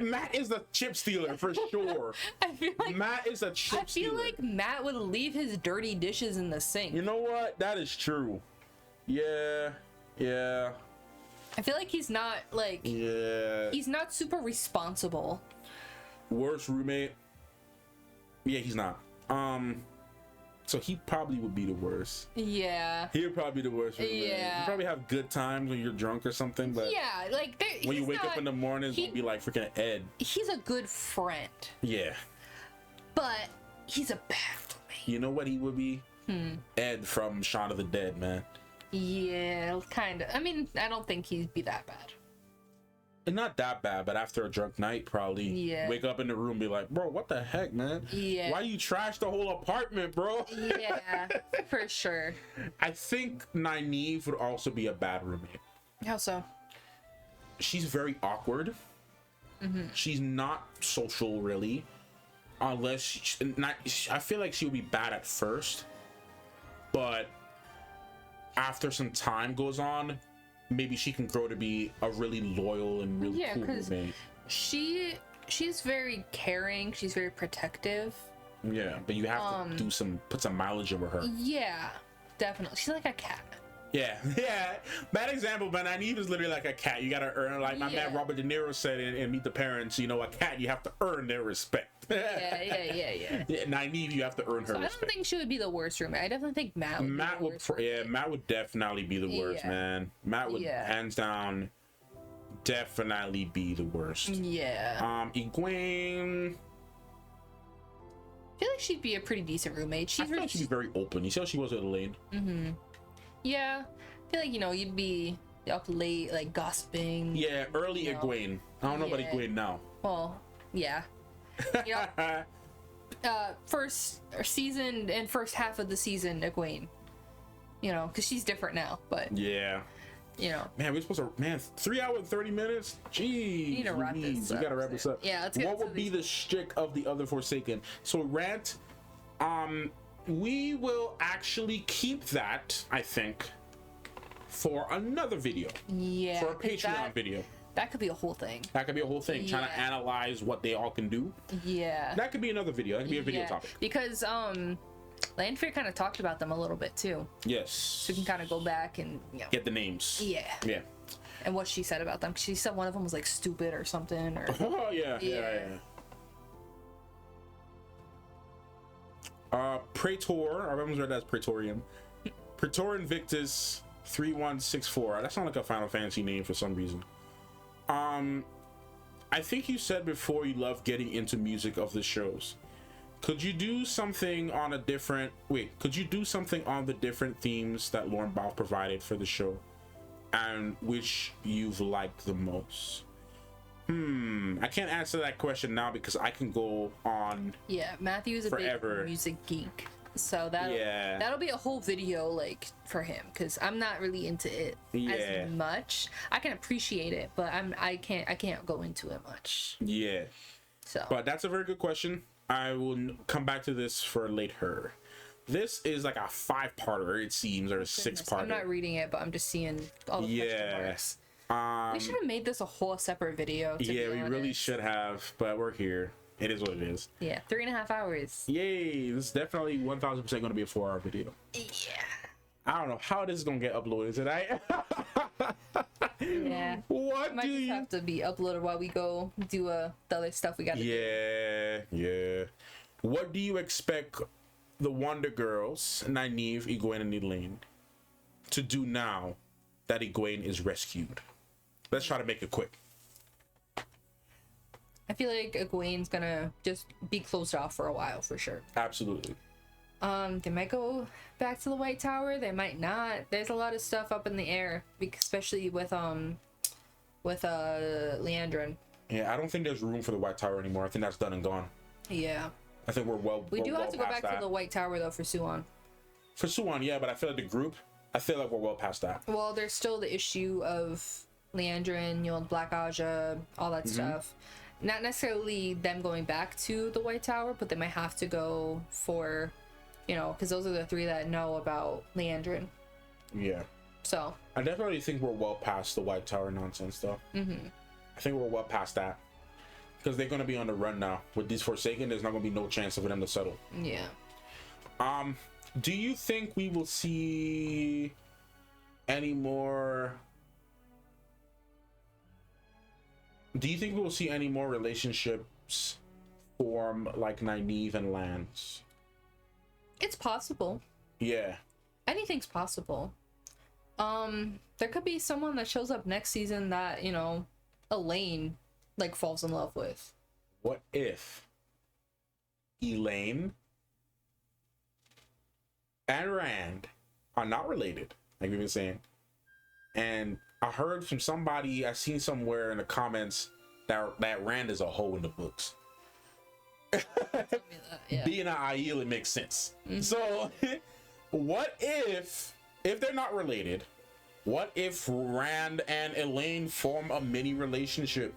Matt is the chip stealer for sure. I feel like Matt is a chip stealer. I feel like Matt would leave his dirty dishes in the sink. You know what? That is true. Yeah. I feel like he's not like. Yeah. He's not super responsible. Worst roommate? Yeah, he's not. So he probably would be the worst. Yeah. He would probably be the worst roommate. Yeah. You probably have good times when you're drunk or something, but yeah, like when you wake up in the mornings, you'll be like freaking Ed. He's a good friend. Yeah. But he's a bad roommate. You know what he would be? Ed from Shaun of the Dead, man. Yeah, kind of. I mean, I don't think he'd be that bad. And not that bad, but after a drunk night, probably wake up in the room and be like, bro, what the heck, man? Yeah. Why you trash the whole apartment, bro? Yeah, for sure. I think Nynaeve would also be a bad roommate. How so? She's very awkward. She's not social, really. Unless... I feel like she would be bad at first. But after some time goes on, maybe she can grow to be a really loyal and really cool roommate. She's very caring. She's very protective. Yeah, but you have to put some mileage over her. Yeah, definitely. She's like a cat. Yeah. Bad example, but Nynaeve is literally like a cat. You gotta earn, like my man Robert De Niro said in Meet the Parents. You know, a cat, you have to earn their respect. Yeah. Nynaeve, you have to earn her respect. I don't think she would be the worst roommate. I definitely think Matt would. Matt would definitely be the worst, man. Matt would hands down definitely be the worst. Yeah. Egwene. I feel like she'd be a pretty decent roommate. I feel like she'd be very open. You see how she was with Elaine? Yeah. I feel like, you know, you'd be up late, like gossiping. Yeah, early Egwene. I don't know about Egwene now. Well, yeah. You know, first season and first half of the season, Egwene. You know, because she's different now, but. Yeah. You know. Man, we're supposed to. 3 hours and 30 minutes? Jeez. We need to wrap this up. We gotta wrap this up. Yeah, let's get What would be the shtick of the other Forsaken? So, Rant, we will actually keep that, I think, for another video. Yeah. For a Patreon video. That could be a whole thing. That could be a whole thing. Trying to analyze what they all can do. Yeah. That could be another video. That could be a video topic. Because, Landfear kind of talked about them a little bit too. Yes. So we can kind of go back and get the names. Yeah. And what she said about them. She said one of them was like stupid or something. Or oh yeah. Praetor. I remember read that as Praetorium. Praetor Invictus 3164. That sounds like a Final Fantasy name for some reason. I think you said before you love getting into music of the shows. Could you do something on a different... Could you do something on the different themes that Lauren Bach provided for the show? And which you've liked the most? I can't answer that question now because I can go on Matthew's a big music geek. So that'll be a whole video like for him because I'm not really into it as much. I can appreciate it, but I can't go into it much. Yeah. So. But that's a very good question. I will come back to this for later. This is like a 5-parter, it seems, or a 6-parter. I'm not reading it, but I'm just seeing all the question marks. We should have made this a whole separate video. Yeah, we really should have, but we're here. It is what it is. Yeah, 3.5 hours. Yay! This is definitely 1000% going to be a 4-hour video. Yeah. I don't know how this is going to get uploaded tonight. Yeah. What might do just you have to be uploaded while we go do the other stuff we got to do. Yeah. What do you expect the Wonder Girls, Nynaeve, Egwene, and Madeleine, to do now that Egwene is rescued? Let's try to make it quick. I feel like Egwene's gonna just be closed off for a while for sure. Absolutely. They might go back to the White Tower. They might not. There's a lot of stuff up in the air, especially with Liandrin. Yeah, I don't think there's room for the White Tower anymore. I think that's done and gone. Yeah. I think We do have to go back to the White Tower though for Suan. For Suan, yeah, but I feel like the group, I feel like we're well past that. Well, there's still the issue of Liandrin, Black Aja, all that stuff. Not necessarily them going back to the White Tower, but they might have to go for, because those are the 3 that know about Liandrin. Yeah. So. I definitely think we're well past the White Tower nonsense, though. I think we're well past that. Because they're going to be on the run now. With these Forsaken, there's not going to be no chance for them to settle. Yeah. Do you think we will see any more... Do you think we will see any more relationships form like Nynaeve and Lance? It's possible. Yeah. Anything's possible. There could be someone that shows up next season that, Elaine, falls in love with. What if Elaine and Rand are not related, like we've been saying? And I heard from somebody, I seen somewhere in the comments that Rand is a hoe in the books. Yeah. Being an Aiel, it makes sense. So, what if they're not related, what if Rand and Elaine form a mini relationship?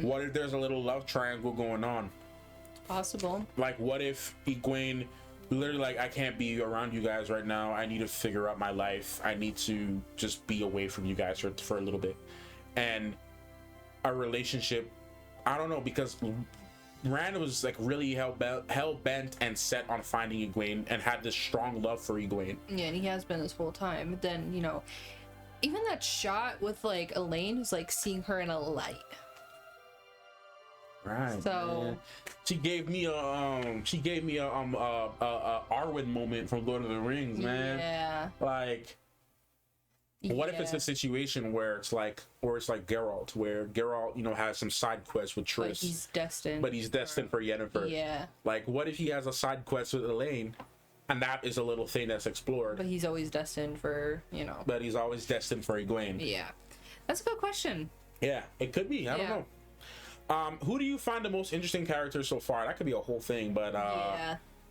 What if there's a little love triangle going on? Possible. Like, what if Egwene literally I can't be around you guys right now. I need to figure out my life. I need to just be away from you guys for a little bit. And a relationship, I don't know, because Rand was really hell-bent and set on finding Egwene and had this strong love for Egwene. Yeah, and he has been this whole time. But then, even that shot with Elaine who's seeing her in a light. Right. So man. She gave me a Arwen moment from Lord of the Rings, man. Yeah. What if it's a situation where it's like Geralt, where Geralt, has some side quests with Triss. But he's destined for Yennefer. Yeah. What if he has a side quest with Elaine, and that is a little thing that's explored. But he's always destined for, But he's always destined for Egwene. Yeah. That's a good question. Yeah, it could be. I don't know. Who do you find the most interesting character so far? That could be a whole thing, but that's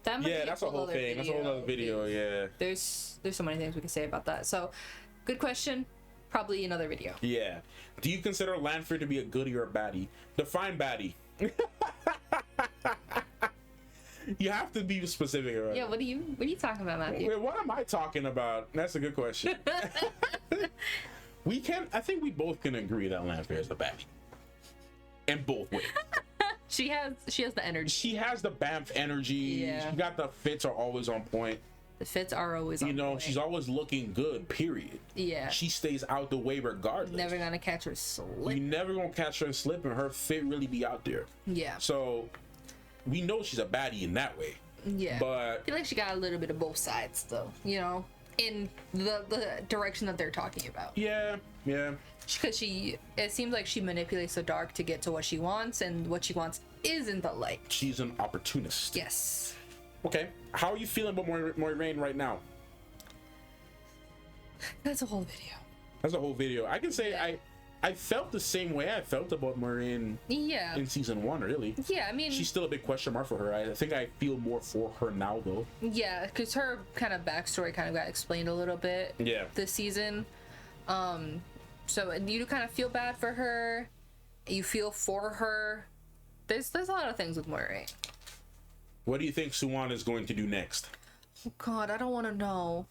a whole thing. That's a whole other video. Yeah. There's so many things we can say about that. So, good question. Probably another video. Yeah. Do you consider Lanfear to be a goodie or a baddie? Define baddie. You have to be specific, right? Yeah. What are you talking about, Matthew? Wait, what am I talking about? That's a good question. I think we both can agree that Lanfear is the baddie. In both ways. She has the energy. She has the Banff energy. Yeah. She got the fits are always on point. The fits are always on point. She's always looking good, period. Yeah. She stays out the way regardless. Never gonna catch her slipping. You never gonna catch her slipping. Her fit really be out there. Yeah. So we know she's a baddie in that way. Yeah. But I feel like she got a little bit of both sides though, in the direction that they're talking about. Yeah. Because it seems like she manipulates the dark to get to what she wants, and what she wants isn't the light. She's an opportunist. Yes. Okay. How are you feeling about Moiraine right now? That's a whole video. I can say I felt the same way I felt about Moiraine in season 1, really. Yeah, I mean... She's still a big question mark for her. I think I feel more for her now, though. Yeah, because her kind of backstory kind of got explained a little bit this season. So you kind of feel bad for her. You feel for her. There's a lot of things with Moiraine. What do you think Suan is going to do next? God, I don't want to know.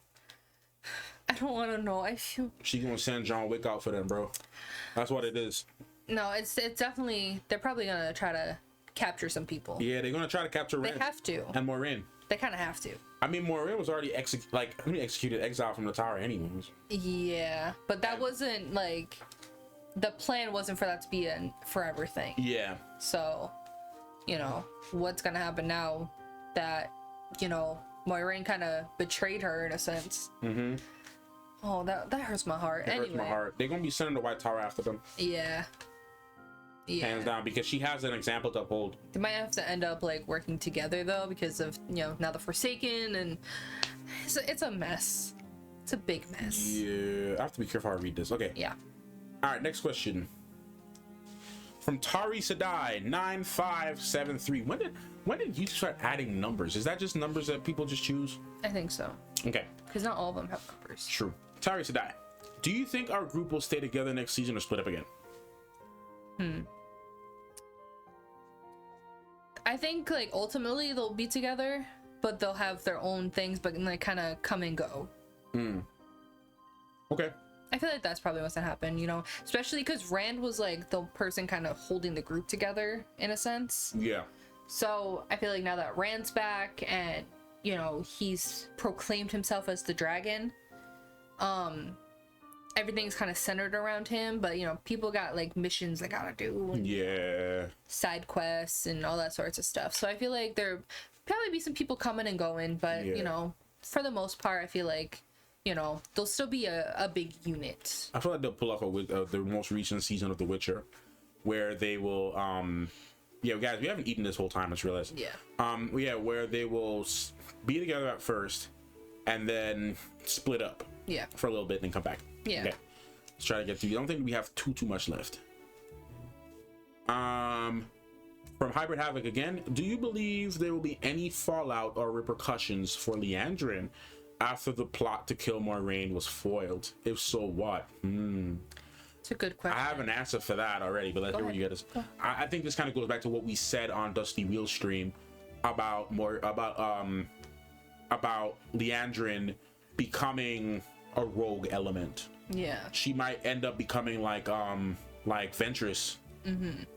I don't want to know. I feel she gonna send John Wick out for them, bro. That's what it is. No, it's definitely, they're probably gonna try to capture some people. Yeah, they're gonna try to capture Rand. They have to. And Moiraine. They kind of have to. I mean, Moiraine was already executed, exiled from the tower anyways. Yeah, but that wasn't like, the plan wasn't for that to be a forever thing. Yeah. So, you know, what's gonna happen now that, you know, Moiraine kind of betrayed her in a sense. Mm-hmm. Oh, that hurts my heart. It hurts my heart. They're gonna be sending the White Tower after them. Yeah. Yeah. Hands down, because she has an example to uphold. They might have to end up like working together though, because of, you know, now the Forsaken, and it's a mess. It's a big mess. Yeah, I have to be careful how I read this. Okay. Yeah. All right, next question. From Tari Sadai 9573. When did you start adding numbers? Is that just numbers that people just choose? I think so. Okay. Because not all of them have numbers. True. Tari Sadai. Do you think our group will stay together next season or split up again? I think like ultimately they'll be together, but they'll have their own things, but like kind of come and go. Okay. I feel like that's probably what's gonna happen, you know, especially because Rand was like the person kind of holding the group together in a sense. Yeah. So I feel like now that Rand's back and, you know, he's proclaimed himself as the dragon, everything's kind of centered around him, but you know, people got like missions they gotta do. Yeah. Side quests and all that sorts of stuff. So I feel like there'll probably be some people coming and going, but you know, for the most part, I feel like, you know, they'll still be a big unit. I feel like they'll pull off the most recent season of The Witcher, where they will, yeah, guys, we haven't eaten this whole time, I just realized. Yeah. Yeah, where they will be together at first, and then split up. Yeah. For a little bit and then come back. Yeah. Okay. Let's try to get through. I don't think we have too much left. From Hybrid Havoc again, do you believe there will be any fallout or repercussions for Liandrin after the plot to kill Moiraine was foiled? If so, what? It's a good question. I have an answer for that already, but let's hear what you get us. I think this kind of goes back to what we said on Dusty Wheel stream about Liandrin becoming a rogue element. Yeah. She might end up becoming like Ventress in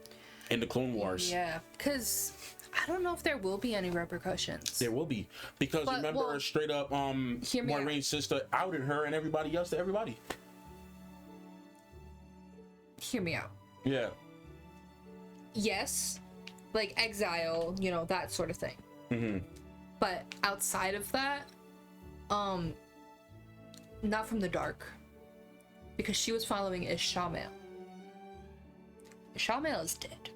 the Clone Wars. Yeah, because I don't know if there will be any repercussions. There will be, because remember, straight up Moiraine's sister outed her and everybody else to everybody. Hear me out. Yeah. Yes, like exile, you know, that sort of thing. But outside of that, not from the dark, because she was following Ishamael. Ishamael is dead.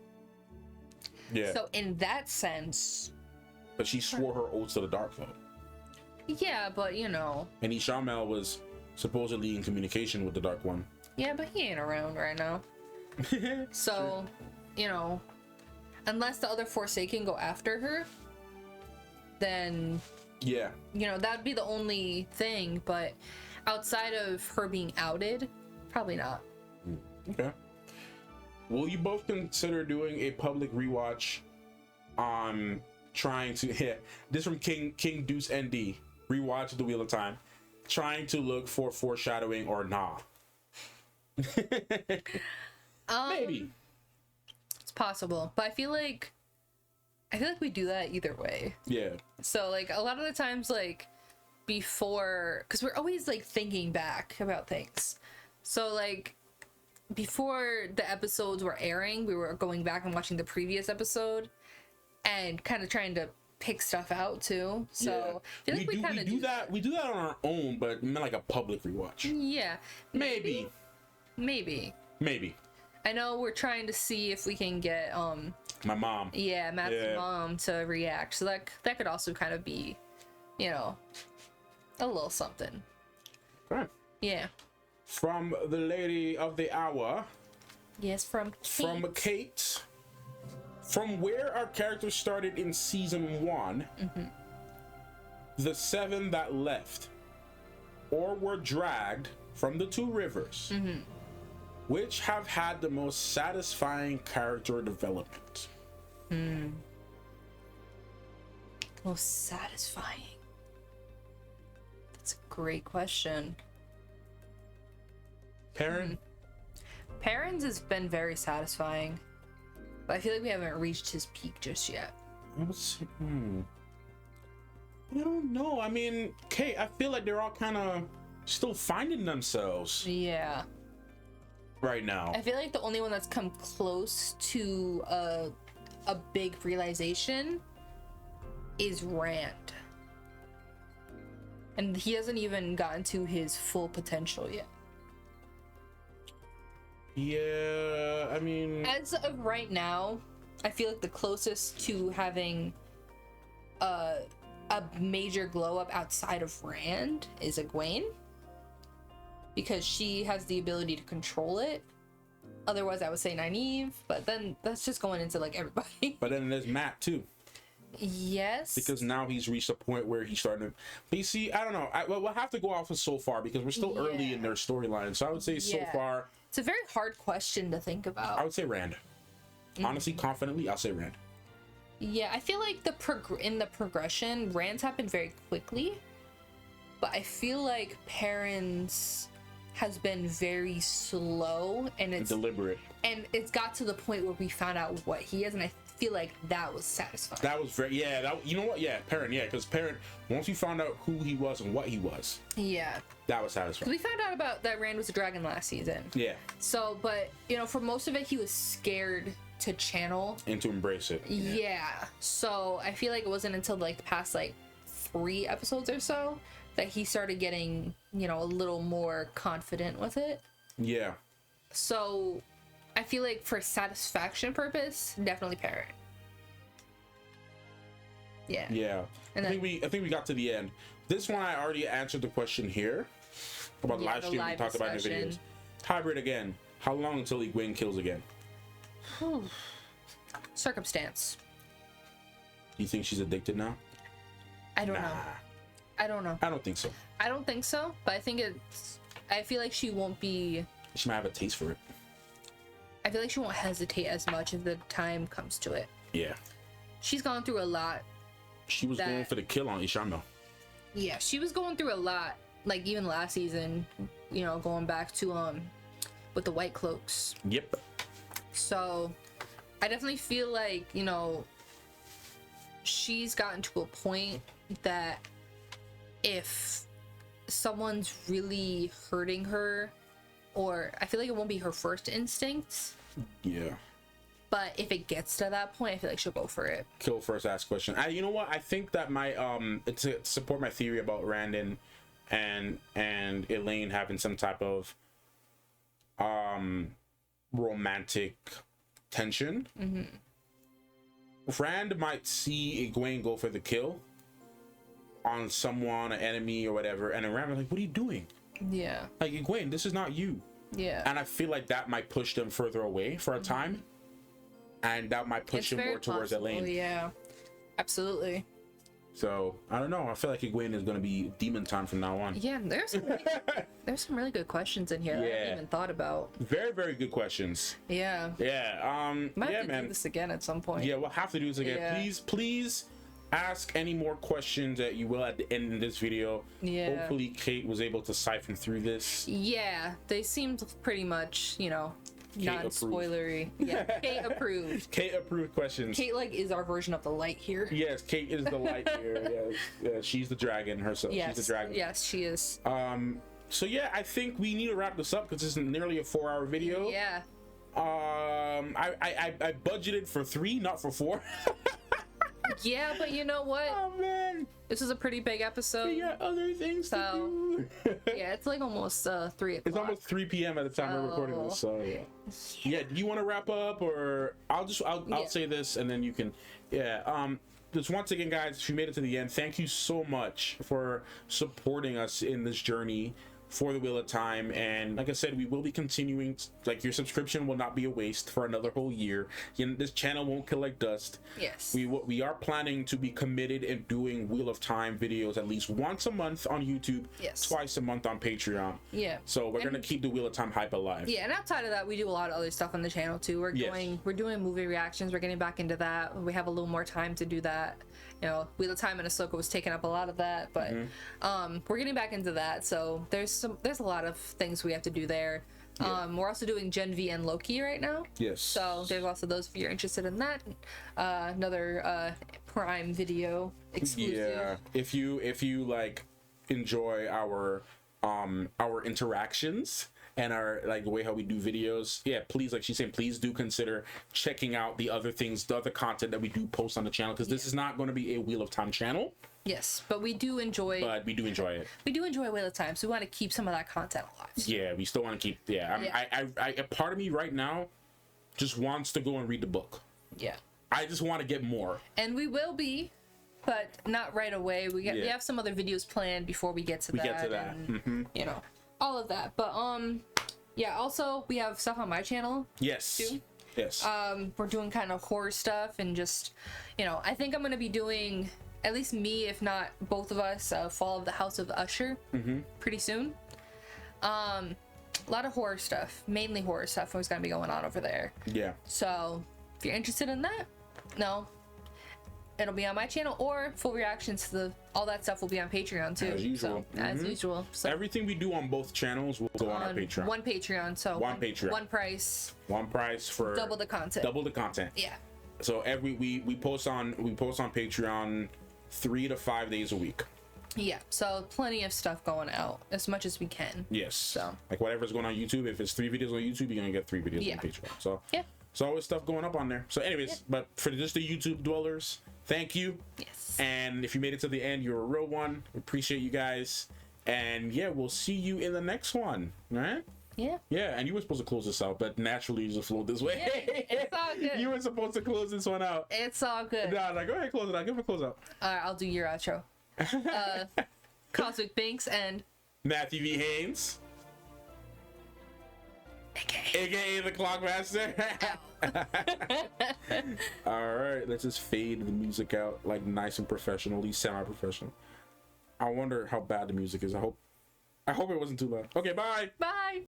Yeah. So in that sense, but she swore her oaths to the dark though. Yeah, but you know. And Ishamael was supposedly in communication with the Dark One. Yeah, but he ain't around right now. So, you know, unless the other Forsaken go after her, then yeah, you know, that'd be the only thing. But outside of her being outed, probably not. Okay. Will you both consider doing a public rewatch on trying to this from King Deuce ND, rewatch The Wheel of Time, trying to look for foreshadowing or nah? Maybe it's possible, but I feel like we do that either way. Yeah. So like a lot of the times, like before, because we're always like thinking back about things. So like before the episodes were airing, we were going back and watching the previous episode and kind of trying to pick stuff out too. So I feel like we kind of do that. We do that on our own, but not like a public rewatch. Yeah. Maybe. I know we're trying to see if we can get my mom. Yeah, Matt's mom to react. So that could also kind of be, you know, a little something. Right. Yeah. From the lady of the hour. Yes, from Kate. From where our characters started in season 1, the 7 that left or were dragged from the 2 rivers, which have had the most satisfying character development? Most satisfying. great question. Perrin? Perrin's has been very satisfying, but I feel like we haven't reached his peak just yet. I don't know. I mean, Kate, I feel like they're all kind of still finding themselves. Yeah. Right now. I feel like the only one that's come close to a big realization is Rand. And he hasn't even gotten to his full potential yet. Yeah, I mean... As of right now, I feel like the closest to having a major glow up outside of Rand is Egwene. Because she has the ability to control it. Otherwise, I would say Nynaeve, but then that's just going into like everybody. But then there's Matt too. Yes. Because now he's reached a point where he's starting to... But you see, I don't know. We'll have to go off of so far because we're still early in their storyline. So I would say so far... It's a very hard question to think about. I would say Rand. Honestly, confidently, I'll say Rand. Yeah, I feel like in the progression, Rand's happened very quickly. But I feel like Perrin's has been very slow and it's deliberate. And it's got to the point where we found out what he is, and I feel like that was satisfying. That was very, you know what? Yeah, Perrin, because Perrin, once we found out who he was and what he was, that was satisfying. We found out about that Rand was a dragon last season. Yeah. So, but, for most of it, he was scared to channel. And to embrace it. Yeah. So, I feel like it wasn't until, like, the past, 3 episodes or so that he started getting, a little more confident with it. Yeah. So, I feel like for satisfaction purpose, definitely Perrin. Yeah. Yeah. And I think we got to the end. This one I already answered the question here about live stream. We talked about in the videos. Hybrid again. How long until Egwene kills again? Circumstance. Do you think she's addicted now? I don't know. I don't know. I don't think so. I don't think so, but I feel like she won't be... She might have a taste for it. I feel like she won't hesitate as much if the time comes to it. Yeah. She's gone through a lot. She was going for the kill on Ishamael. Yeah, she was going through a lot. Like, even last season, going back to, with the White Cloaks. Yep. So, I definitely feel like, she's gotten to a point that if someone's really hurting her, or I feel like it won't be her first instinct. Yeah. But if it gets to that point, I feel like she'll go for it. Kill first, ask question. You know what? I think that my to support my theory about Rand and Elaine having some type of romantic tension. Rand might see Egwene go for the kill on someone, an enemy or whatever, and then Rand was like, "What are you doing?" Yeah. Like, Egwene, this is not you. Yeah. And I feel like that might push them further away for a time. And that might push him more towards Elaine. Yeah. Absolutely. So, I don't know. I feel like Egwene is going to be demon time from now on. Yeah, there's some really good questions in here that I haven't even thought about. Very, very good questions. Yeah. Yeah. Might have to do this again at some point. Yeah, we'll have to do this again. Yeah. Please ask any more questions that you will at the end of this video. Yeah. Hopefully Kate was able to siphon through this. Yeah, they seemed pretty much, non-spoilery. Yeah, Kate approved. Kate approved questions. Kate is our version of the light here. Yes, Kate is the light here. Yes, she's the dragon herself. Yes. She's the dragon. Yes, she is. So yeah, I think we need to wrap this up because this is nearly a 4-hour video. Yeah. I budgeted for 3, not for 4. Yeah, but you know what? Oh man, this is a pretty big episode. We got other things to do. Yeah, it's almost 3 o'clock. It's almost 3 p.m. at the time we're recording this. So yeah. Do you want to wrap up, or I'll say this and then you can. Yeah. Just once again, guys, if you made it to the end, thank you so much for supporting us in this journey for the Wheel of Time. And like I said, we will be continuing. Like, your subscription will not be a waste for another whole year. This channel won't collect dust. Yes. We are planning to be committed in doing Wheel of Time videos at least once a month on YouTube, yes, twice a month on Patreon. Yeah. So we're gonna keep the Wheel of Time hype alive. Yeah, and outside of that, we do a lot of other stuff on the channel too. We're doing movie reactions. We're getting back into that. We have a little more time to do that. You know, Wheel of Time and Ahsoka was taking up a lot of that, but we're getting back into that. So there's a lot of things we have to do there. We're also doing Gen V and Loki right now. Yes. So there's also those if you're interested in that. Another Prime Video exclusive. Yeah. If you like enjoy our interactions and our like the way how we do videos, please, like she's saying, please do consider checking out the other things, the other content that we do post on the channel, because this is not going to be a Wheel of Time channel. Yes, but we do enjoy it. We do enjoy Wheel of Time, so we want to keep some of that content alive. Yeah, we still want to keep. I part of me right now just wants to go and read the book. Yeah. I just want to get more. And we will be, but not right away. We have some other videos planned before we get to that. And, you know, all of that. But also we have stuff on my channel. Yes. Too. Yes. We're doing kind of horror stuff and just, you know, I think I'm gonna be doing, at least me, if not both of us, Fall of the House of Usher pretty soon. A lot of horror stuff, mainly horror stuff is gonna be going on over there. Yeah. So if you're interested in that, it'll be on my channel, or full reactions to all that stuff will be on Patreon too. As usual. So, as usual. So everything we do on both channels will go on our Patreon. One Patreon. So Patreon. One price. One price for double the content. Double the content. Yeah. So we post on Patreon 3 to 5 days a week. Yeah, so plenty of stuff going out as much as we can. Yes. So like whatever's going on YouTube, if it's 3 videos on YouTube, you're gonna get 3 videos on Patreon. So yeah, there's always stuff going up on there. So anyways, but for just the YouTube dwellers, thank you. Yes. And if you made it to the end, you're a real one. We appreciate you guys. And yeah, we'll see you in the next one. All right? Yeah. Yeah, and you were supposed to close this out, but naturally you just flowed this way. Yeah, it's all good. You were supposed to close this one out. It's all good. Nah, go ahead, close it out. Give it a close out. All right, I'll do your outro. Cosmic Binks and Matthew V. Haynes, aka the Clockmaster. All right, let's just fade the music out like nice and professionally, semi-professional. I wonder how bad the music is. I hope it wasn't too loud. Okay, bye. Bye.